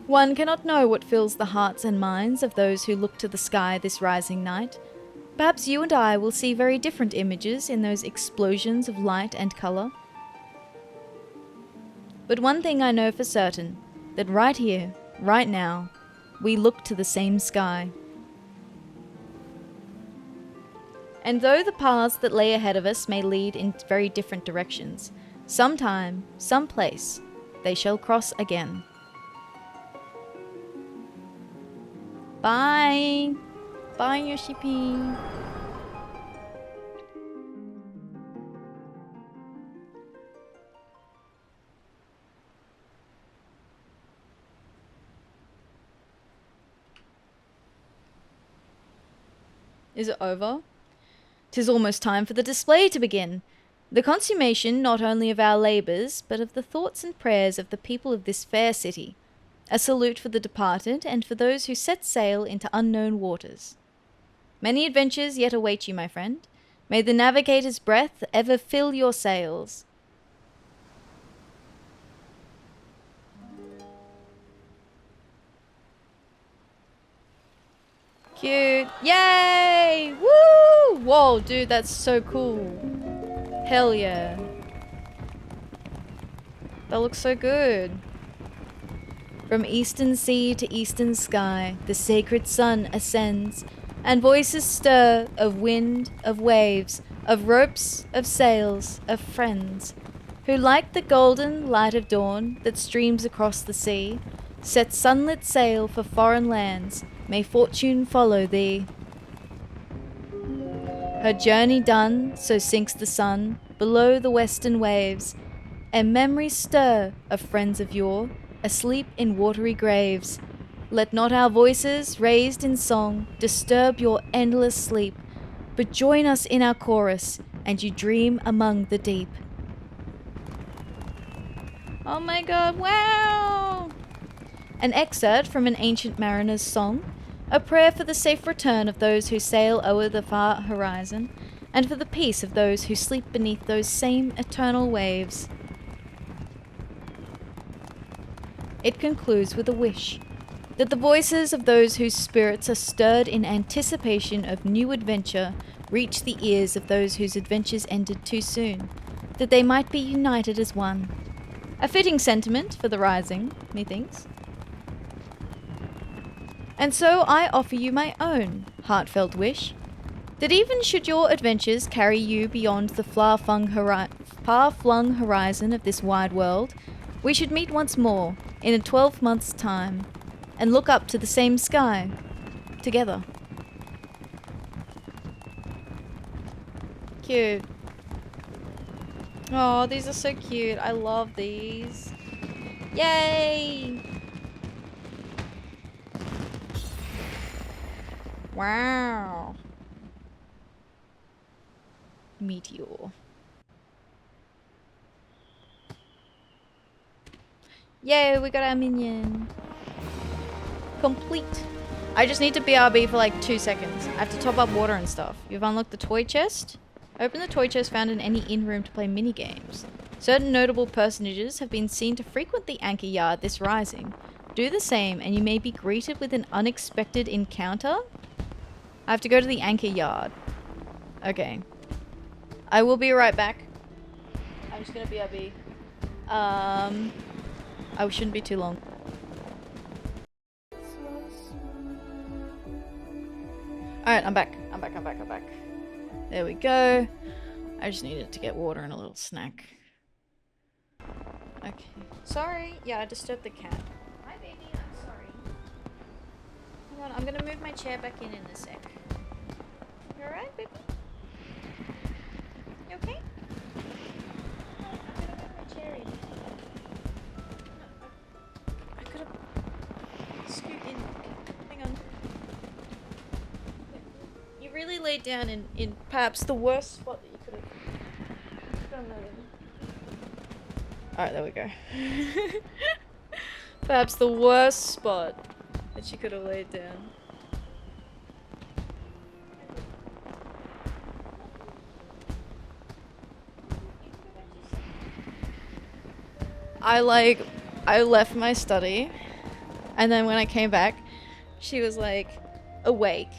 One cannot know what fills the hearts and minds of those who look to the sky this rising night. Perhaps you and I will see very different images in those explosions of light and colour. But one thing I know for certain, that right here, right now, we look to the same sky. And though the paths that lay ahead of us may lead in very different directions, sometime, someplace, they shall cross again. Bye! Bye, Yoshi-P. Is it over? 'Tis almost time for the display to begin. The consummation not only of our labours, but of the thoughts and prayers of the people of this fair city. A salute for the departed, and for those who set sail into unknown waters. Many adventures yet await you, my friend. May the navigator's breath ever fill your sails. Cute. Yay! Woo! Whoa, dude, that's so cool. Hell yeah. That looks so good. From eastern sea to eastern sky, the sacred sun ascends, and voices stir of wind, of waves, of ropes, of sails, of friends, who like the golden light of dawn that streams across the sea, set sunlit sail for foreign lands. May fortune follow thee. Her journey done, so sinks the sun below the western waves, and memories stir of friends of yore, asleep in watery graves. Let not our voices, raised in song, disturb your endless sleep, but join us in our chorus, and you dream among the deep. Oh my god, wow! An excerpt from an ancient mariner's song, a prayer for the safe return of those who sail o'er the far horizon, and for the peace of those who sleep beneath those same eternal waves. It concludes with a wish, that the voices of those whose spirits are stirred in anticipation of new adventure reach the ears of those whose adventures ended too soon, that they might be united as one. A fitting sentiment for the rising, methinks. And so I offer you my own heartfelt wish, that even should your adventures carry you beyond the far-flung horizon of this wide world, we should meet once more in a 12 months' time, and look up to the same sky, together. Cute. Oh, these are so cute. I love these. Yay! Wow. Meteor. Yay, we got our minion. Complete. I just need to BRB for like 2 seconds. I have to top up water and stuff. You've unlocked the toy chest. Open the toy chest found in any inn room to play minigames. Certain notable personages have been seen to frequent the anchor yard this rising. Do the same and you may be greeted with an unexpected encounter. I have to go to the anchor yard. Okay. I will be right back. I'm just gonna BRB. I shouldn't be too long. Alright, I'm back. I'm back. There we go. I just needed to get water and a little snack. Okay. Sorry. Yeah, I disturbed the cat. Hi, baby. I'm sorry. Hang on, I'm gonna move my chair back in a sec. You alright, baby? You okay? I'm gonna move my chair in. I could've... Scoot in. Hang on. You really laid down in perhaps the worst spot that you could've done that in. Alright, there we go. Perhaps the worst spot that she could have laid down. I left my study, and then when I came back, she was like awake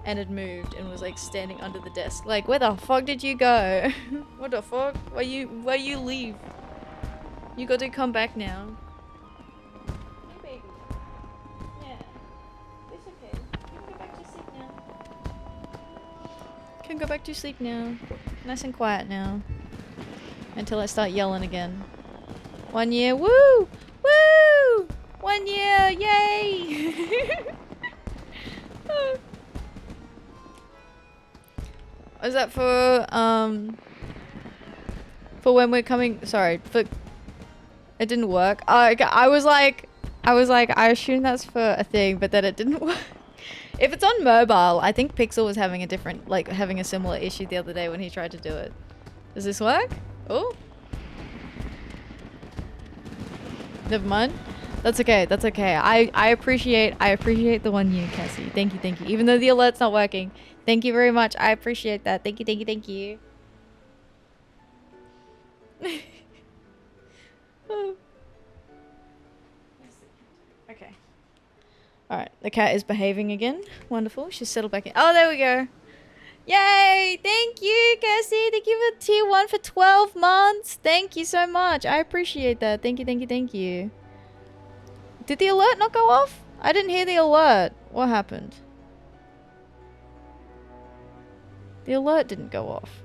and had moved and was like standing under the desk. Like, where the fuck did you go? What the fuck? Why you leave? You got to come back now. Hey, baby. Yeah. It's okay. You can go back to sleep now. can go back to sleep now. Nice and quiet now. Until I start yelling again. 1 year, woo! Woo! 1 year, yay! Is that for when we're coming? Sorry, for it didn't work. I was like, I assume that's for a thing, but then it didn't work. If it's on mobile, I think Pixel was having a different, like, having a similar issue the other day when he tried to do it. Does this work? Oh. Never mind. That's okay. That's okay. I appreciate the 1 year, Cassie. Thank you, thank you. Even though the alert's not working. Thank you very much. I appreciate that. Thank you, thank you, thank you. Oh. Okay. Alright, the cat is behaving again. Wonderful. She's settled back in. Oh, there we go. Yay! Thank you, Cassie. Thank you for tier 1 for 12 months. Thank you so much. I appreciate that. Thank you, thank you, thank you. Did the alert not go off? I didn't hear the alert. What happened? The alert didn't go off.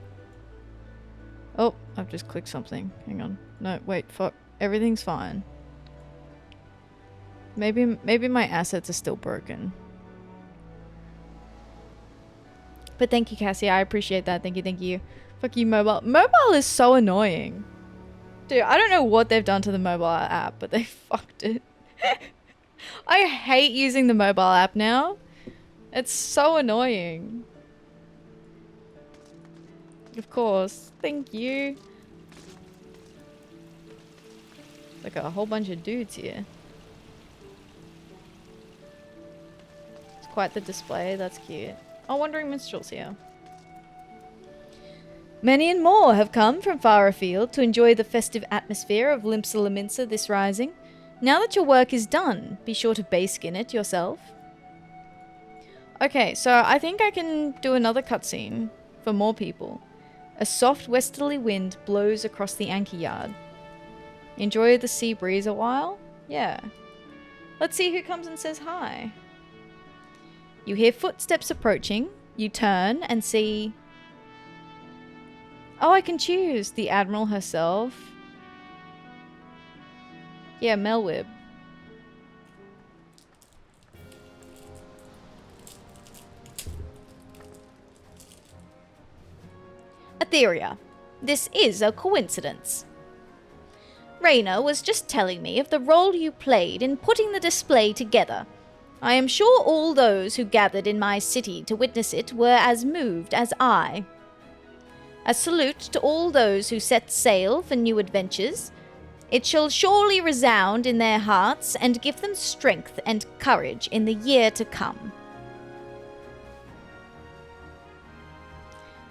Oh, I've just clicked something. Hang on. No, wait, fuck. Everything's fine. Maybe my assets are still broken. But thank you, Cassie. I appreciate that. Thank you, thank you. Fuck you, mobile. Mobile is so annoying. Dude, I don't know what they've done to the mobile app, but they fucked it. I hate using the mobile app now. It's so annoying. Of course. Thank you. Like a whole bunch of dudes here. It's quite the display. That's cute. Oh, Wandering Minstrel's here. Many and more have come from far afield to enjoy the festive atmosphere of Limsa this rising. Now that your work is done, be sure to baskin it yourself. Okay, so I think I can do another cutscene for more people. A soft westerly wind blows across the anchor yard. Enjoy the sea breeze a while? Yeah. Let's see who comes and says hi. You hear footsteps approaching. You turn and see... Oh, I can choose the Admiral herself. Yeah, Melwib. Atheria. This is a coincidence. Raina was just telling me of the role you played in putting the display together. I am sure all those who gathered in my city to witness it were as moved as I. A salute to all those who set sail for new adventures. It shall surely resound in their hearts and give them strength and courage in the year to come.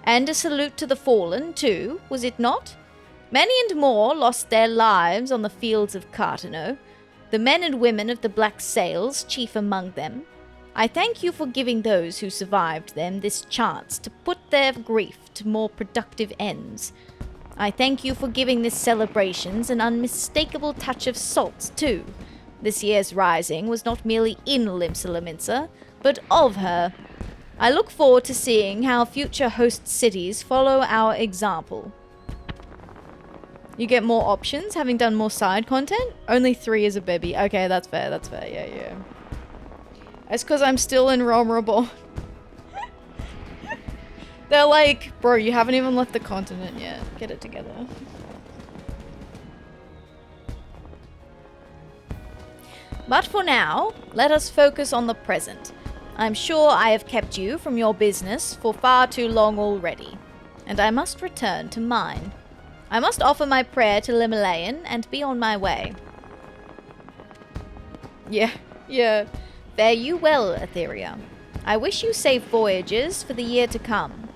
And a salute to the fallen, too, was it not? Many and more lost their lives on the fields of Cartano, the men and women of the Black Sails chief among them. I thank you for giving those who survived them this chance to put their grief to more productive ends. I thank you for giving this celebrations an unmistakable touch of salt, too. This year's rising was not merely in Limsa, but of her. I look forward to seeing how future host cities follow our example. You get more options, having done more side content? Only 3 as a baby. Okay, that's fair, yeah. It's because I'm still in Realm Reborn. They're like, bro, you haven't even left the continent yet. Get it together. But for now, let us focus on the present. I'm sure I have kept you from your business for far too long already, and I must return to mine. I must offer my prayer to Limalayan and be on my way. Yeah. Fare you well, Atheria. I wish you safe voyages for the year to come.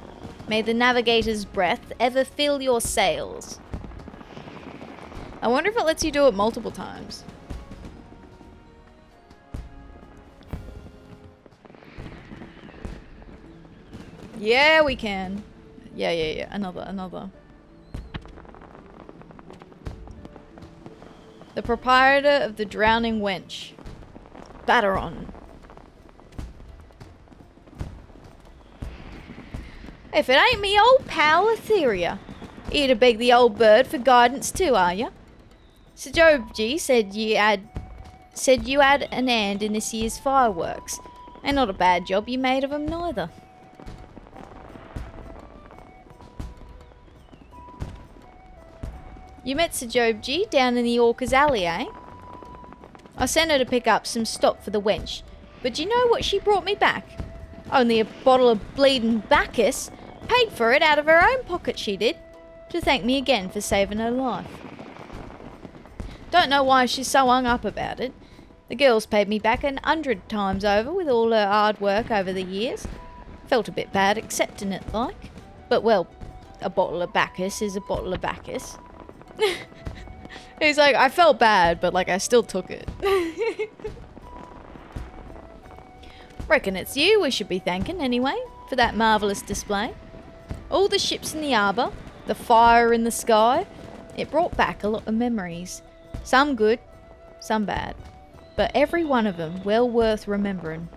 May the navigator's breath ever fill your sails. I wonder if it lets you do it multiple times. Yeah, we can. Yeah. Another. The proprietor of the Drowning Wench. Bateron. If it ain't me old pal Atheria. Here to beg the old bird for guidance too, are ya? Sahagin said you had an hand in this year's fireworks. And not a bad job you made of 'em neither. You met Sahagin down in the Orca's alley, eh? I sent her to pick up some stock for the wench, but do you know what she brought me back? Only a bottle of bleeding Bacchus. Paid for it out of her own pocket, she did, to thank me again for saving her life. Don't know why she's so hung up about it. The girl's paid me back 100 times over with all her hard work over the years. Felt a bit bad accepting it, like. But well, a bottle of Bacchus is a bottle of Bacchus. He's like, I felt bad, but like I still took it. Reckon it's you we should be thanking anyway, for that marvellous display. All the ships in the harbour, the fire in the sky, it brought back a lot of memories. Some good, some bad, but every one of them well worth remembering.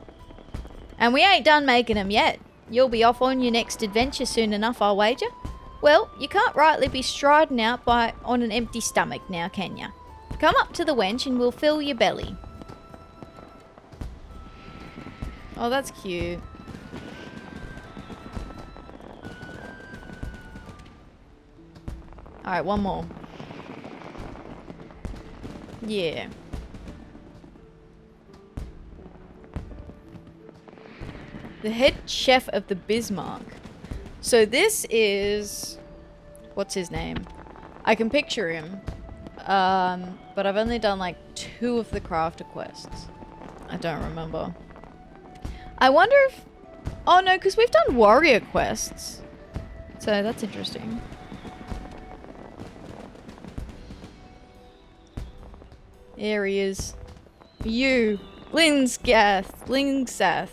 And we ain't done making them yet. You'll be off on your next adventure soon enough, I'll wager. Well, you can't rightly be striding out on an empty stomach now, can ya? Come up to the wench and we'll fill your belly. Oh, that's cute. Alright, one more. Yeah. The head chef of the Bismarck. So this is... What's his name? I can picture him. But I've only done like 2 of the crafter quests. I don't remember. I wonder if... Oh no, because we've done warrior quests. So that's interesting. There he is. You. Lingsath.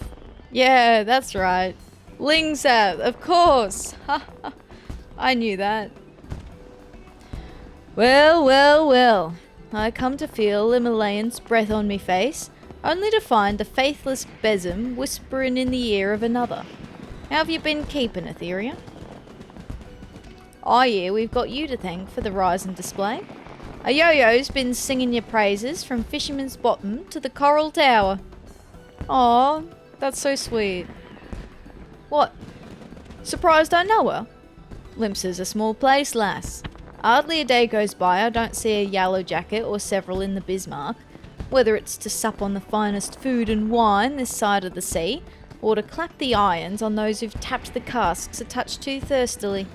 Yeah, that's right. Lingsath, of course. I knew that. Well. I come to feel Himalayan's breath on me face, only to find the faithless besom whispering in the ear of another. How have you been keeping, Atheria? Oh yeah, we've got you to thank for the rise and display. A yo-yo's been singing your praises from Fisherman's Bottom to the Coral Tower. Aw, that's so sweet. What? Surprised I know her? Limps's a small place, lass. Hardly a day goes by I don't see a yellow jacket or several in the Bismarck, whether it's to sup on the finest food and wine this side of the sea, or to clap the irons on those who've tapped the casks a touch too thirstily.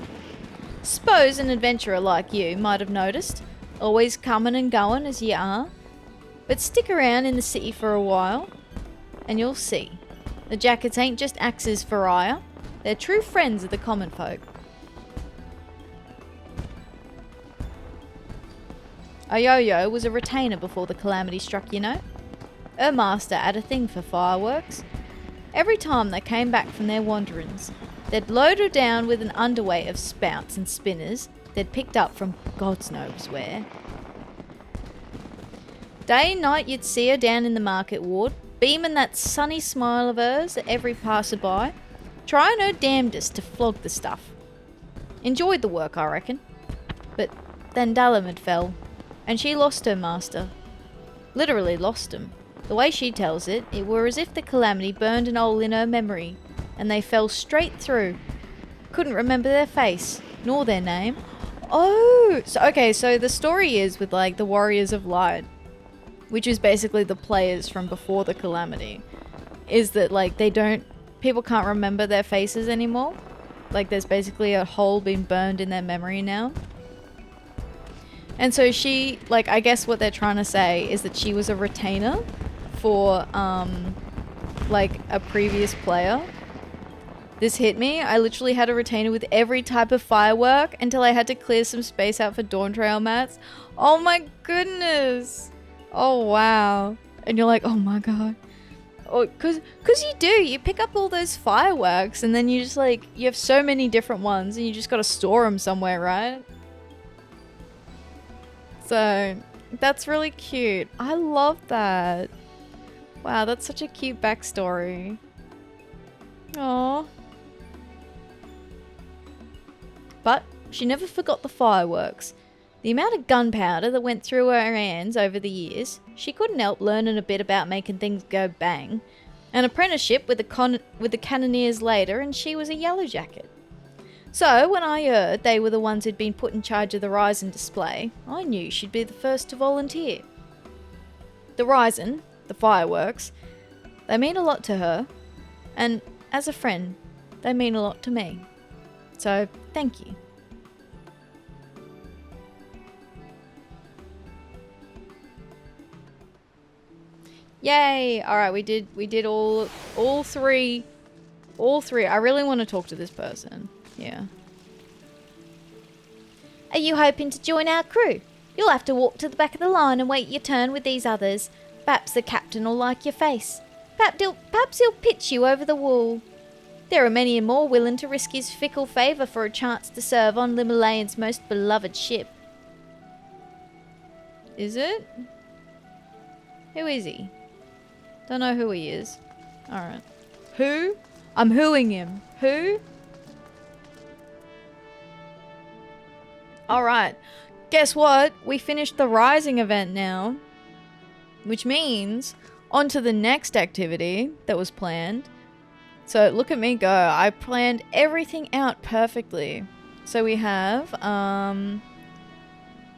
S'pose an adventurer like you might have noticed, always coming and going as ye are, but stick around in the city for a while, and you'll see. The jackets ain't just axes for hire, they're true friends of the common folk. A yo-yo was a retainer before the calamity struck, you know. Her master had a thing for fireworks. Every time they came back from their wanderings, they'd load her down with an underweight of spouts and spinners they'd picked up from God's knows where. Day and night you'd see her down in the market ward, beaming that sunny smile of hers at every passerby, trying her damnedest to flog the stuff. Enjoyed the work, I reckon. But then Dalamud fell, and she lost her master. Literally lost him. The way she tells it, it were as if the calamity burned an hole in her memory, and they fell straight through. Couldn't remember their face, nor their name. Oh! So the story is with like the Warriors of Light, which is basically the players from before the calamity, is that like people can't remember their faces anymore. Like there's basically a hole being burned in their memory now. And so she, like, I guess what they're trying to say is that she was a retainer for, like, a previous player. This hit me. I literally had a retainer with every type of firework until I had to clear some space out for Dawn Trail mats. Oh my goodness. Oh wow. And you're like, oh my god. Oh, cause you do. You pick up all those fireworks and then you just like, you have so many different ones and you just gotta store them somewhere, right? So, that's really cute. I love that. Wow, that's such a cute backstory. Aww. But she never forgot the fireworks. The amount of gunpowder that went through her hands over the years, she couldn't help learning a bit about making things go bang. An apprenticeship with the cannoneers later, and she was a yellow jacket. So, when I heard they were the ones who'd been put in charge of the Ryzen display, I knew she'd be the first to volunteer. The Ryzen, the fireworks, they mean a lot to her, and as a friend, they mean a lot to me. So, thank you. Yay! Alright, we did all three. All three. I really want to talk to this person. Yeah. Are you hoping to join our crew? You'll have to walk to the back of the line and wait your turn with these others. Perhaps the captain will like your face. Perhaps he'll pitch you over the wall. There are many more willing to risk his fickle favour for a chance to serve on Limalayan's most beloved ship. Is it? Who is he? Don't know who he is. Alright. Who? I'm whoing him. Who? Alright. Guess what? We finished the Rising event now. Which means on to the next activity that was planned. So look at me go. I planned everything out perfectly. So we have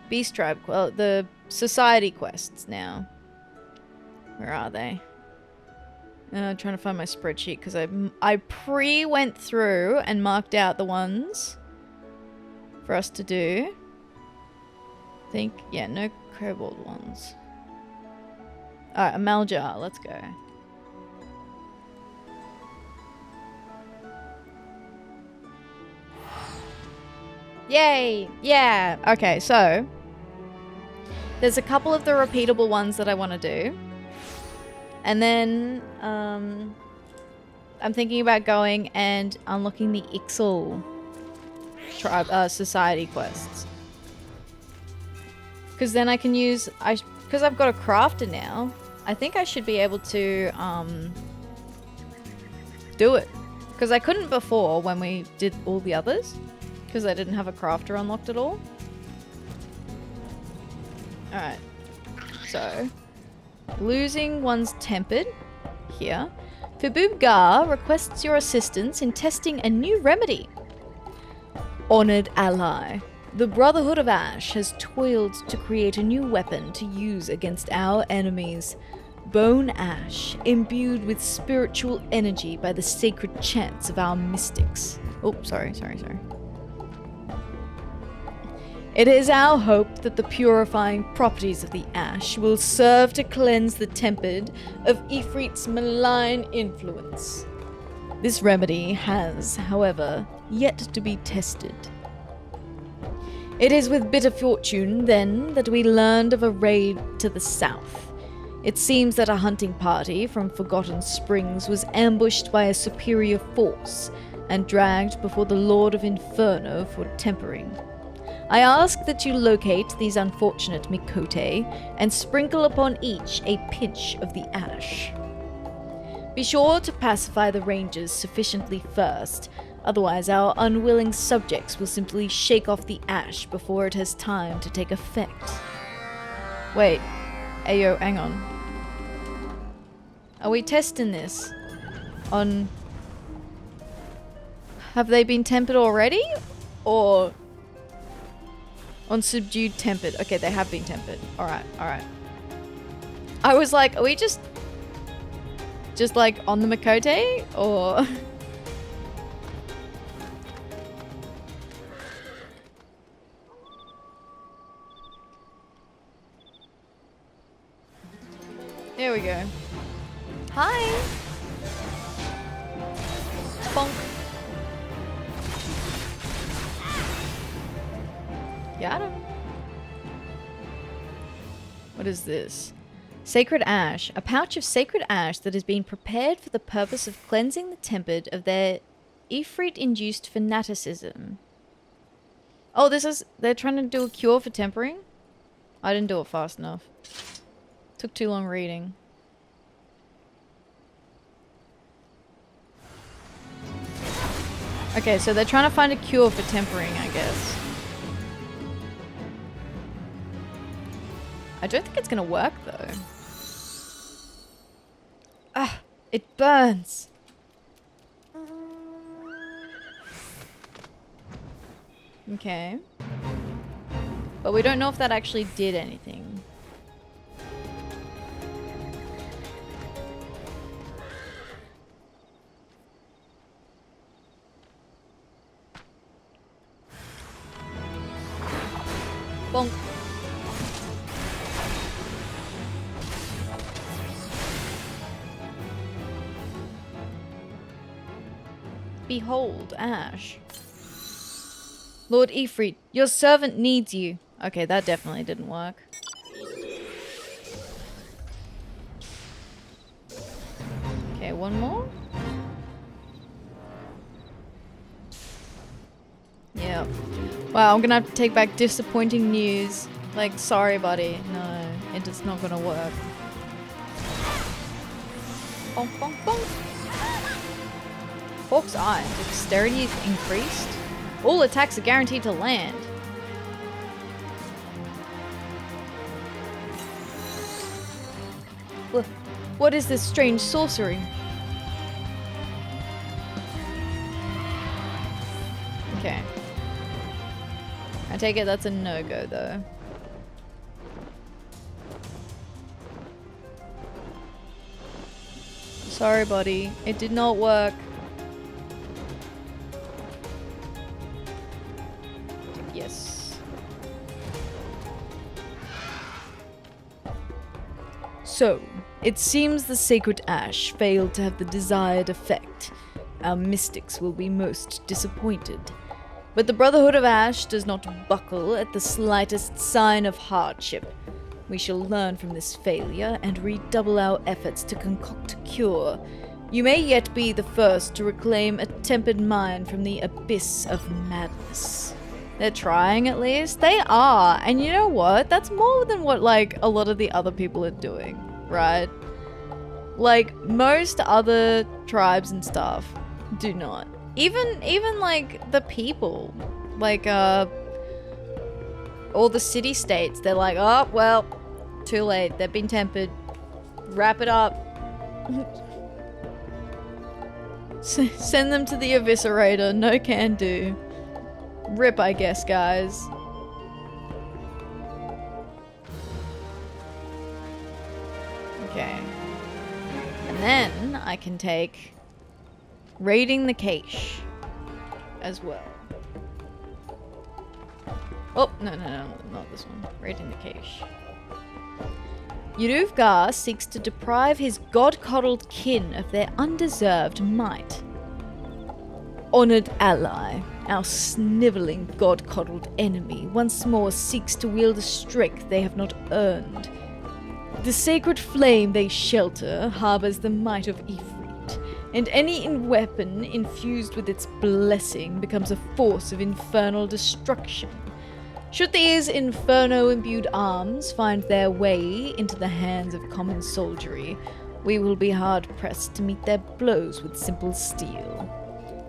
Beast Tribe, well, the Society quests now. Where are they? I'm trying to find my spreadsheet because I went through and marked out the ones for us to do. I think, yeah, no kobold ones. Alright, Amalj'aa, let's go. Yay! Yeah! Okay, so there's a couple of the repeatable ones that I want to do. And then I'm thinking about going and unlocking the Ixal tribe society quests. Because then I can use because I've got a crafter now. I think I should be able to do it. Because I couldn't before when we did all the others. Because I didn't have a crafter unlocked at all. Alright. So, losing one's tempered here. Fibubgar requests your assistance in testing a new remedy. Honored ally. The Brotherhood of Ash has toiled to create a new weapon to use against our enemies. Bone Ash, imbued with spiritual energy by the sacred chants of our mystics. Oh, sorry. It is our hope that the purifying properties of the ash will serve to cleanse the tempered of Ifrit's malign influence. This remedy has, however, yet to be tested. It is with bitter fortune, then, that we learned of a raid to the south. It seems that a hunting party from Forgotten Springs was ambushed by a superior force and dragged before the Lord of Inferno for tempering. I ask that you locate these unfortunate Mikote and sprinkle upon each a pinch of the ash. Be sure to pacify the rangers sufficiently first, otherwise our unwilling subjects will simply shake off the ash before it has time to take effect. Wait, ayo, hang on. Are we testing this on... Have they been tempered already? Or... on subdued tempered. Okay, they have been tempered. Alright. I was like, are we just like on the Mikote? Or... Here we go. Hi! Bonk. Got him. What is this? Sacred ash. A pouch of sacred ash that has been prepared for the purpose of cleansing the tempered of their Ifrit-induced fanaticism. Oh, this is... They're trying to do a cure for tempering? I didn't do it fast enough. Took too long reading. Okay, so they're trying to find a cure for tempering, I guess. I don't think it's gonna work though. Ah, it burns. Okay. But we don't know if that actually did anything. Bonk. Behold, Ash. Lord Ifrit, your servant needs you. Okay, that definitely didn't work. Okay, one more. Yeah. Wow, I'm gonna have to take back disappointing news. Like, sorry, buddy. No, it's not gonna work. Bonk, bonk, bonk. Hawk's Eye. Dexterity is increased. All attacks are guaranteed to land. What is this strange sorcery? Okay. I take it that's a no-go though. Sorry, buddy. It did not work. Yes. So, it seems the Sacred Ash failed to have the desired effect. Our mystics will be most disappointed. But the Brotherhood of Ash does not buckle at the slightest sign of hardship. We shall learn from this failure and redouble our efforts to concoct a cure. You may yet be the first to reclaim a tempered mind from the abyss of madness. They're trying, at least. They are. And you know what? That's more than what, like, a lot of the other people are doing, right? Like, most other tribes and stuff do not. Even like, the people. Like, all the city-states, they're like, oh, well, too late. They've been tempered. Wrap it up. Send them to the eviscerator. No can do. Rip, I guess, guys. Okay. And then I can take raiding the cache as well. Oh, no, not this one. Raiding the cache. Yuruvgar seeks to deprive his god-coddled kin of their undeserved might. Honored ally, our sniveling god-coddled enemy once more seeks to wield a strength they have not earned. The sacred flame they shelter harbors the might of Ifrit, and any weapon infused with its blessing becomes a force of infernal destruction. Should these inferno-imbued arms find their way into the hands of common soldiery, we will be hard-pressed to meet their blows with simple steel.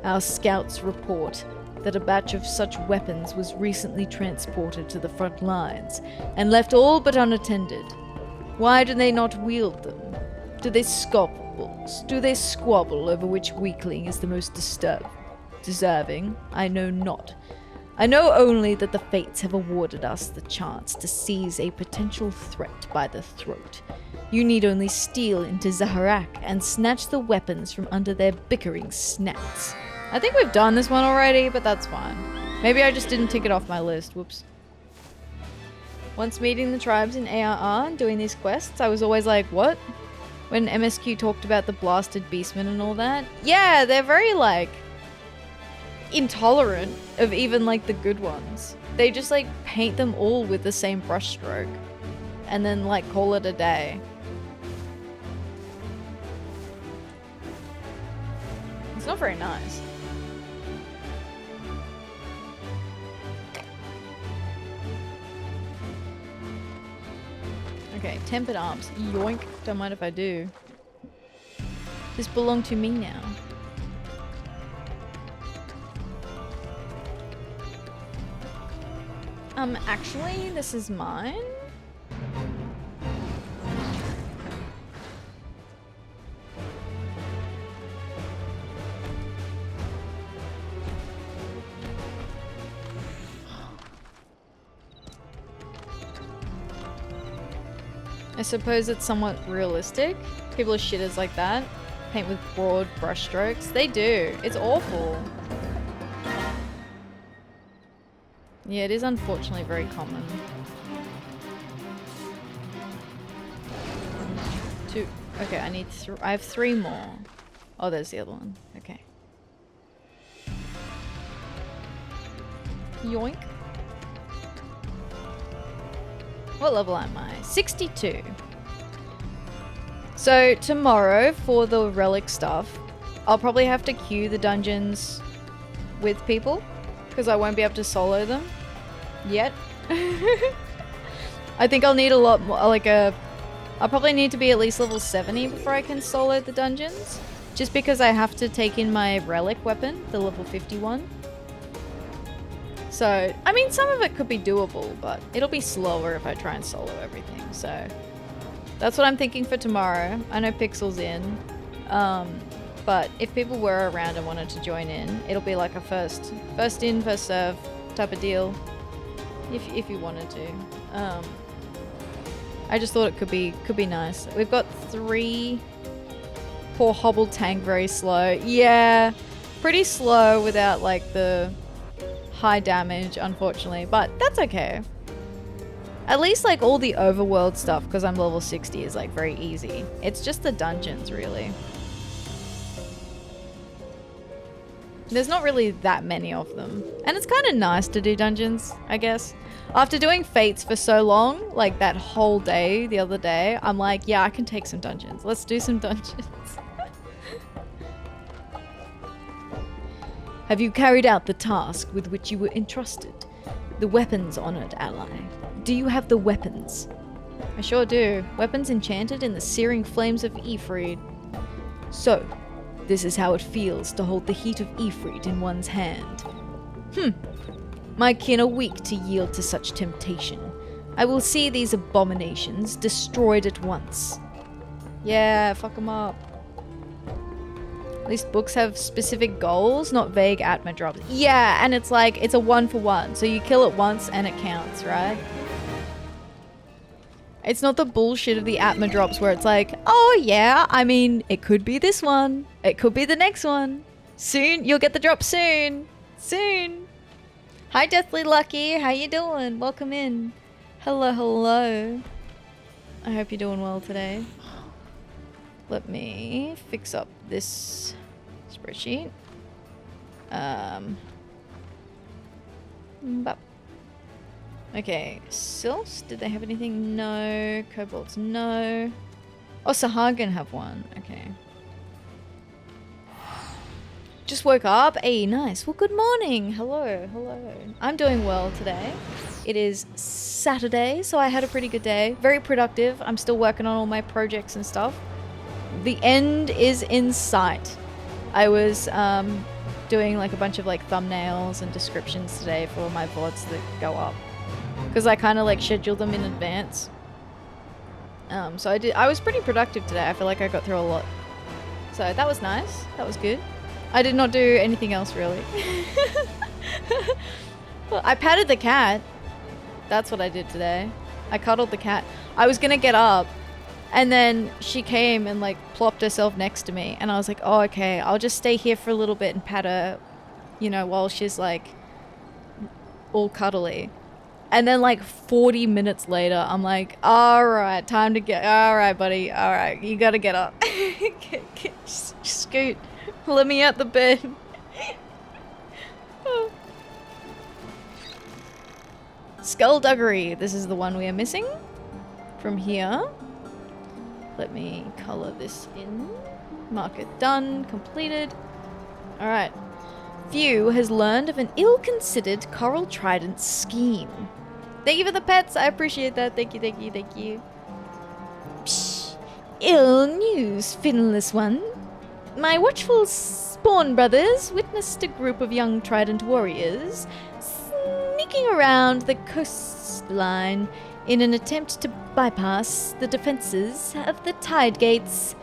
Our scouts report that a batch of such weapons was recently transported to the front lines and left all but unattended. Why do they not wield them? Do they squabble over which weakling is the most deserving? I know not. I know only that the fates have awarded us the chance to seize a potential threat by the throat. You need only steal into Zaharak and snatch the weapons from under their bickering snouts. I think we've done this one already, but that's fine. Maybe I just didn't tick it off my list. Whoops. Once meeting the tribes in ARR and doing these quests, I was always like, what? When MSQ talked about the blasted beastmen and all that. Yeah, they're very, like, intolerant of even, like, the good ones. They just, like, paint them all with the same brushstroke. And then, like, call it a day. It's not very nice. Okay, tempered arms. Yoink. Don't mind if I do. This belong to me now. Actually, this is mine. I suppose it's somewhat realistic. People are shitters like that. Paint with broad brushstrokes. They do. It's awful. Yeah, it is unfortunately very common. Two. Okay, I have 3 more. Oh, there's the other one. Okay. Yoink. What level am I? 62. So tomorrow for the relic stuff, I'll probably have to queue the dungeons with people because I won't be able to solo them yet. I think I'll need a lot more, I'll probably need to be at least level 70 before I can solo the dungeons. Just because I have to take in my relic weapon, the level 51. So, I mean, some of it could be doable, but it'll be slower if I try and solo everything. So, that's what I'm thinking for tomorrow. I know Pixel's in, but if people were around and wanted to join in, it'll be like a first in, first serve type of deal. If you wanted to. I just thought it could be nice. We've got 3. Poor hobbled tank, very slow. Yeah, pretty slow without like the high damage, unfortunately, but that's okay. At least like all the overworld stuff, because I'm level 60, is like very easy. It's just the dungeons, really. There's not really that many of them, and it's kind of nice to do dungeons, I guess. After doing fates for so long, like that whole day the other day, I'm like, yeah, I can take some dungeons. Let's do some dungeons. Have you carried out the task with which you were entrusted? The weapons, honored ally. Do you have the weapons? I sure do. Weapons enchanted in the searing flames of Ifrit. So, this is how it feels to hold the heat of Ifrit in one's hand. My kin are weak to yield to such temptation. I will see these abominations destroyed at once. Yeah, fuck them up. At least books have specific goals, not vague atma drops. Yeah, and it's like, it's a 1-for-1. So you kill it once and it counts, right? It's not the bullshit of the atma drops where it's like, oh yeah, I mean, it could be this one. It could be the next one. Soon, you'll get the drop soon. Soon. Hi, Deathly Lucky. How you doing? Welcome in. Hello, hello. I hope you're doing well today. Let me fix up this spreadsheet. Okay, Sylphs, did they have anything? No. Kobolds, no. Oh, Sahagin have one. Okay. Just woke up. Hey, nice. Well, good morning. Hello, hello. I'm doing well today. It is Saturday, so I had a pretty good day. Very productive. I'm still working on all my projects and stuff. The end is in sight. I was doing like a bunch of like thumbnails and descriptions today for my VODs that go up. Because I kind of like schedule them in advance. So I was pretty productive today. I feel like I got through a lot. So that was nice. That was good. I did not do anything else really. Well, I patted the cat. That's what I did today. I cuddled the cat. I was gonna get up and then she came and like plopped herself next to me and I was like, oh, okay, I'll just stay here for a little bit and pat her, you know, while she's like all cuddly. And then like 40 minutes later, I'm like, all right, time to get, all right, buddy. All right, you gotta get up. Scoot. Let me out the bed. Oh. Skullduggery. This is the one we are missing from here. Let me color this in. Mark it done. Completed. All right. Few has learned of an ill-considered Coral Trident scheme. Thank you for the pets. I appreciate that. Thank you, thank you, thank you. Psh, ill news, finless one. My watchful spawn brothers witnessed a group of young Trident warriors sneak sneaking around the coastline in an attempt to bypass the defenses of the tide gates.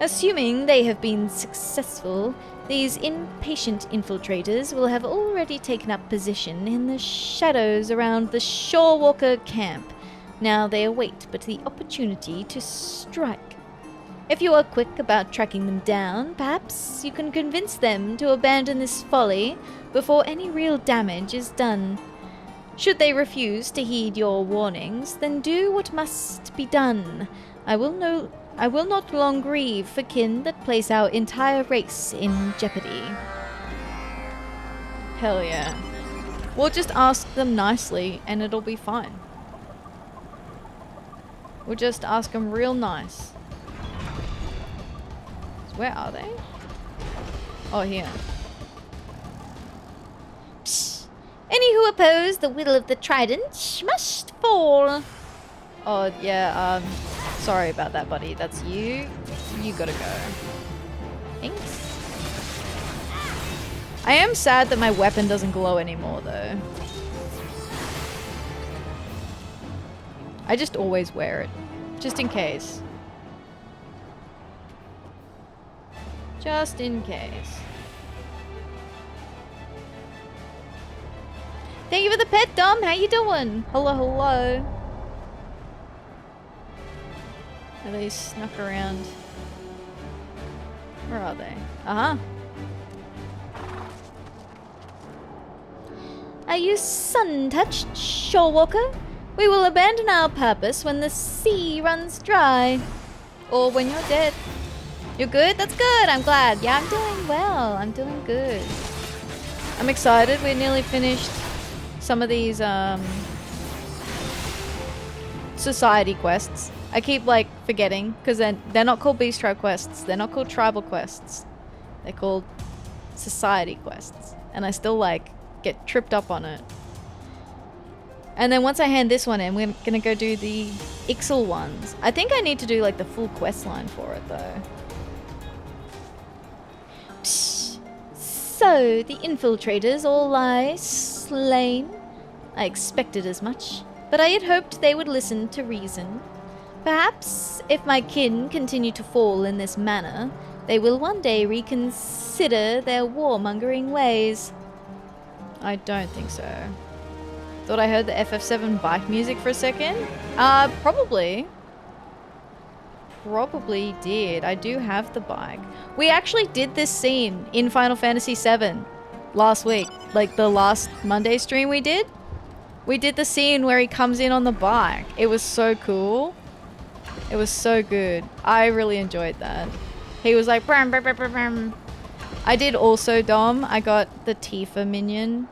Assuming they have been successful, these impatient infiltrators will have already taken up position in the shadows around the Shorewalker camp. Now they await but the opportunity to strike. If you are quick about tracking them down, perhaps you can convince them to abandon this folly before any real damage is done. Should they refuse to heed your warnings, then do what must be done. I will not long grieve for kin that place our entire race in jeopardy. Hell yeah. We'll just ask them nicely and it'll be fine. We'll just ask them real nice. Where are they? Oh, here. Psst. Any who oppose the will of the Trident must fall. Oh, yeah, sorry about that, buddy. That's you. You gotta go. Thanks. I am sad that my weapon doesn't glow anymore, though. I just always wear it. Just in case. Just in case. Thank you for the pet, Dom. How you doing? Hello, hello. Are they snuck around? Where are they? Uh-huh. Are you sun-touched, Shorewalker? We will abandon our purpose when the sea runs dry. Or when you're dead. You're good? That's good. I'm glad. Yeah, I'm doing well. I'm doing good. I'm excited. We're nearly finished some of these society quests. I keep like forgetting because they're not called Beast Tribe quests. They're not called tribal quests. They're called society quests. And I still like get tripped up on it. And then once I hand this one in, we're gonna go do the Ixal ones. I think I need to do like the full quest line for it though. Psst. So, the infiltrators all lie slain? I expected as much, but I had hoped they would listen to reason. Perhaps, if my kin continue to fall in this manner, they will one day reconsider their warmongering ways. I don't think so. Thought I heard the FF7 bike music for a second? Probably. Probably did. I do have the bike. We actually did this scene in Final Fantasy VII last week. Like the last Monday stream we did. We did the scene where he comes in on the bike. It was so cool. It was so good. I really enjoyed that. He was like, brum, brum, brum, brum, brum. I did also, Dom. I got the Tifa minion.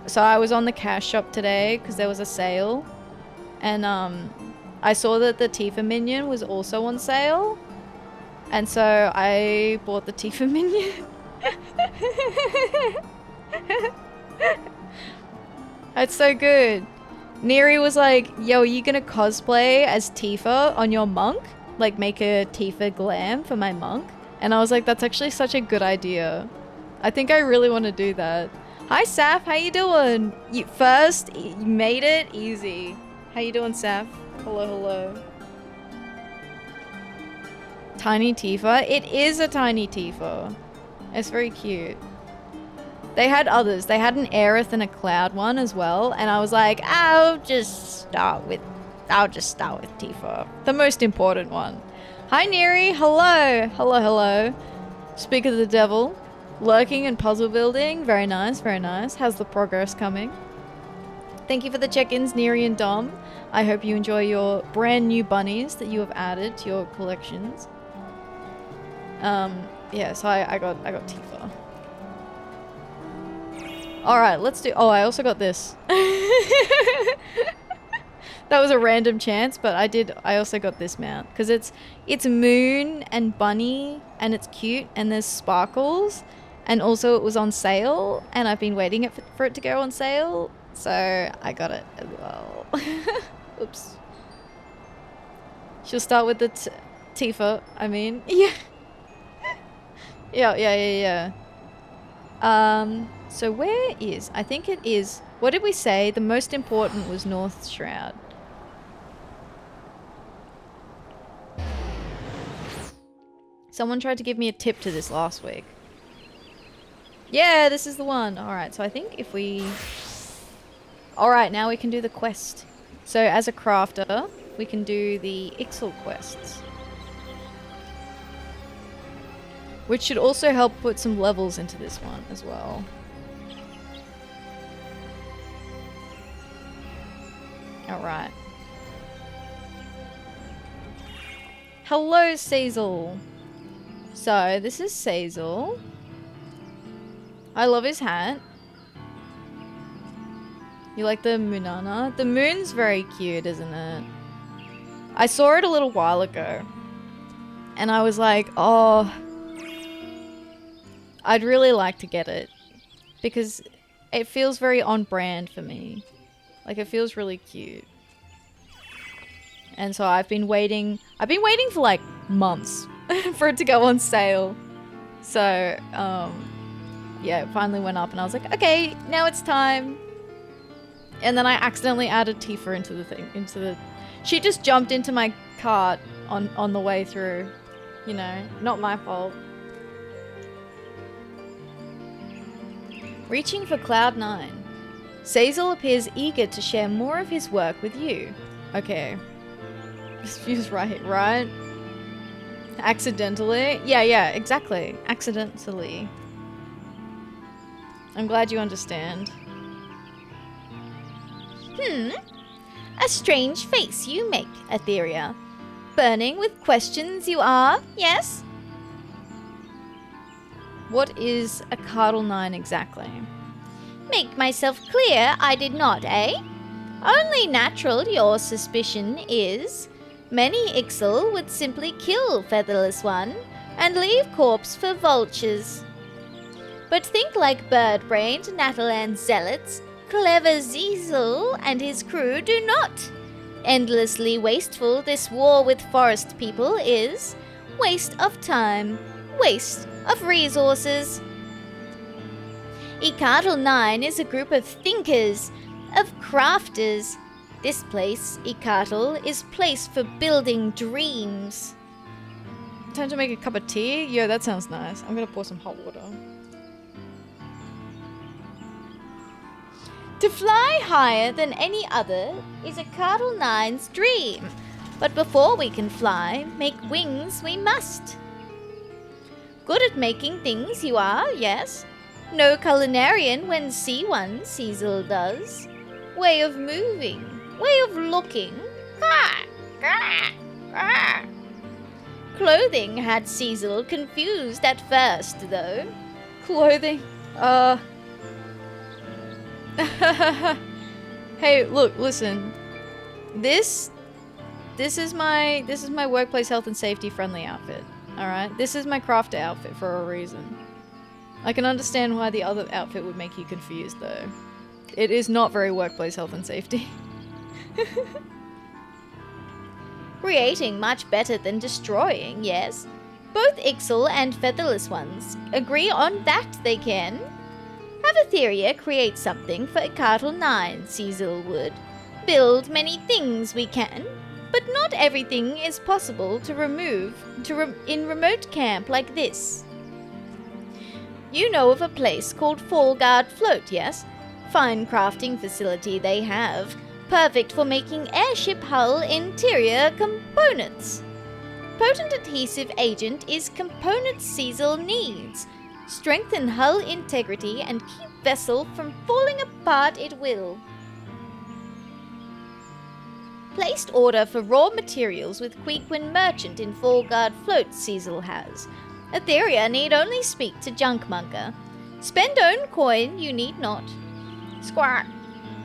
So I was on the cash shop today because there was a sale. And I saw that the Tifa minion was also on sale. And so I bought the Tifa minion. It's so good. Neri was like, yo, are you gonna cosplay as Tifa on your monk? Like make a Tifa glam for my monk? And I was like, that's actually such a good idea. I think I really want to do that. Hi Saf, how you doing? You made it easy. How you doing, Saf? Hello, hello. Tiny Tifa? It is a tiny Tifa. It's very cute. They had others. They had an Aerith and a Cloud one as well. And I was like, I'll just start with Tifa. The most important one. Hi Neri, hello. Hello, hello. Speak of the devil. Lurking and puzzle building. Very nice, very nice. How's the progress coming? Thank you for the check-ins, Neri and Dom. I hope you enjoy your brand new bunnies that you have added to your collections. Yeah, so I got Tifa. Alright, let's do... Oh, I also got this. That was a random chance, but I also got this mount. Because it's moon and bunny, and it's cute, and there's sparkles. And also it was on sale, and I've been waiting for it to go on sale. So I got it as well. Oops. She'll start with the Tifa, I mean. Yeah. Yeah. So where is, I think it is, what did we say? The most important was North Shroud. Someone tried to give me a tip to this last week. Yeah, this is the one. Alright, so I think if we... Alright, now we can do the quest. So as a crafter, we can do the Ixal quests. Which should also help put some levels into this one as well. Alright. Hello, Cecil. So, this is Cecil. I love his hat. You like the Moonana? The moon's very cute, isn't it? I saw it a little while ago. And I was like, oh... I'd really like to get it. Because it feels very on brand for me. Like, it feels really cute. And so I've been waiting for like months for it to go on sale. So, yeah, it finally went up and I was like, okay, now it's time. And then I accidentally added Tifa into the thing, she just jumped into my cart on the way through. You know, not my fault. Reaching for Cloud 9. Cecil appears eager to share more of his work with you. Okay. This view's right? Accidentally? Yeah, exactly. Accidentally. I'm glad you understand. A strange face you make, Atheria. Burning with questions you are, yes? What is a Cardinal 9 exactly? Make myself clear I did not, eh? Only natural your suspicion is. Many Ixal would simply kill Featherless One and leave corpse for vultures. But think like bird-brained Natalan zealots, clever Ixal and his crew do not. Endlessly wasteful this war with forest people is. Waste of time, waste of resources. Ixal 9 is a group of thinkers, of crafters. This place, Ixal, is place for building dreams. Time to make a cup of tea? Yo, that sounds nice. I'm gonna pour some hot water. To fly higher than any other is Ixal 9's dream. But before we can fly, make wings we must. Good at making things you are, yes. No culinarian when see one, Cecil does. Way of moving, way of looking. Clothing had Cecil confused at first, though. Clothing? Hey, look, listen. This is my workplace health and safety friendly outfit. Alright? This is my crafter outfit for a reason. I can understand why the other outfit would make you confused, though. It is not very workplace health and safety. Creating much better than destroying, yes. Both Ixal and Featherless Ones agree on that they can. Have Atheria create something for Ixal 9, Cecil would. Build many things we can, but not everything is possible to remove in remote camp like this. You know of a place called Fallguard Float, yes? Fine crafting facility they have. Perfect for making airship hull interior components. Potent adhesive agent is components Cecil needs. Strengthen hull integrity and keep vessel from falling apart it will. Placed order for raw materials with Queequin Merchant in Fallguard Float Cecil has. Atheria need only speak to Junkmonger. Spend own coin you need not. Squawk.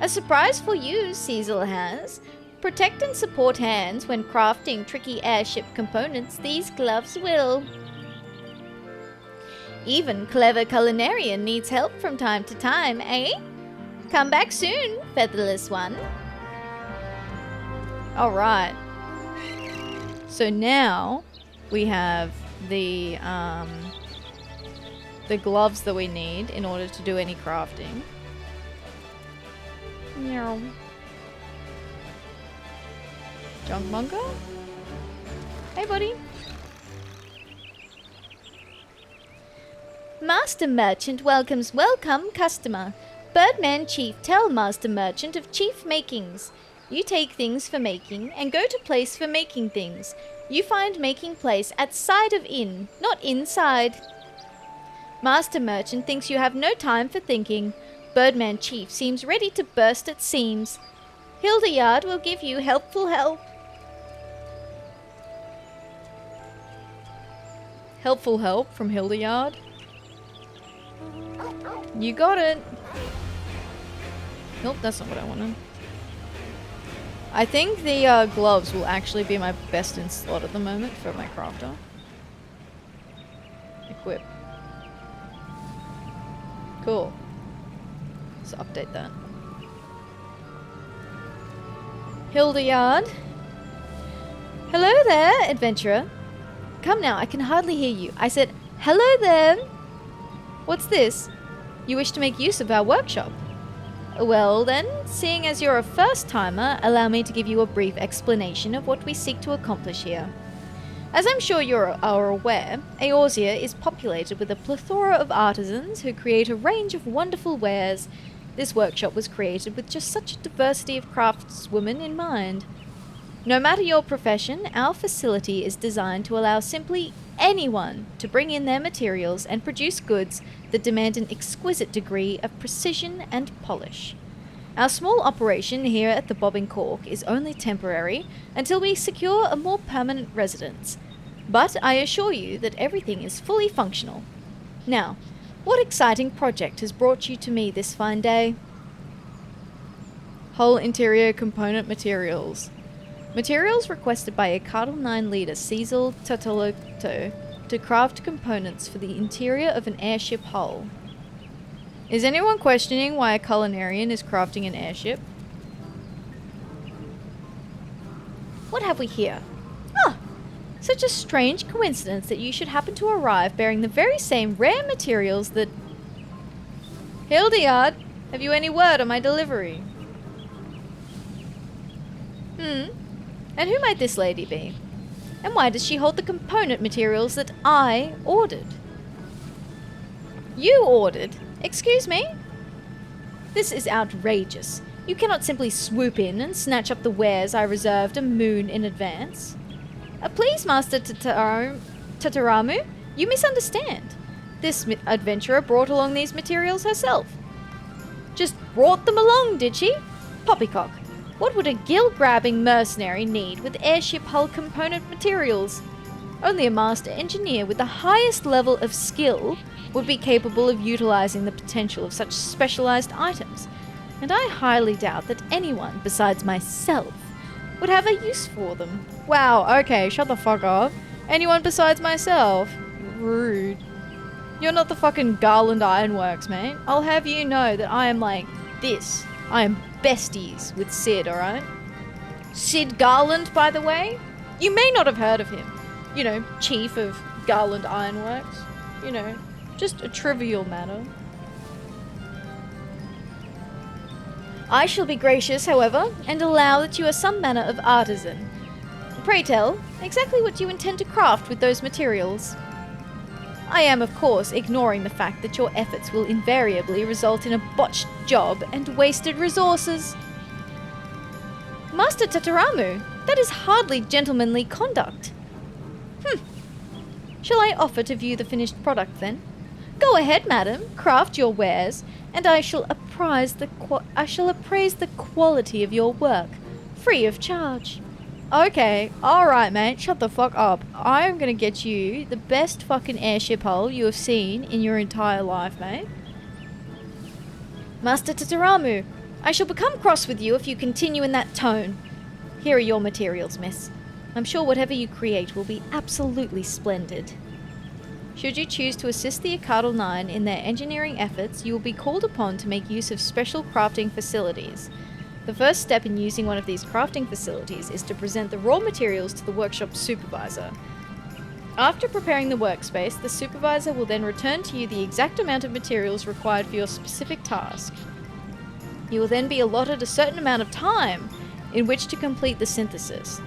A surprise for you Cecil has. Protect and support hands when crafting tricky airship components these gloves will. Even clever culinarian needs help from time to time, eh? Come back soon, Featherless One. Alright. So now we have the the gloves that we need in order to do any crafting. Meow. Junkmonger? Hey, buddy. Master Merchant welcomes welcome customer. Birdman Chief, tell Master Merchant of Chief Makings. You take things for making and go to place for making things. You find making place at side of inn, not inside. Master Merchant thinks you have no time for thinking. Birdman Chief seems ready to burst at seams. Hildeyard will give you helpful help. Helpful help from Hildeyard. You got it. Nope, that's not what I wanted. I think the gloves will actually be my best in slot at the moment for my crafter. Equip. Cool. Let's update that. Hildeyard. Hello there, adventurer. Come now, I can hardly hear you. I said, hello there. What's this? You wish to make use of our workshop? Well then, seeing as you're a first-timer, allow me to give you a brief explanation of what we seek to accomplish here. As I'm sure you are aware, Eorzea is populated with a plethora of artisans who create a range of wonderful wares. This workshop was created with just such a diversity of craftswomen in mind. No matter your profession, our facility is designed to allow simply anyone to bring in their materials and produce goods that demand an exquisite degree of precision and polish. Our small operation here at the Bobbing Cork is only temporary until we secure a more permanent residence, but I assure you that everything is fully functional. Now, what exciting project has brought you to me this fine day? Hull interior component materials. Materials requested by a Cardinal 9 leader Ixal Tatoloto to craft components for the interior of an airship hull. Is anyone questioning why a culinarian is crafting an airship? What have we here? Ah, such a strange coincidence that you should happen to arrive bearing the very same rare materials that... Hildeyard, have you any word on my delivery? And who might this lady be? And why does she hold the component materials that I ordered? You ordered? Excuse me? This is outrageous. You cannot simply swoop in and snatch up the wares I reserved a moon in advance. Please, Master Tataramu, you misunderstand. This adventurer brought along these materials herself. Just brought them along, did she? Poppycock. What would a gill-grabbing mercenary need with airship hull component materials? Only a master engineer with the highest level of skill would be capable of utilizing the potential of such specialized items, and I highly doubt that anyone besides myself would have a use for them. Wow, okay, shut the fuck up. Anyone besides myself? Rude. You're not the fucking Garland Ironworks, mate. I'll have you know that I am like this. I am besties with Sid, alright? Sid Garland, by the way. You may not have heard of him. You know, chief of Garland Ironworks. You know, just a trivial matter. I shall be gracious, however, and allow that you are some manner of artisan. Pray tell, exactly what you intend to craft with those materials. I am, of course, ignoring the fact that your efforts will invariably result in a botched job and wasted resources. Master Tataramu, that is hardly gentlemanly conduct. Shall I offer to view the finished product, then? Go ahead, madam, craft your wares, and I shall appraise the quality of your work, free of charge. Okay, alright mate, shut the fuck up. I'm gonna get you the best fucking airship hull you have seen in your entire life, mate. Master Tataramu, I shall become cross with you if you continue in that tone. Here are your materials, miss. I'm sure whatever you create will be absolutely splendid. Should you choose to assist the Cardinal 9 in their engineering efforts, you will be called upon to make use of special crafting facilities. The first step in using one of these crafting facilities is to present the raw materials to the workshop supervisor. After preparing the workspace, the supervisor will then return to you the exact amount of materials required for your specific task. You will then be allotted a certain amount of time in which to complete the synthesis.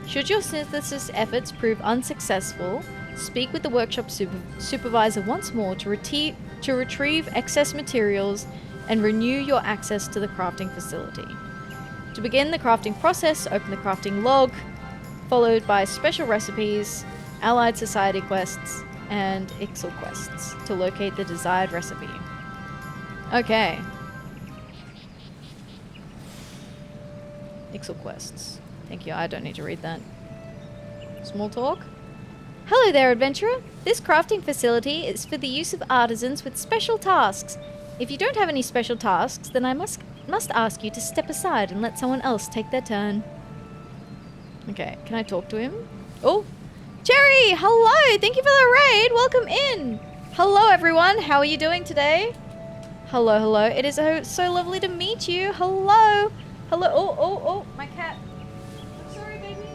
Should your synthesis efforts prove unsuccessful, speak with the workshop supervisor once more to retrieve excess materials and renew your access to the crafting facility. To begin the crafting process, open the crafting log, followed by special recipes, allied society quests, and Ixal quests to locate the desired recipe. Okay. Ixal quests. Thank you, I don't need to read that. Small talk? Hello there, adventurer! This crafting facility is for the use of artisans with special tasks. If you don't have any special tasks, then I must ask you to step aside and let someone else take their turn. Okay, can I talk to him? Oh! Cherry! Hello! Thank you for the raid! Welcome in! Hello everyone! How are you doing today? Hello, hello. It is so lovely to meet you. Hello! Hello! Oh, my cat. I'm sorry, baby.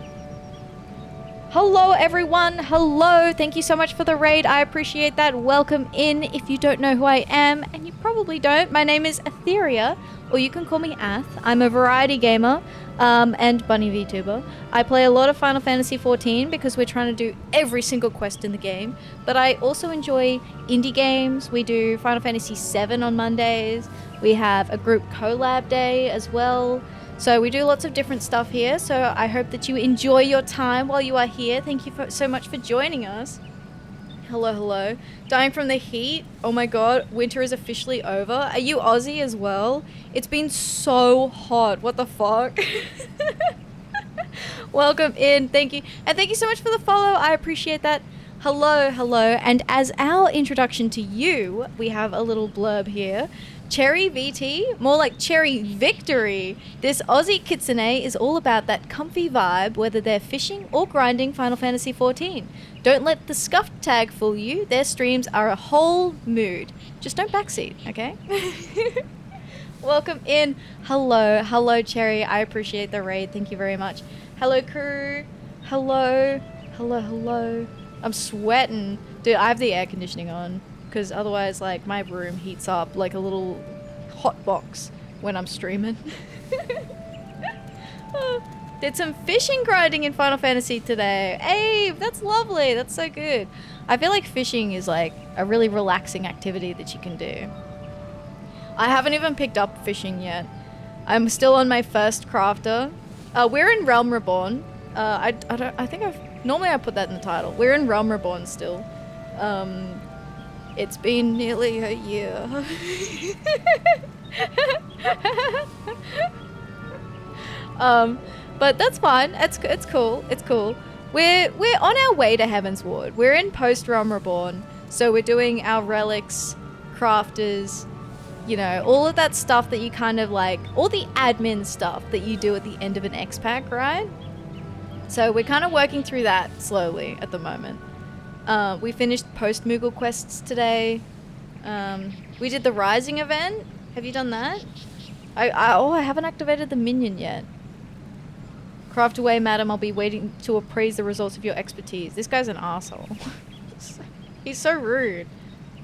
Hello everyone! Hello! Thank you so much for the raid. I appreciate that. Welcome in. If you don't know who I am, and you probably don't, my name is Atheria, or you can call me Ath. I'm a variety gamer. And bunny VTuber. I play a lot of Final Fantasy XIV because we're trying to do every single quest in the game, but I also enjoy indie games. We do Final Fantasy VII on Mondays. We have a group collab day as well. So we do lots of different stuff here, so I hope that you enjoy your time while you are here. Thank you so much for joining us. Hello, hello. Dying from the heat? Oh my god, winter is officially over. Are you Aussie as well? It's been so hot. What the fuck? Welcome in. Thank you. And thank you so much for the follow. I appreciate that. Hello, hello. And as our introduction to you, we have a little blurb here. Cherry VT, more like Cherry Victory. This Aussie kitsune is all about that comfy vibe, whether they're fishing or grinding Final Fantasy XIV. Don't let the scuffed tag fool you. Their streams are a whole mood. Just don't backseat, okay? Welcome in. Hello, hello Cherry. I appreciate the raid. Thank you very much. Hello crew. Hello, hello, hello. I'm sweating. Dude, I have the air conditioning on. Because otherwise, like, my room heats up like a little hot box when I'm streaming. Did some fishing grinding in Final Fantasy today. Hey, that's lovely. That's so good. I feel like fishing is like a really relaxing activity that you can do. I haven't even picked up fishing yet. I'm still on my first crafter. We're in Realm Reborn. Normally I put that in the title. We're in Realm Reborn still. It's been nearly a year. But that's fine. It's cool. It's cool. We're on our way to Heavensward. We're in post-Realm Reborn, so we're doing our relics, crafters, you know, all of that stuff that you kind of like, all the admin stuff that you do at the end of an X-Pack, right? So we're kind of working through that slowly at the moment. We finished Postmoogle quests today. We did the Rising event. Have you done that? I haven't activated the minion yet. Craft away, madam. I'll be waiting to appraise the results of your expertise. This guy's an asshole. He's so rude.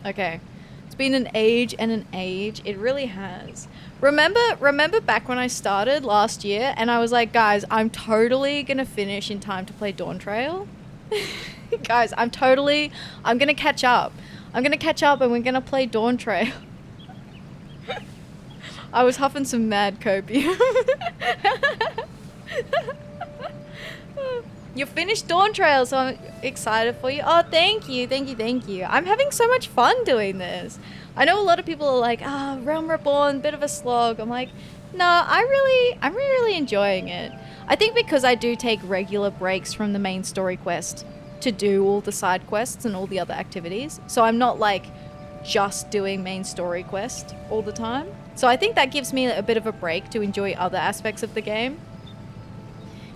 Okay. It's been an age and an age. It really has. Remember back when I started last year and I was like, guys, I'm totally gonna finish in time to play Dawn Trail. Guys, I'm gonna catch up. I'm gonna catch up and we're gonna play Dawn Trail. I was huffing some mad copium. You finished Dawn Trail, so I'm excited for you. Oh, thank you. I'm having so much fun doing this. I know a lot of people are like, Realm Reborn, bit of a slog. I'm like, no, I'm really enjoying it. I think because I do take regular breaks from the main story quest to do all the side quests and all the other activities. So I'm not like just doing main story quest all the time. So I think that gives me a bit of a break to enjoy other aspects of the game.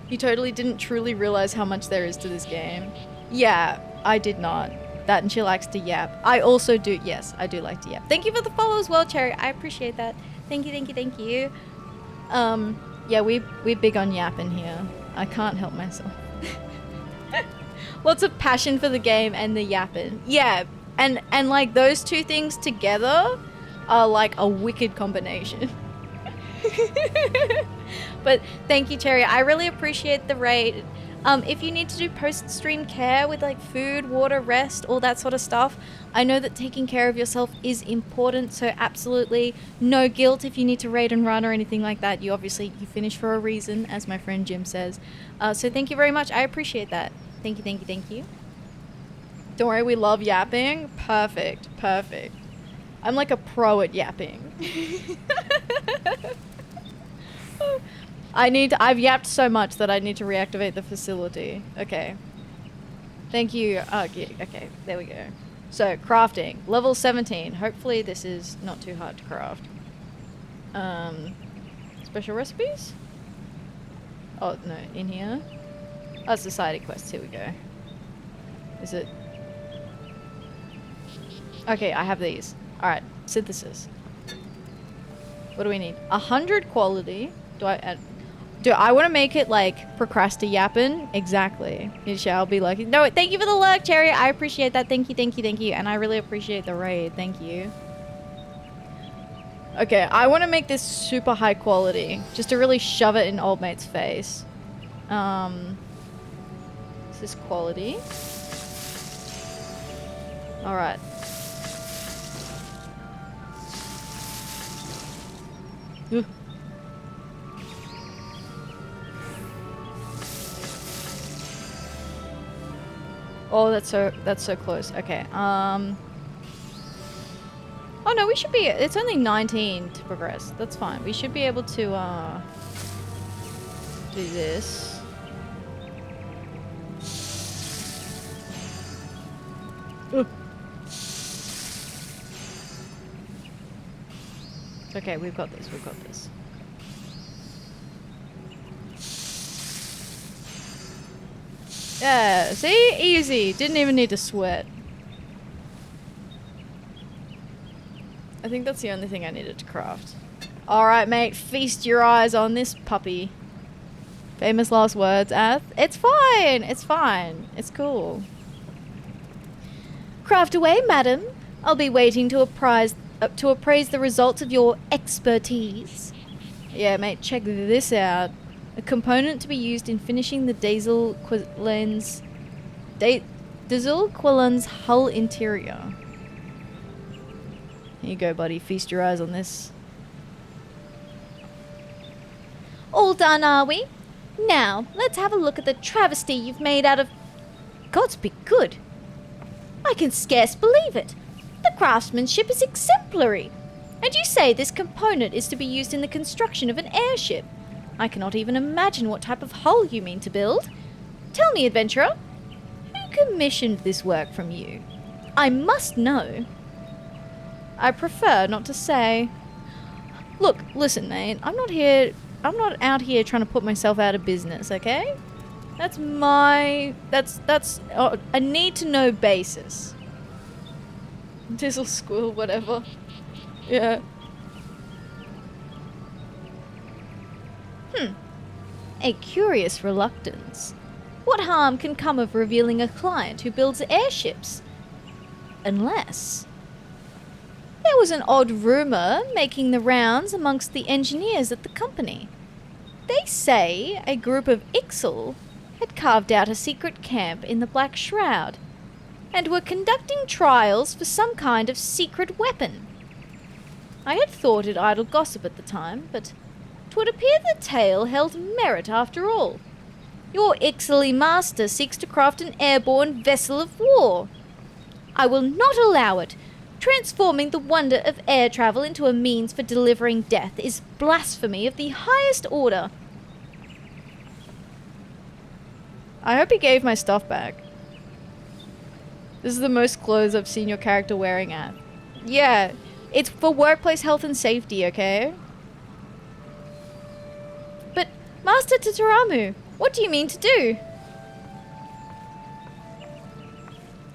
You totally didn't truly realize how much there is to this game. Yeah, I did not. That and she likes to yap. I also do. Yes, I do like to yap. Thank you for the follow as well, Cherry. I appreciate that. Thank you. Yeah, we're big on yapping here. I can't help myself. Lots of passion for the game and the yapping. Yeah, and like those two things together are like a wicked combination. But thank you, Cherry. I really appreciate the raid. If you need to do post-stream care with like food, water, rest, all that sort of stuff, I know that taking care of yourself is important, so absolutely no guilt if you need to raid and run or anything like that. You finish for a reason, as my friend Jim says. So thank you very much. I appreciate that. Thank you, thank you, thank you. Don't worry, we love yapping. Perfect, perfect. I'm like a pro at yapping. I've yapped so much that I need to reactivate the facility. Okay. Thank you. Oh, yeah, okay, there we go. So, crafting. Level 17. Hopefully this is not too hard to craft. Special recipes? Oh, no, in here. Oh, society quests. Here we go. Is it? Okay, I have these. Alright, synthesis. What do we need? 100 quality. Do I want to make it like procrasti-yappin'? Exactly. You shall be lucky. No, thank you for the lurk, Cherry. I appreciate that. Thank you, thank you, thank you. And I really appreciate the raid. Thank you. Okay, I want to make this super high quality. Just to really shove it in old mate's face. Is this quality? Alright. Ugh. Oh, that's so close. Okay. Oh no, we should be. It's only 19 to progress. That's fine. We should be able to do this. Ugh. Okay, we've got this. We've got this. Yeah, see? Easy. Didn't even need to sweat. I think that's the only thing I needed to craft. Alright, mate. Feast your eyes on this puppy. Famous last words, Ath. It's fine. It's fine. It's cool. Craft away, madam. I'll be waiting to appraise the results of your expertise. Yeah, mate. Check this out. A component to be used in finishing the Diesel Quillen's hull interior. Here you go, buddy. Feast your eyes on this. All done, are we? Now, let's have a look at the travesty you've made out of... Gods be good! I can scarce believe it. The craftsmanship is exemplary. And you say this component is to be used in the construction of an airship. I cannot even imagine what type of hull you mean to build. Tell me, adventurer, who commissioned this work from you? I must know. I prefer not to say. Look, listen, mate. I'm not out here trying to put myself out of business, okay? That's a need to know basis. Dizzle squill, whatever. Yeah. A curious reluctance. What harm can come of revealing a client who builds airships? Unless... There was an odd rumour making the rounds amongst the engineers at the company. They say a group of Ixal had carved out a secret camp in the Black Shroud and were conducting trials for some kind of secret weapon. I had thought it idle gossip at the time, but 'twould appear the tale held merit after all. Your Ixaly master seeks to craft an airborne vessel of war. I will not allow it. Transforming the wonder of air travel into a means for delivering death is blasphemy of the highest order. I hope he gave my stuff back. This is the most clothes I've seen your character wearing at. Yeah, it's for workplace health and safety, okay? But, Master Totaramu, what do you mean to do?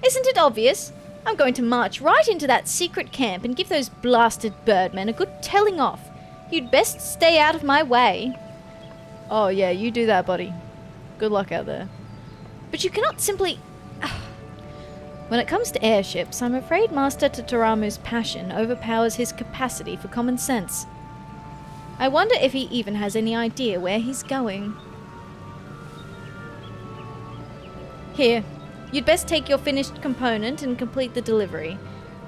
Isn't it obvious? I'm going to march right into that secret camp and give those blasted birdmen a good telling off. You'd best stay out of my way. Oh yeah, you do that, buddy. Good luck out there. But you cannot simply... When it comes to airships, I'm afraid Master Totaramu's passion overpowers his capacity for common sense. I wonder if he even has any idea where he's going. Here, you'd best take your finished component and complete the delivery.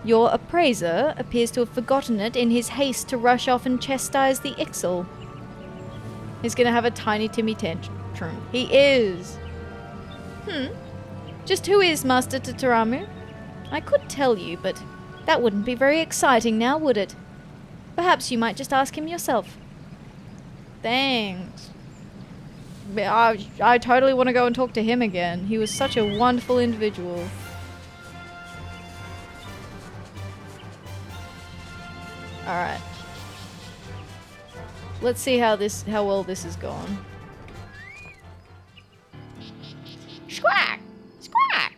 Your appraiser appears to have forgotten it in his haste to rush off and chastise the Ixal. He's gonna have a tiny Timmy tantrum. He is. Just who is Master Totaramu? I could tell you, but that wouldn't be very exciting now, would it? Perhaps you might just ask him yourself. Thanks. I totally want to go and talk to him again. He was such a wonderful individual. Alright. Let's see how well this is going. Squawk! Squawk!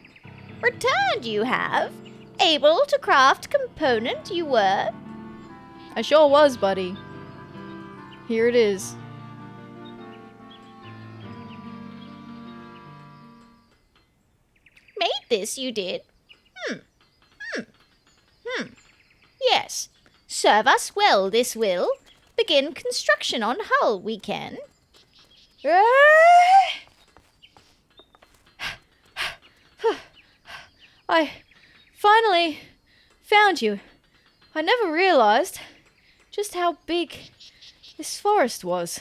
Returned you have? Able to craft component you were? I sure was, buddy. Here it is. Made this you did? Yes. Serve us well, this will. Begin construction on hull, we can. I finally found you. I never realized just how big this forest was.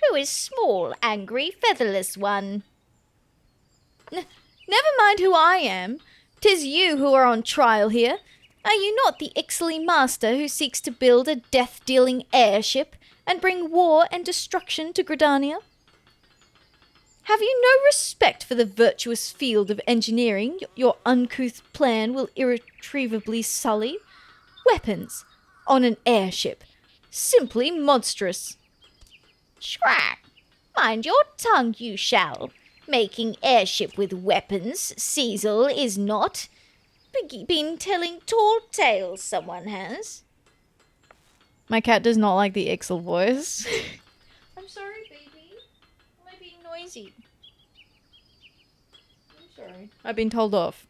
Who is small, angry, featherless one? Never mind who I am. 'Tis you who are on trial here. Are you not the Ixaly master who seeks to build a death-dealing airship and bring war and destruction to Gridania? Have you no respect for the virtuous field of engineering your uncouth plan will irretrievably sully? Weapons on an airship. Simply monstrous. Squawk! Mind your tongue, you shall. Making airship with weapons, Cecil is not. Been telling tall tales, someone has. My cat does not like the Ixal voice. I'm sorry, baby. Am I being noisy? I'm sorry. I've been told off.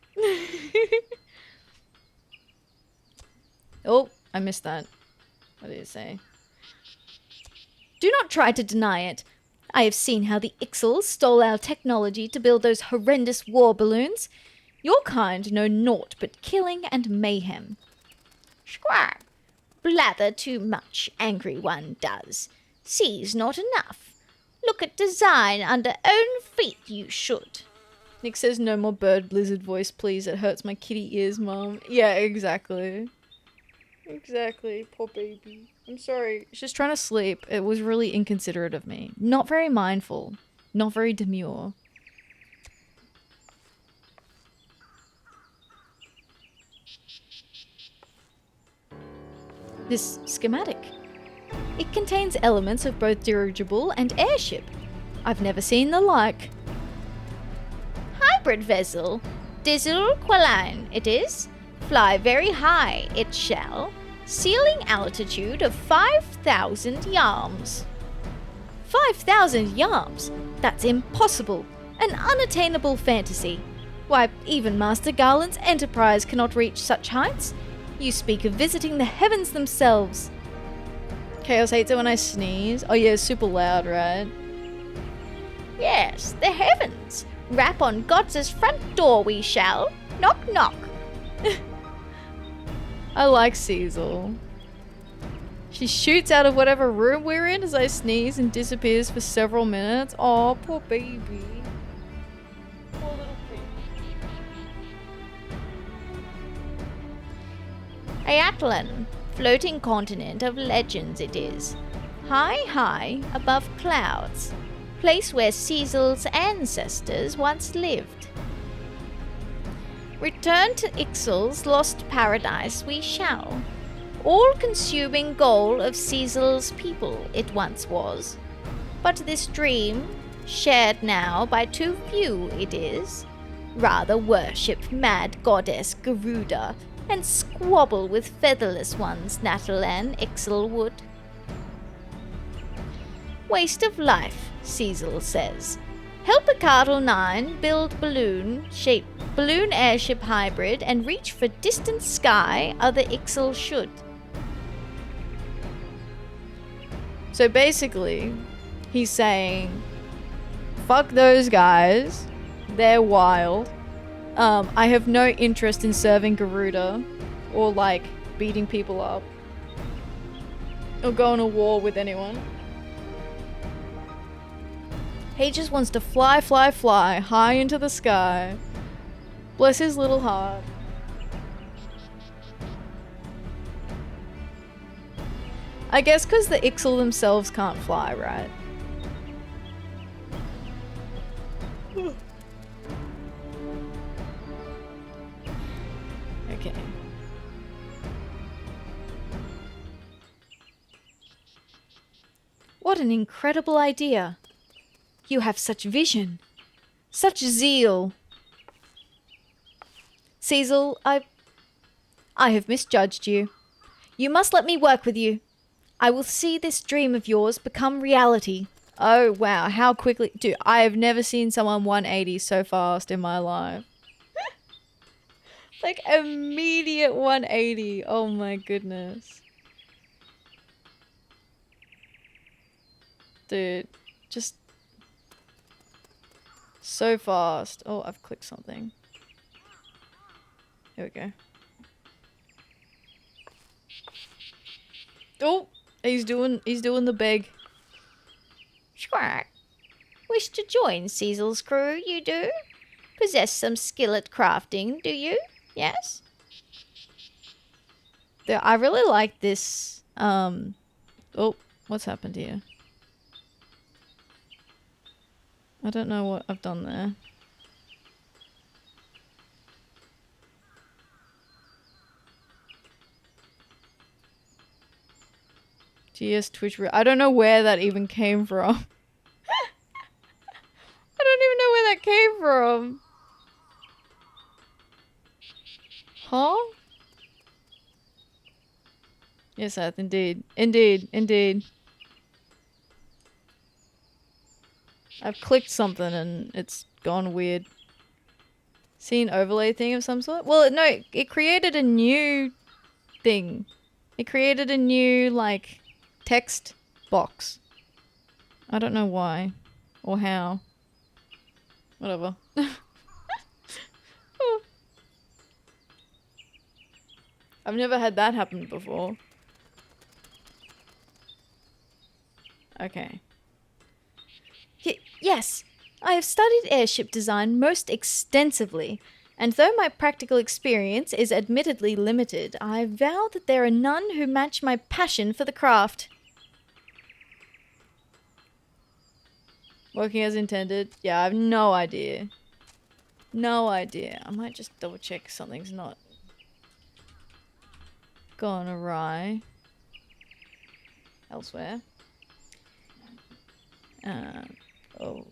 Oh, I missed that. What did it say? Do not try to deny it. I have seen how the Ixal stole our technology to build those horrendous war balloons. Your kind know naught but killing and mayhem. Squawk! Blather too much, angry one does. Sees not enough. Look at design under own feet, you should. Nick says no more bird blizzard voice, please. It hurts my kitty ears, Mom. Yeah, exactly. Exactly, poor baby. I'm sorry. She's just trying to sleep. It was really inconsiderate of me. Not very mindful. Not very demure. This schematic. It contains elements of both dirigible and airship. I've never seen the like. Hybrid vessel. Diesel qualine, it is. Fly very high, it shall. Ceiling altitude of 5,000 yards. 5,000 yards? That's impossible. An unattainable fantasy. Why, even Master Garland's Enterprise cannot reach such heights. You speak of visiting the heavens themselves. Chaos hates it when I sneeze. Oh yeah, it's super loud, right? Yes, the heavens. Rap on God's front door we shall. Knock, knock. I like Cecil. She shoots out of whatever room we're in as I sneeze and disappears for several minutes. Oh, poor baby. Poor little baby. Ayatlan, floating continent of legends it is. High, high above clouds. Place where Cecil's ancestors once lived. Return to Ixal's lost paradise we shall. All-consuming goal of Cecil's people it once was. But this dream, shared now by too few it is, rather worship mad goddess Garuda and squabble with featherless ones Natalan Ixal would. Waste of life, Cecil says. Help Ixal 9 build balloon airship hybrid and reach for distant sky other Ixal should. So basically, he's saying, fuck those guys. They're wild. I have no interest in serving Garuda or like beating people up or going to war with anyone. He just wants to fly, fly, fly high into the sky. Bless his little heart. I guess because the Ixal themselves can't fly, right? Okay. What an incredible idea. You have such vision. Such zeal. Cecil, I have misjudged you. You must let me work with you. I will see this dream of yours become reality. Oh, wow. How quickly. Dude, I have never seen someone 180 so fast in my life. Like, immediate 180. Oh, my goodness. Dude, just so fast. Oh, I've clicked something. Here we go. Oh, he's doing the beg. Squawk. Wish to join Cecil's crew, you do? Possess some skill at crafting, do you? Yes? I really like this. Oh, what's happened here? I don't know what I've done there. GS Twitch. I don't know where that even came from. I don't even know where that came from. Huh? Yes, Seth, indeed. Indeed. I've clicked something and it's gone weird. See an overlay thing of some sort? Well, no, it created a new thing. It created a new, like, text box. I don't know why or how. Whatever. I've never had that happen before. Okay. Yes, I have studied airship design most extensively, and though my practical experience is admittedly limited, I vow that there are none who match my passion for the craft. Working as intended? Yeah, I have no idea. No idea. I might just double check something's not gone awry elsewhere. Oh.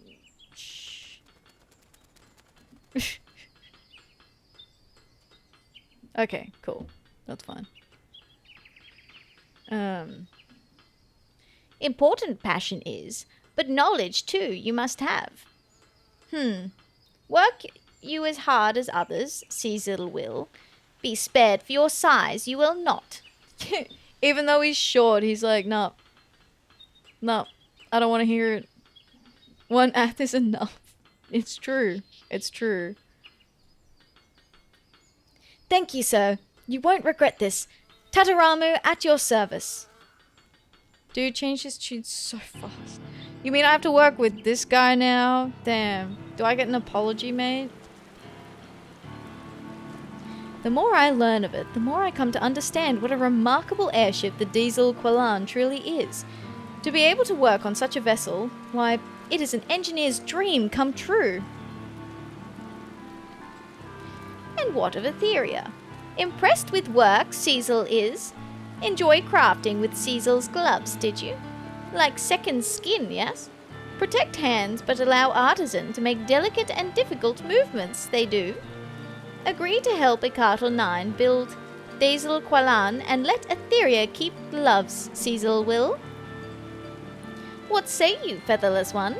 Okay, cool. That's fine. Important passion is, but knowledge too you must have. Work you as hard as others, Cecil will. Be spared for your size, you will not. Even though he's short, he's like, no, I don't want to hear it. One act is enough. It's true. It's true. Thank you, sir. You won't regret this. Tataramu at your service. Dude, change his tune so fast. You mean I have to work with this guy now? Damn. Do I get an apology made? The more I learn of it, the more I come to understand what a remarkable airship the Diesel Qualan truly is. To be able to work on such a vessel, why, it is an engineer's dream come true. And what of Atheria? Impressed with work Cecil is? Enjoy crafting with Cecil's gloves, did you? Like second skin, yes? Protect hands but allow artisan to make delicate and difficult movements, they do. Agree to help Ixal 9 build Diesel Qualan and let Atheria keep gloves, Cecil will. What say you, featherless one?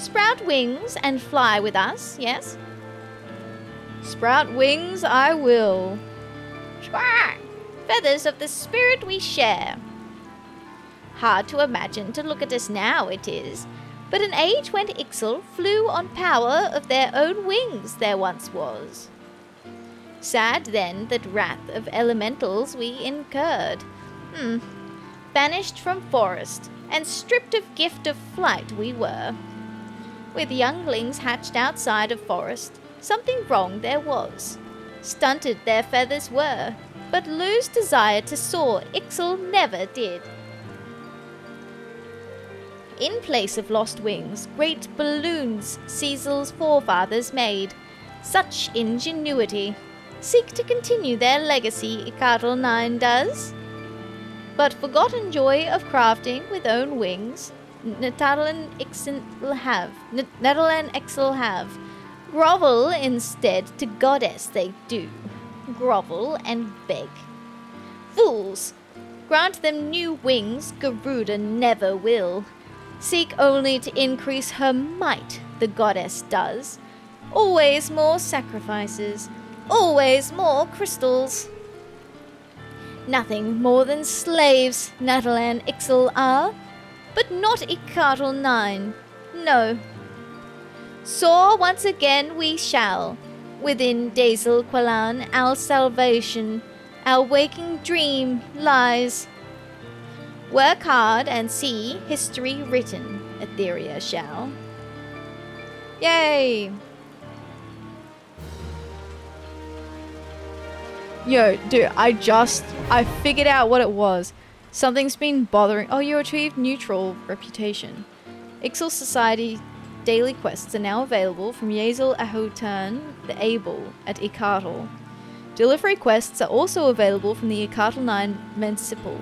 Sprout wings and fly with us, yes? Sprout wings, I will. Squawk! Feathers of the spirit we share. Hard to imagine to look at us now, it is. But an age when Ixal flew on power of their own wings there once was. Sad then that wrath of elementals we incurred. Banished from forest, and stripped of gift of flight we were. With younglings hatched outside of forest, something wrong there was. Stunted their feathers were, but lose desire to soar Ixal never did. In place of lost wings, great balloons Cecil's forefathers made. Such ingenuity. Seek to continue their legacy, Ixal 9 does. But forgotten joy of crafting with own wings, Nettle and Ixal have. Grovel instead to goddess they do. Grovel and beg. Fools! Grant them new wings, Garuda never will. Seek only to increase her might, the goddess does. Always more sacrifices, always more crystals. Nothing more than slaves, Nettle and Ixal are, but not Ixal 9, no. Soar once again we shall, within Dazel Qualan our salvation, our waking dream lies. Work hard and see history written, Atheria shall. Yay! Yo, dude, I figured out what it was. Something's been bothering. Oh, you achieved neutral reputation. Ixal Society daily quests are now available from Yazel Ahotan the Able at Ixal. Delivery quests are also available from the Ixal 9 Municipal.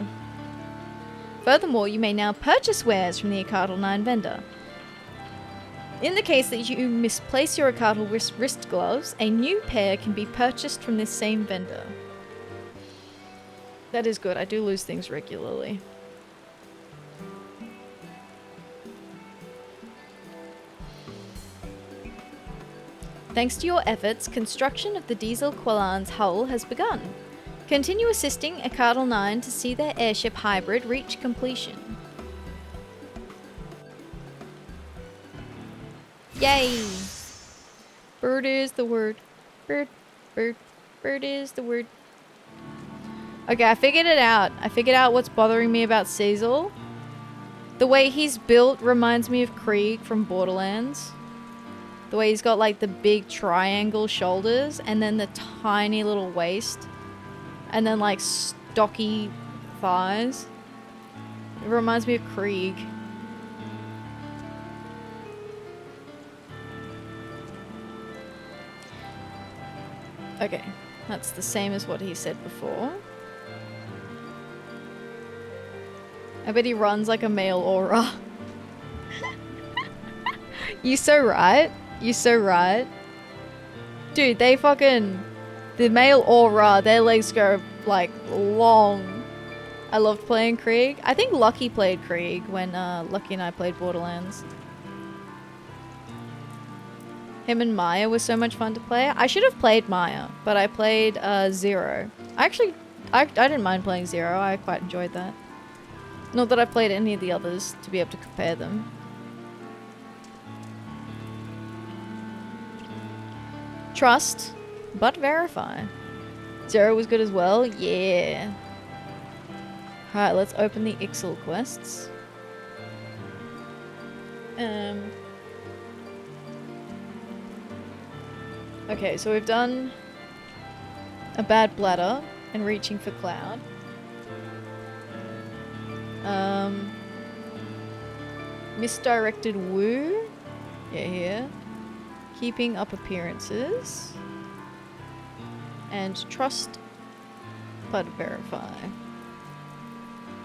Furthermore, you may now purchase wares from the Ixal 9 vendor. In the case that you misplace your Ixal wrist gloves, a new pair can be purchased from this same vendor. That is good, I do lose things regularly. Thanks to your efforts, construction of the Diesel Qualan's hull has begun. Continue assisting Ixal 9 to see their airship hybrid reach completion. Yay! Bird is the word. Bird is the word. Okay, I figured it out. I figured out what's bothering me about Cecil. The way he's built reminds me of Krieg from Borderlands. The way he's got like the big triangle shoulders and then the tiny little waist. And then like stocky thighs. It reminds me of Krieg. Okay, that's the same as what he said before. I bet he runs like a male aura. You so right. You so right. Dude, they fucking... The male aura, their legs go, like, long. I loved playing Krieg. I think Lucky played Krieg when Lucky and I played Borderlands. Him and Maya was so much fun to play. I should have played Maya, but I played Zero. I didn't mind playing Zero. I quite enjoyed that. Not that I played any of the others to be able to compare them. Trust, but verify. Zero was good as well? Yeah. Alright, let's open the Ixal quests. Okay, so we've done a bad bladder and reaching for cloud. Misdirected woo. Yeah, here. Keeping up appearances. And trust, but verify.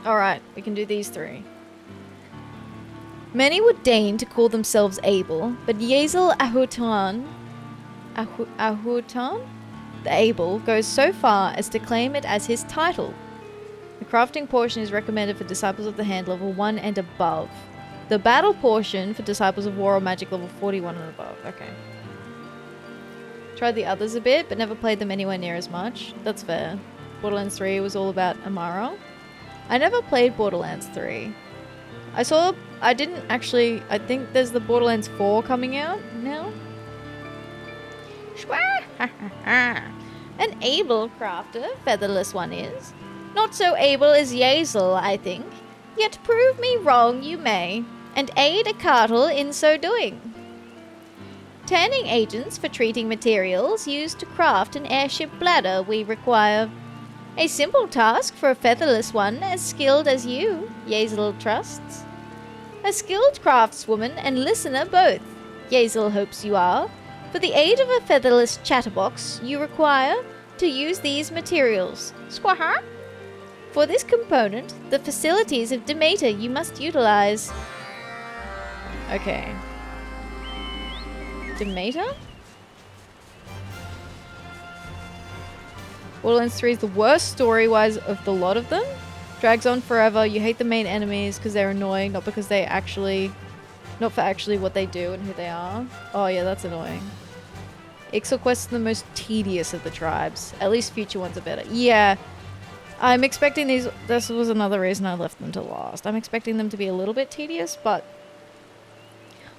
Alright, we can do these three. Many would deign to call themselves able, but Yazel Ahotan, the able, goes so far as to claim it as his title. The crafting portion is recommended for disciples of the hand level 1 and above. The battle portion for Disciples of War or Magic level 41 and above. Okay. Tried the others a bit, but never played them anywhere near as much. That's fair. Borderlands 3 was all about Amalj'aa. I never played Borderlands 3. I didn't actually, I think there's the Borderlands 4 coming out now. An able crafter, featherless one is. Not so able as Ixal, I think. Yet prove me wrong you may, and aid a cartel in so doing. Turning agents for treating materials used to craft an airship bladder we require. A simple task for a featherless one as skilled as you, Ixal trusts. A skilled craftswoman and listener both, Ixal hopes you are. For the aid of a featherless chatterbox, you require to use these materials. Squaha? For this component, the facilities of Demeter you must utilize. Okay. Demeter? Borderlands 3 is the worst story-wise of the lot of them. Drags on forever. You hate the main enemies because they're annoying, not because they actually... Not for actually what they do and who they are. Oh yeah, that's annoying. Ixal quests are the most tedious of the tribes. At least future ones are better. Yeah. I'm expecting these... This was another reason I left them to last. I'm expecting them to be a little bit tedious, but...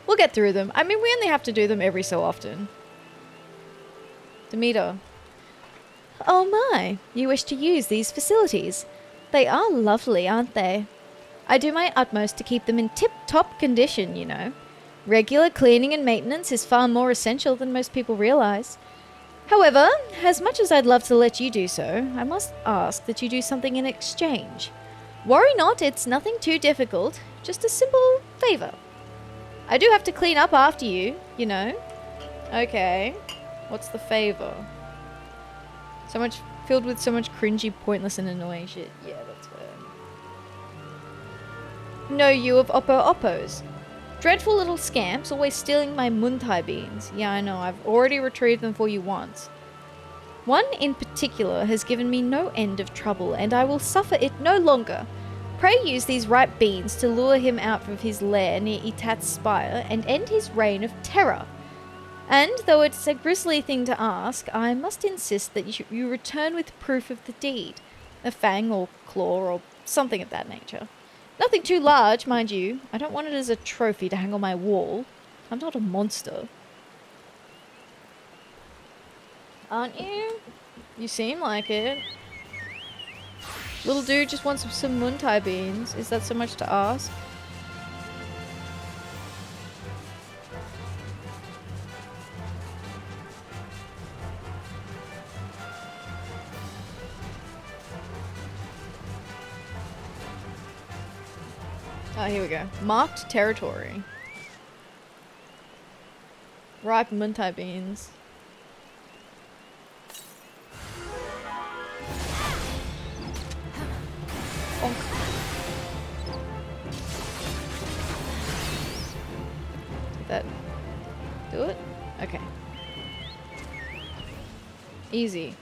We'll get through them. I mean, we only have to do them every so often. Demeter. Oh my, you wish to use these facilities. They are lovely, aren't they? I do my utmost to keep them in tip-top condition, you know. Regular cleaning and maintenance is far more essential than most people realize. However, as much as I'd love to let you do so, I must ask that you do something in exchange. Worry not, it's nothing too difficult, just a simple favor. I do have to clean up after you, you know. Okay, what's the favor? So much, filled with so much cringy, pointless and annoying shit. Yeah, that's fair. Know you of Oppos? Dreadful little scamps, always stealing my muntai beans. Yeah, I know, I've already retrieved them for you once. One in particular has given me no end of trouble, and I will suffer it no longer. Pray use these ripe beans to lure him out of his lair near Itat's spire and end his reign of terror. And, though it's a grisly thing to ask, I must insist that you return with proof of the deed. A fang or claw or something of that nature. Nothing too large, mind you. I don't want it as a trophy to hang on my wall. I'm not a monster. Aren't you? You seem like it. Little dude just wants some muntai beans. Is that so much to ask? Oh, here we go. Marked territory. Ripe muntai beans. Bonk. Did that do it? Okay. Easy.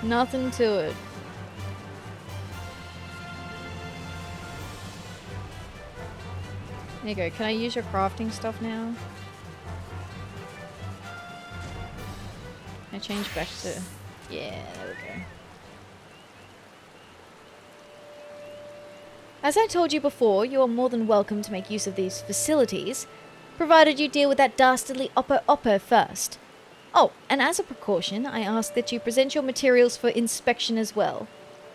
Nothing to it. There you go. Can I use your crafting stuff now? Can I change back to... Yeah, there we go. As I told you before, you are more than welcome to make use of these facilities, provided you deal with that dastardly Oppo first. Oh, and as a precaution, I ask that you present your materials for inspection as well.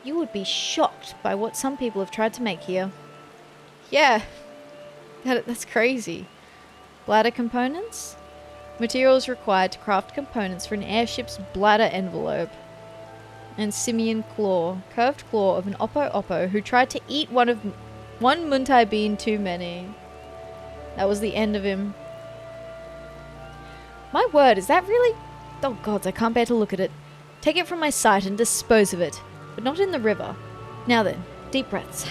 You would be shocked by what some people have tried to make here. Yeah. That's crazy. Bladder components? Materials required to craft components for an airship's bladder envelope. And simian claw. Curved claw of an Oppo who tried to eat one muntai bean too many. That was the end of him. My word, is that really... Oh gods, I can't bear to look at it. Take it from my sight and dispose of it. But not in the river. Now then, deep breaths.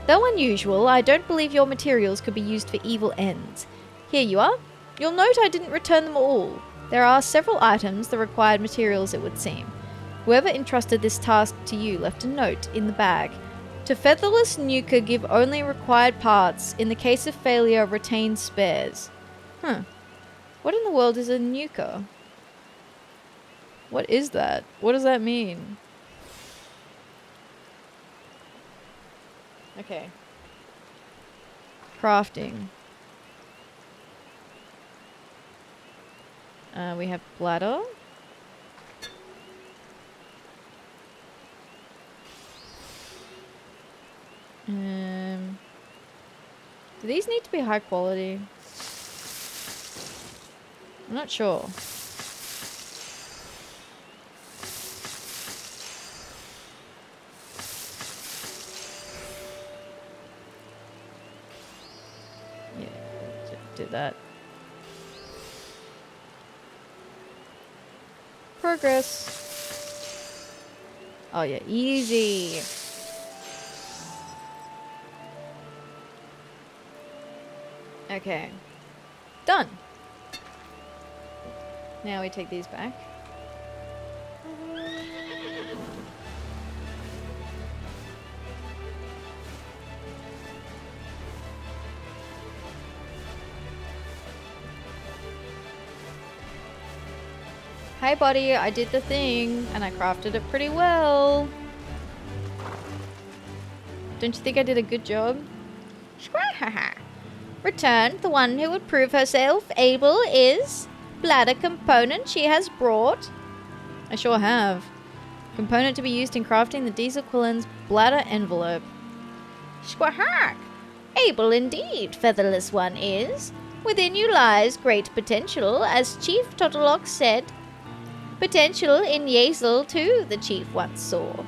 Though unusual, I don't believe your materials could be used for evil ends. Here you are. You'll note I didn't return them all. There are several items, the required materials it would seem. Whoever entrusted this task to you left a note in the bag To featherless nuker, give only required parts. In the case of failure, retain spares. Huh. What in the world is a nuker? What is that? What does that mean? Okay. Crafting. We have bladder. Do these need to be high quality? I'm not sure. Yeah, did that. Progress. Oh yeah, easy. Okay. Done. Now we take these back. Hi buddy, I did the thing and I crafted it pretty well. Don't you think I did a good job? Return, the one who would prove herself able is bladder component she has brought. I sure have. Component to be used in crafting the Diesel Quillen's bladder envelope. Squahak! Able indeed, featherless one is. Within you lies great potential, as Chief Totolock said. Potential in Ixal too, the chief once saw.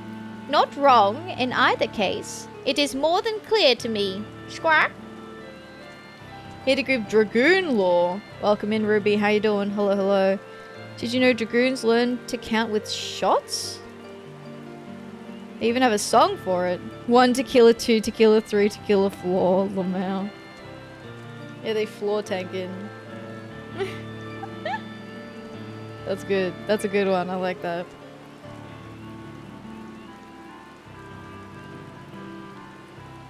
Not wrong in either case. It is more than clear to me. Squawk! Here to group Dragoon lore. Welcome in, Ruby. How you doing? Hello, hello. Did you know Dragoons learn to count with shots? They even have a song for it. 1 to kill a 2 to kill a 3 to kill a floor. Lamau. Yeah, they floor tank in. That's good. That's a good one. I like that.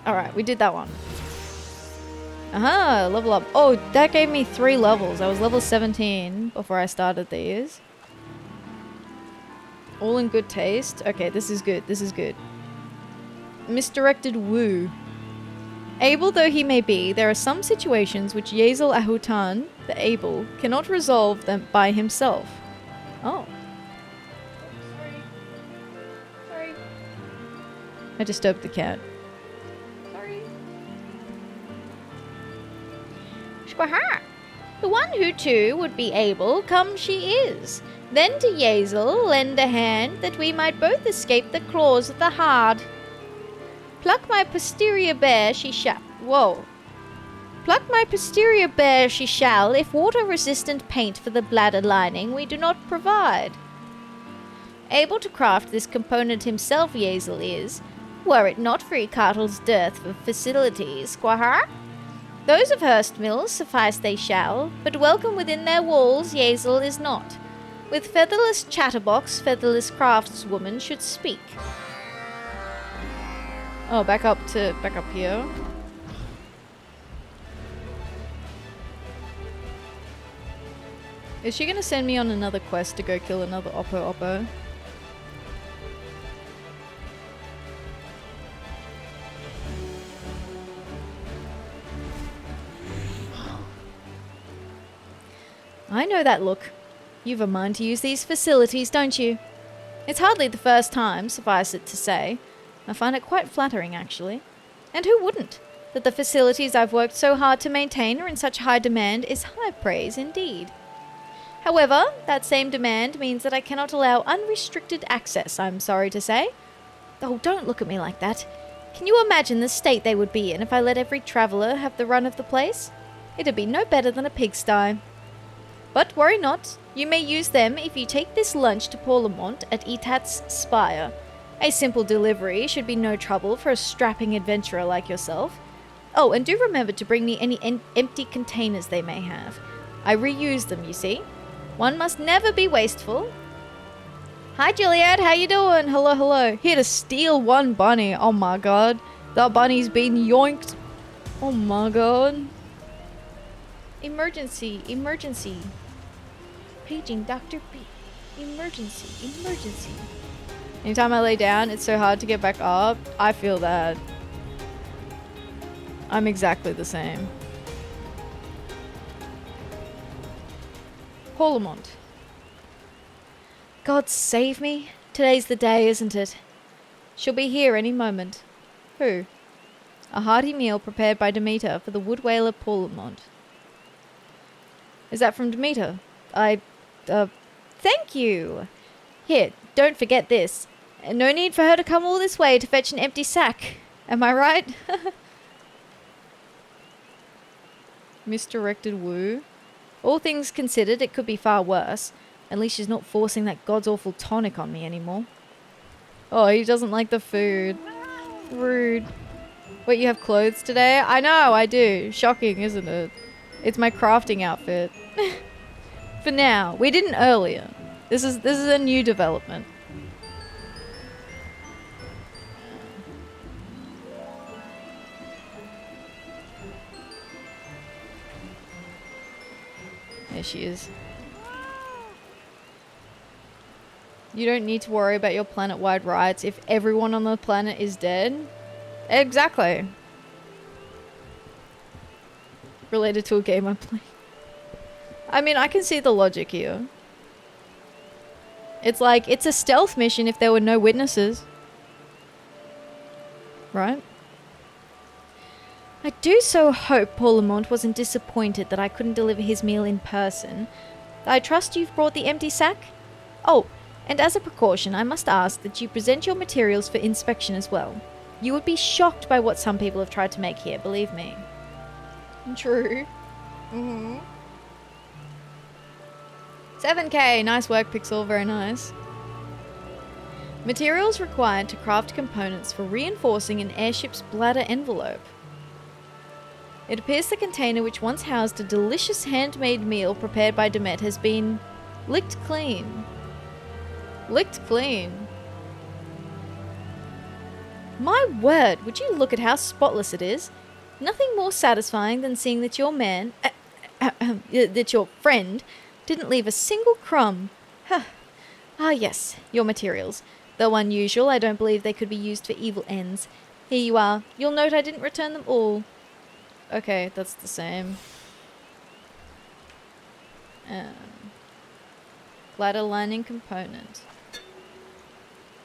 Alright, we did that one. Aha, level up. Oh, that gave me 3 levels. I was level 17 before I started these. All in good taste. Okay, this is good. This is good. Misdirected woo. Able though he may be, there are some situations which Ixal Ahutan, the able, cannot resolve them by himself. Oh. Sorry. I disturbed the cat. Squahak! The one who too would be able, come she is. Then to Ixal lend a hand, that we might both escape the claws of the hard. Pluck my posterior bear she shall. Whoa. Pluck my posterior bear she shall, if water-resistant paint for the bladder lining we do not provide. Able to craft this component himself Ixal is, were it not for Ixal's dearth of facilities, Squahak. Those of Hurst Mills suffice they shall, but welcome within their walls Ixal is not. With featherless chatterbox, featherless craftswoman should speak. Oh, back up here. Is she gonna send me on another quest to go kill another Oppo? I know that look. You've a mind to use these facilities, don't you? It's hardly the first time, suffice it to say. I find it quite flattering, actually. And who wouldn't? That the facilities I've worked so hard to maintain are in such high demand is high praise indeed. However, that same demand means that I cannot allow unrestricted access, I'm sorry to say. Oh, don't look at me like that. Can you imagine the state they would be in if I let every traveller have the run of the place? It'd be no better than a pigsty. But worry not, you may use them if you take this lunch to Porlamont at Etat's Spire. A simple delivery should be no trouble for a strapping adventurer like yourself. Oh, and do remember to bring me any empty containers they may have. I reuse them, you see. One must never be wasteful. Hi Juliet, how you doing? Hello, hello. Here to steal one bunny. Oh my god. The bunny's been yoinked. Oh my god. Emergency, emergency. Paging Dr. B. Emergency, emergency. Anytime I lay down, it's so hard to get back up. I feel that. I'm exactly the same. Paulamont. God save me. Today's the day, isn't it? She'll be here any moment. Who? A hearty meal prepared by Demeter for the wood whaler Paulamont. Is that from Demeter? Thank you. Here, don't forget this. No need for her to come all this way to fetch an empty sack. Am I right? Misdirected woo. All things considered, it could be far worse. At least she's not forcing that god's awful tonic on me anymore. Oh, he doesn't like the food. Rude. Wait, you have clothes today? I know, I do. Shocking, isn't it? It's my crafting outfit. For now. We didn't earlier. This is a new development. There she is. You don't need to worry about your planet-wide rights if everyone on the planet is dead. Exactly. Related to a game I'm playing. I mean, I can see the logic here. It's like, it's a stealth mission if there were no witnesses. Right? I do so hope Paulamont wasn't disappointed that I couldn't deliver his meal in person. I trust you've brought the empty sack? Oh, and as a precaution, I must ask that you present your materials for inspection as well. You would be shocked by what some people have tried to make here, believe me. True. 7K, nice work, Pixel, very nice. Materials required to craft components for reinforcing an airship's bladder envelope. It appears the container which once housed a delicious handmade meal prepared by Demet has been licked clean. Licked clean. My word, would you look at how spotless it is? Nothing more satisfying than seeing that your man, that your friend, didn't leave a single crumb. Ah yes, your materials. Though unusual, I don't believe they could be used for evil ends. Here you are. You'll note I didn't return them all. Okay, that's the same. Ladder lining component.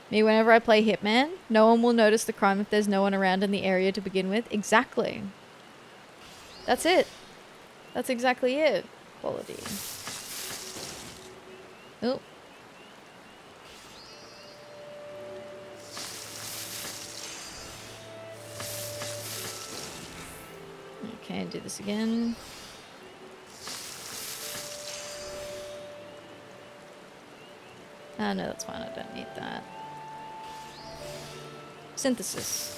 Me, whenever I play Hitman, no one will notice the crime if there's no one around in the area to begin with. Exactly. That's it. That's exactly it. Quality. Oh. Okay, do this again. Ah, no, that's fine. I don't need that. Synthesis.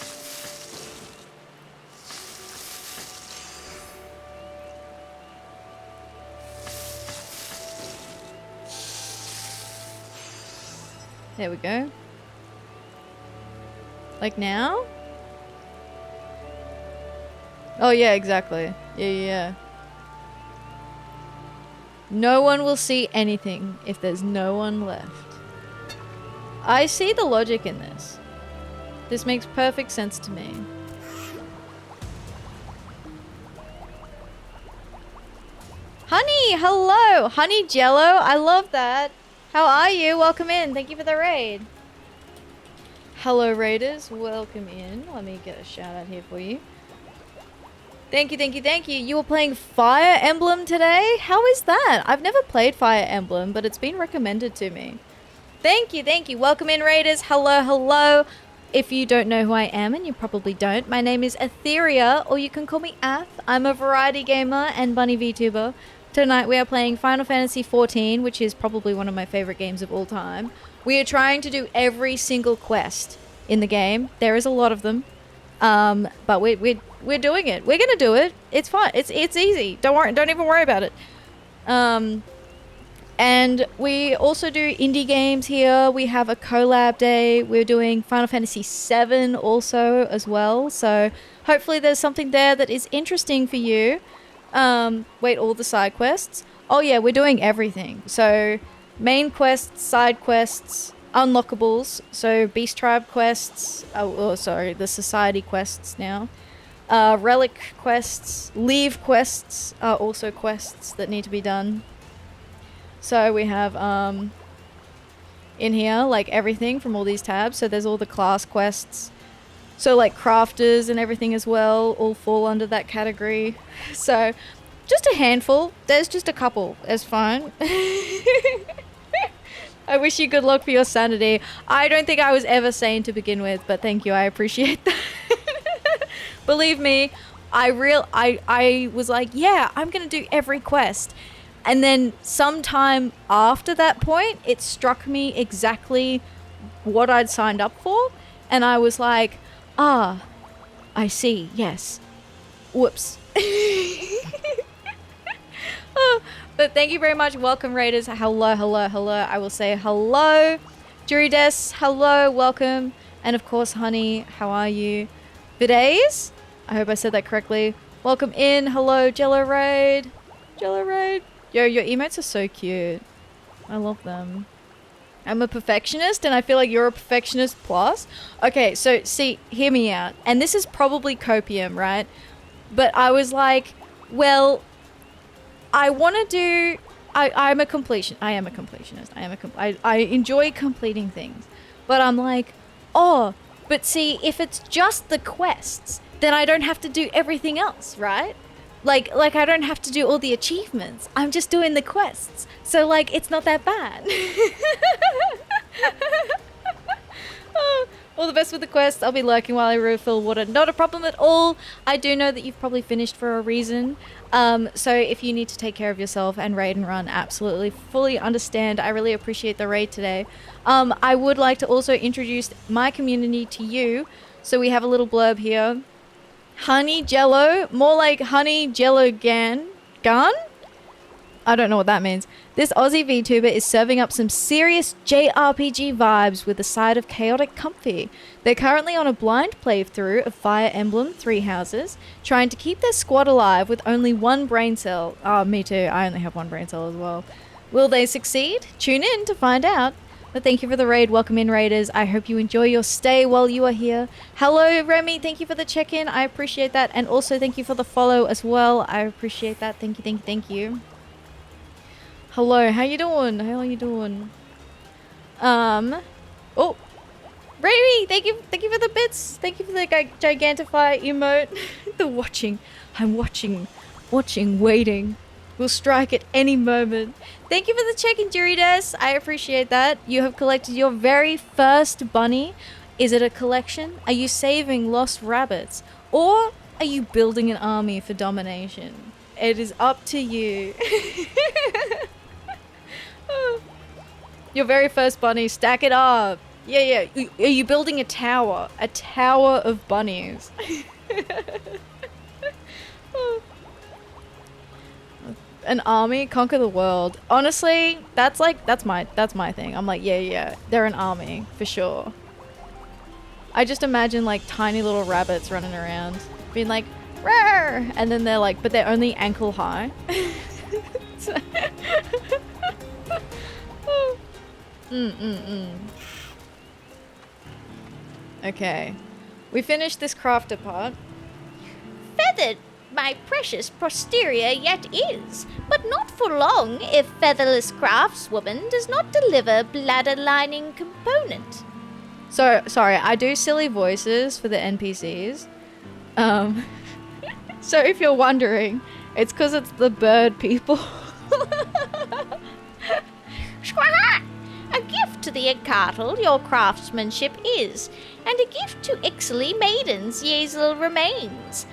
There we go. Like now? Oh yeah, exactly. Yeah. No one will see anything if there's no one left. I see the logic in this. This makes perfect sense to me. Honey, hello! Honey Jello, I love that. How are you? Welcome in. Thank you for the raid. Hello, raiders. Welcome in. Let me get a shout out here for you. Thank you. You were playing Fire Emblem today? How is that? I've never played Fire Emblem, but it's been recommended to me. Thank you. Welcome in, raiders. Hello. If you don't know who I am, and you probably don't, my name is Atheria, or you can call me Ath. I'm a variety gamer and bunny VTuber. Tonight we are playing Final Fantasy XIV, which is probably one of my favorite games of all time. We are trying to do every single quest in the game. There is a lot of them. But we're doing it. We're gonna do it. It's fun. It's easy. Don't even worry about it. And we also do indie games here. We have a collab day. We're doing Final Fantasy VII also as well. So hopefully there's something there that is interesting for you. Wait, all the side quests? Oh yeah, we're doing everything. So main quests, side quests, unlockables. So Beast Tribe quests. Oh, sorry, the Society quests now. Relic quests, Leave quests are also quests that need to be done. So we have in here like everything from all these tabs. So there's all the class quests. So like crafters and everything as well all fall under that category. So just a handful. There's just a couple. It's fine. I wish you good luck for your sanity. I don't think I was ever sane to begin with, but thank you. I appreciate that. Believe me, I was like, yeah, I'm gonna do every quest. And then sometime after that point, it struck me exactly what I'd signed up for. And I was like, I see, yes. Whoops. Oh, but thank you very much. Welcome, Raiders. Hello, hello, hello. I will say hello. Jurides, hello, welcome. And of course, Honey, how are you? Bidays, I hope I said that correctly. Welcome in. Hello, Jello Raid. Jello Raid. Yo, your emotes are so cute. I love them. I'm a perfectionist and I feel like you're a perfectionist plus. Okay, so see, hear me out. And this is probably copium, right? But I was like, well, I want to do... I'm a completion. I am a completionist. I enjoy completing things. But I'm like, oh, but see, if it's just the quests, then I don't have to do everything else, right? Like I don't have to do all the achievements. I'm just doing the quests. So like it's not that bad. Oh, all the best with the quests. I'll be lurking while I refill water. Not a problem at all. I do know that you've probably finished for a reason. So if you need to take care of yourself and raid and run, absolutely fully understand. I really appreciate the raid today. I would like to also introduce my community to you. So we have a little blurb here. Honey Jello, more like Honey Jello Gun? I don't know what that means. This Aussie VTuber is serving up some serious jrpg vibes with a side of chaotic comfy. They're currently on a blind playthrough of Fire Emblem 3 Houses, trying to keep their squad alive with only one brain cell. Oh, me too. I only have one brain cell as well. Will they succeed? Tune in to find out. But thank you for the raid. Welcome in, Raiders. I hope you enjoy your stay while you are here. Hello, Remy. Thank you for the check-in. I appreciate that. And also thank you for the follow as well. I appreciate that. Thank you, thank you, thank you. Hello, how you doing? How are you doing? Oh, Remy, thank you for the bits. Thank you for the Gigantify emote. The watching. I'm watching, waiting. Will strike at any moment. Thank you for the check-in, Jurides. I appreciate that. You have collected your very first bunny. Is it a collection? Are you saving lost rabbits? Or are you building an army for domination? It is up to you. Your very first bunny. Stack it up. Yeah. Are you building a tower? A tower of bunnies. An army, conquer the world. Honestly, that's my thing. I'm like, yeah, they're an army for sure. I just imagine like tiny little rabbits running around, being like, "Rawr!" And then they're like, but they're only ankle high. Okay, we finished this crafter part. Feathered, my precious posterior yet is, but not for long if featherless craftswoman does not deliver bladder lining component. So, sorry, I do silly voices for the NPCs. So if you're wondering, it's because it's the bird people. A gift to the Ixal your craftsmanship is, and a gift to Ixal maidens Yezel remains.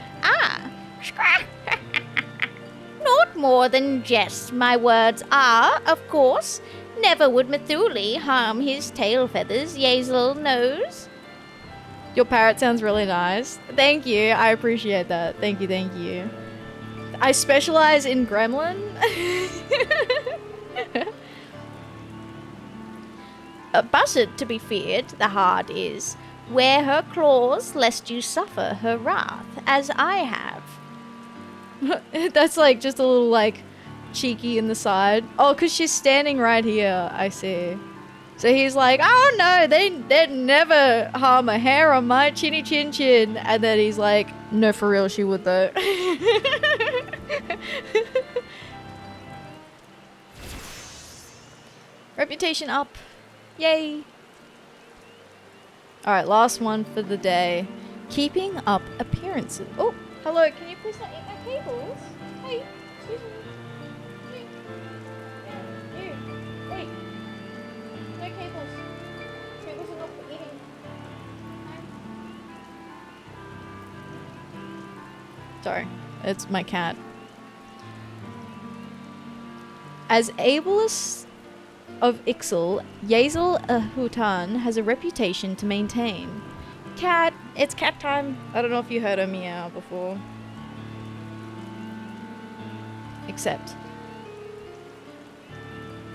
Not more than jest my words are, of course. Never would Mithuli harm his tail feathers, Yezel knows. Your parrot sounds really nice. Thank you, I appreciate that. Thank you. I specialize in gremlin. a buzzard to be feared, the hard is. Wear her claws, lest you suffer her wrath, as I have. That's like just a little like cheeky in the side. Oh, because she's standing right here. I see. So he's like, oh no, they'd never harm a hair on my chinny chin chin. And then he's like, no, for real, she would though. Reputation up. Yay. Alright, last one for the day. Keeping up appearances. Oh, hello, can you please not eat my cables? Hey, excuse me. Hey. Yeah, you. Wait. No cables. Cables are not for eating. Sorry, it's my cat. As ablest of Ixal, Ixal Hutan has a reputation to maintain. Cat, it's cat time. I don't know if you heard her meow before. Except.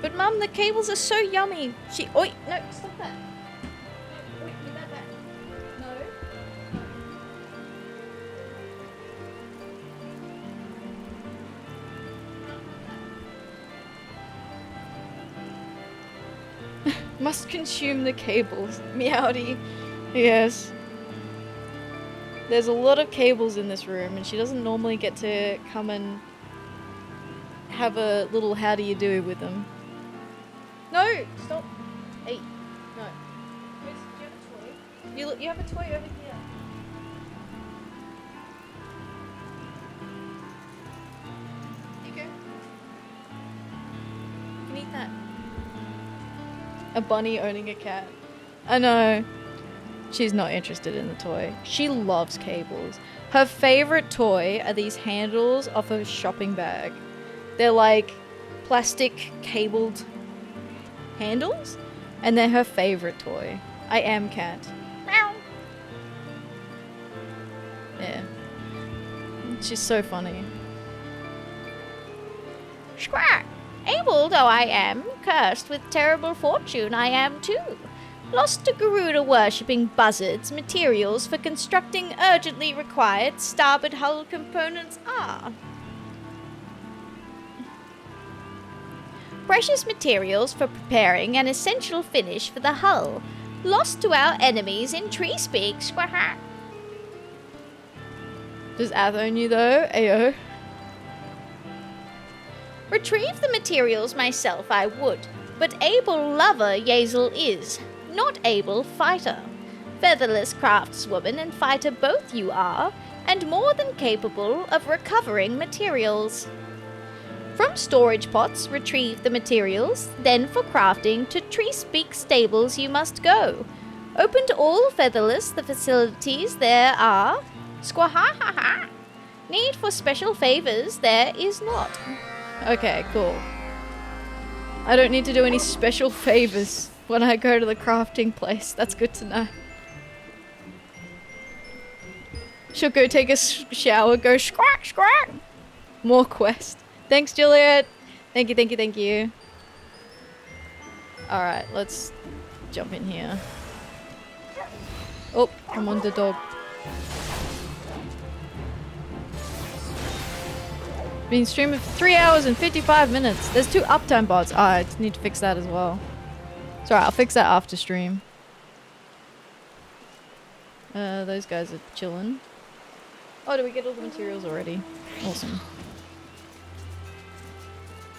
But Mum, the cables are so yummy. Oi, no, stop that. No, wait, give that back. No. Must consume the cables. Meowdy. Yes. There's a lot of cables in this room and she doesn't normally get to come and have a little how do you do with them. No! Stop! Hey. No. Do you have a toy? You have a toy over here. Here you go. You can eat that. A bunny owning a cat. I know. She's not interested in the toy. She loves cables. Her favorite toy are these handles off a shopping bag. They're like plastic cabled handles, and they're her favorite toy. I am cat. Meow. Yeah. She's so funny. Squawk! Able though I am, cursed with terrible fortune I am too. Lost to Garuda worshipping buzzards, materials for constructing urgently required starboard hull components are. Precious materials for preparing an essential finish for the hull. Lost to our enemies in tree speak. Squawk! Does Ath own you though? Ayo. Retrieve the materials myself I would, but able lover Ixal is, not able fighter. Featherless craftswoman and fighter both you are, and more than capable of recovering materials. From storage pots retrieve the materials, then for crafting to Tree Speak stables you must go. Open to all featherless the facilities there are. Squahahaha. Need for special favors there is not. Okay, cool. I don't need to do any special favors when I go to the crafting place. That's good to know. She'll go take a shower, go squawk, squawk. More quest. Thanks, Juliet. Thank you, thank you, thank you. Alright, let's jump in here. Oh, I'm on the dog. Been streaming for 3 hours and 55 minutes. There's 2 uptime bots. I need to fix that as well. Sorry, I'll fix that after stream. Those guys are chilling. Oh, did we get all the materials already? Awesome.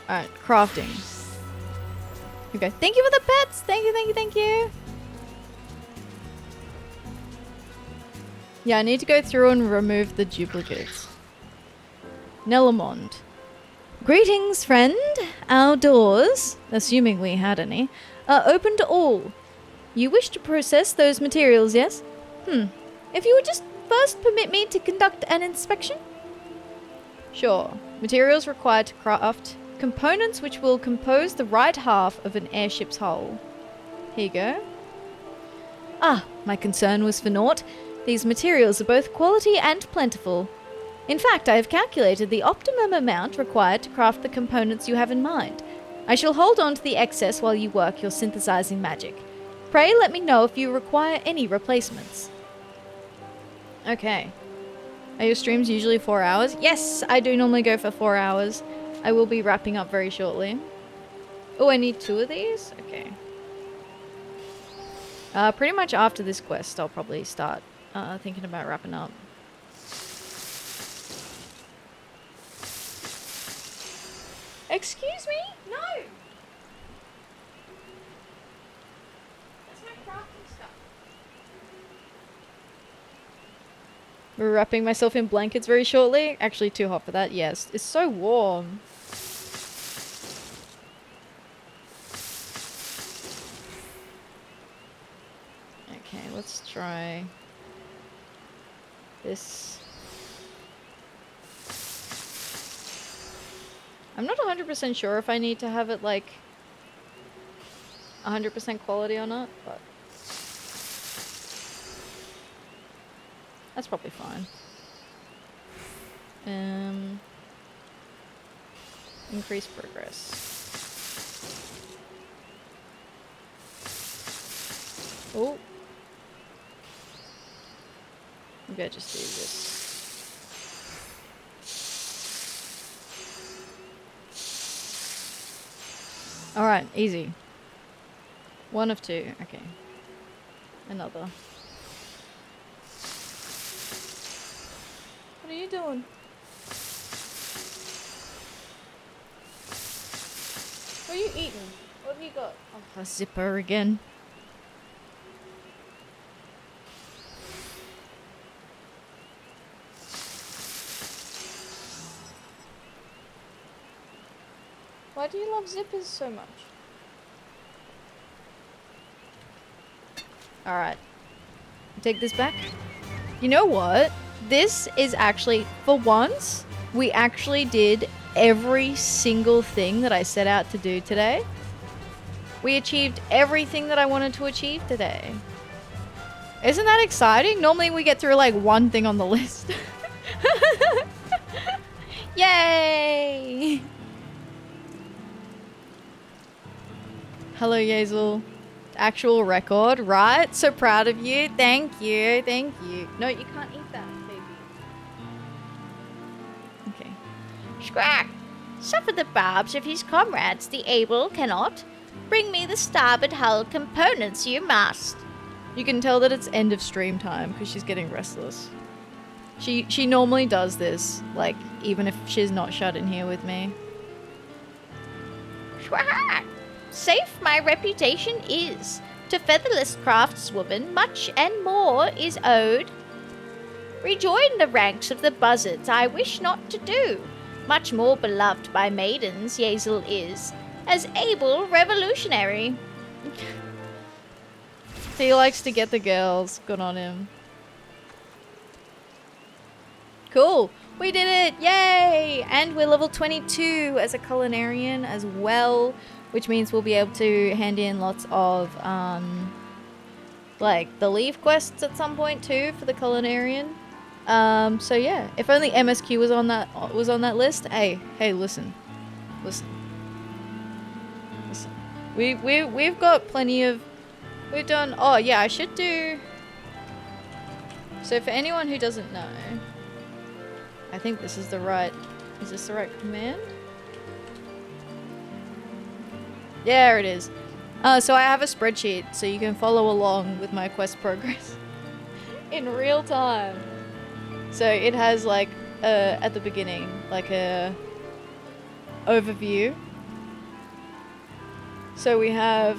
Alright, crafting. Okay, thank you for the pets! Thank you, thank you, thank you! Yeah, I need to go through and remove the duplicates. Nelamond. Greetings, friend. Our doors, assuming we had any, are open to all. You wish to process those materials, yes? If you would just first permit me to conduct an inspection? Sure. Materials required to craft components which will compose the right half of an airship's hull. Here you go. Ah, my concern was for naught. These materials are both quality and plentiful. In fact, I have calculated the optimum amount required to craft the components you have in mind. I shall hold on to the excess while you work your synthesizing magic. Pray let me know if you require any replacements. Okay. Are your streams usually 4 hours? Yes, I do normally go for 4 hours. I will be wrapping up very shortly. Oh, I need 2 of these? Okay. Pretty much after this quest, I'll probably start thinking about wrapping up. Excuse me? No! That's my crafting stuff. We're wrapping myself in blankets very shortly. Actually, too hot for that. Yes, it's so warm. Okay, let's try this. I'm not 100% sure if I need to have it like 100% quality or not, but that's probably fine. Increase progress. Oh. Maybe I just do this. Alright, easy. 1 of 2, okay. Another. What are you doing? What are you eating? What have you got? Oh, a zipper again. Why do you love zippers so much? Alright. Take this back. You know what? This is actually, for once, we actually did every single thing that I set out to do today. We achieved everything that I wanted to achieve today. Isn't that exciting? Normally we get through like 1 thing on the list. Yay! Hello, Yazel. Actual record, right? So proud of you. Thank you. Thank you. No, you can't eat that, baby. Okay. Scrack! Suffer the barbs of his comrades, the able cannot. Bring me the starboard hull components, you must. You can tell that it's end of stream time because she's getting restless. She normally does this, like, even if she's not shut in here with me. Schwaha! Safe my reputation is. To featherless craftswoman much and more is owed. Rejoin the ranks of the buzzards I wish not to do. Much more beloved by maidens Yazel is, as able revolutionary. He likes to get the girls. Good on him. Cool. We did it. Yay! And we're level 22 as a culinarian as well, which means we'll be able to hand in lots of like the leave quests at some point too for the culinarian. So yeah, if only MSQ was on that list. Hey, listen. We've got plenty of. We've done. Oh yeah, I should do. So for anyone who doesn't know, I think this is the right. Is this the right command? There it is. So I have a spreadsheet so you can follow along with my quest progress in real time. So it has like at the beginning like a overview. So we have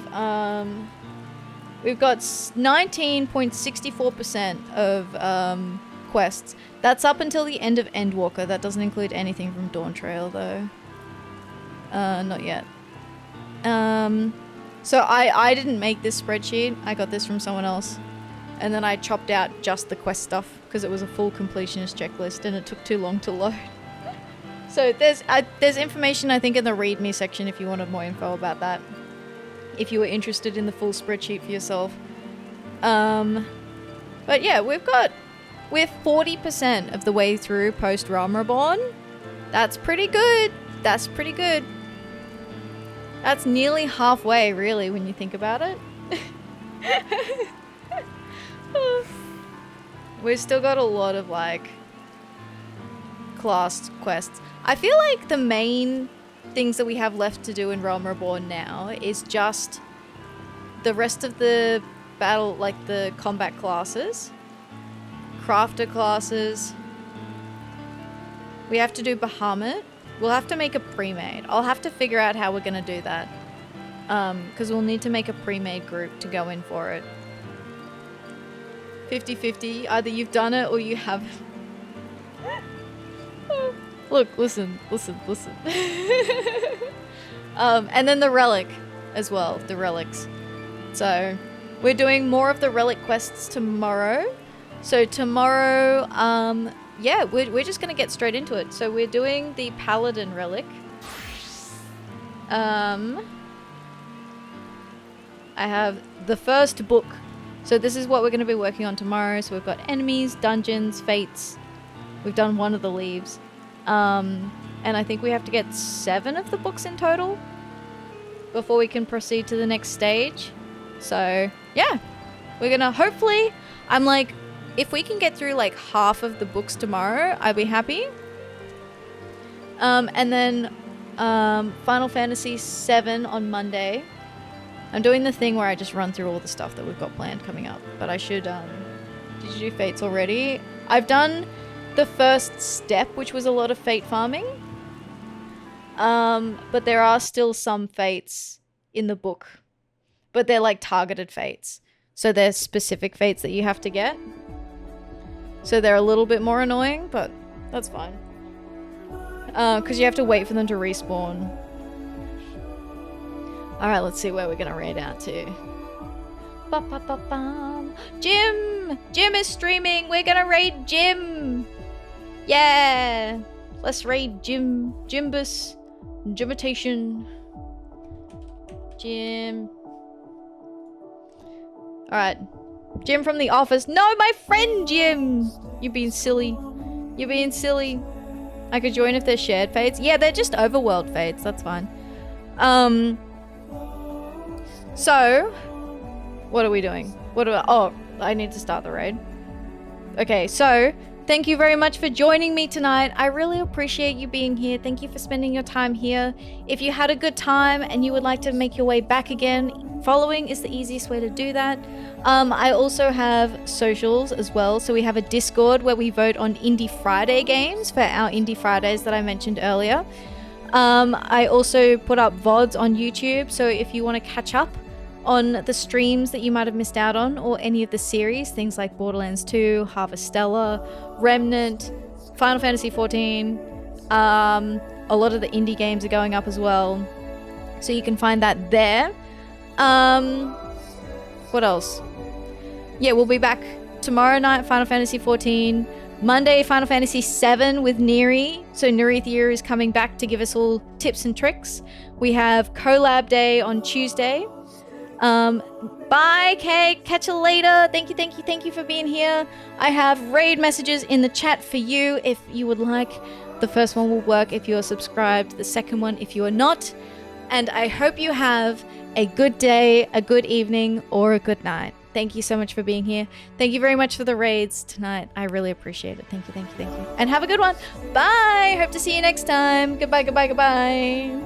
we've got 19.64% of quests. That's up until the end of Endwalker. That doesn't include anything from Dawn Trail though. Not yet. So I didn't make this spreadsheet. I got this from someone else. And then I chopped out just the quest stuff because it was a full completionist checklist and it took too long to load. So there's information I think in the readme section if you wanted more info about that. If you were interested in the full spreadsheet for yourself. But yeah, we're 40% of the way through post Realm Reborn. That's pretty good. That's nearly halfway, really, when you think about it. We've still got a lot of like class quests. I feel like the main things that we have left to do in Realm Reborn now is just the rest of the battle, like the combat classes, crafter classes. We have to do Bahamut. We'll have to make a pre-made. I'll have to figure out how we're gonna do that. Because we'll need to make a pre-made group to go in for it. 50-50. Either you've done it or you haven't. Look, listen. And then the relic as well. The relics. So we're doing more of the relic quests tomorrow. So tomorrow, yeah, we're just gonna get straight into it. So we're doing the Paladin relic. I have the first book. So this is what we're gonna be working on tomorrow. So we've got enemies, dungeons, fates. We've done one of the leaves. And I think we have to get 7 of the books in total before we can proceed to the next stage. So yeah, we're gonna hopefully, I'm like, if we can get through like half of the books tomorrow, I'd be happy. And then Final Fantasy VII on Monday. I'm doing the thing where I just run through all the stuff that we've got planned coming up. But I should, did you do Fates already? I've done the first step, which was a lot of Fate farming. But there are still some Fates in the book. But they're like targeted Fates. So they're specific Fates that you have to get. So they're a little bit more annoying, but that's fine. Because you have to wait for them to respawn. Alright, let's see where we're going to raid out to. Ba-ba-ba-bum. Jim! Jim is streaming! We're going to raid Jim! Yeah! Let's raid Jim. Jimbus. Jimitation. Jim. Alright. Jim from the office. No, my friend Jim! You're being silly. You're being silly. I could join if they're shared fates. Yeah, they're just overworld fates. That's fine. So, what are we doing? Oh, I need to start the raid. Okay, so, thank you very much for joining me tonight. I really appreciate you being here. Thank you for spending your time here. If you had a good time and you would like to make your way back again, following is the easiest way to do that. I also have socials as well. So we have a Discord where we vote on Indie Friday games for our Indie Fridays that I mentioned earlier. I also put up VODs on YouTube. So if you want to catch up on the streams that you might have missed out on or any of the series, things like Borderlands 2, Harvestella, Remnant, Final Fantasy XIV, a lot of the indie games are going up as well. So you can find that there. What else? Yeah, we'll be back tomorrow night, Final Fantasy XIV. Monday, Final Fantasy VII with Neri. So Neri Theer is coming back to give us all tips and tricks. We have Collab Day on Tuesday. Bye, Kay. Catch you later. Thank you for being here. I have raid messages in the chat for you if you would like. The first one will work if you are subscribed. The second one if you are not. And I hope you have a good day, a good evening, or a good night. Thank you so much for being here. Thank you very much for the raids tonight. I really appreciate it. Thank you. And have a good one. Bye. Hope to see you next time. Goodbye. Bye.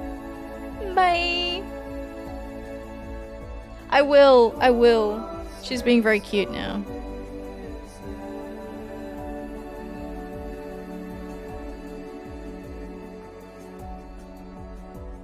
I will. She's being very cute now.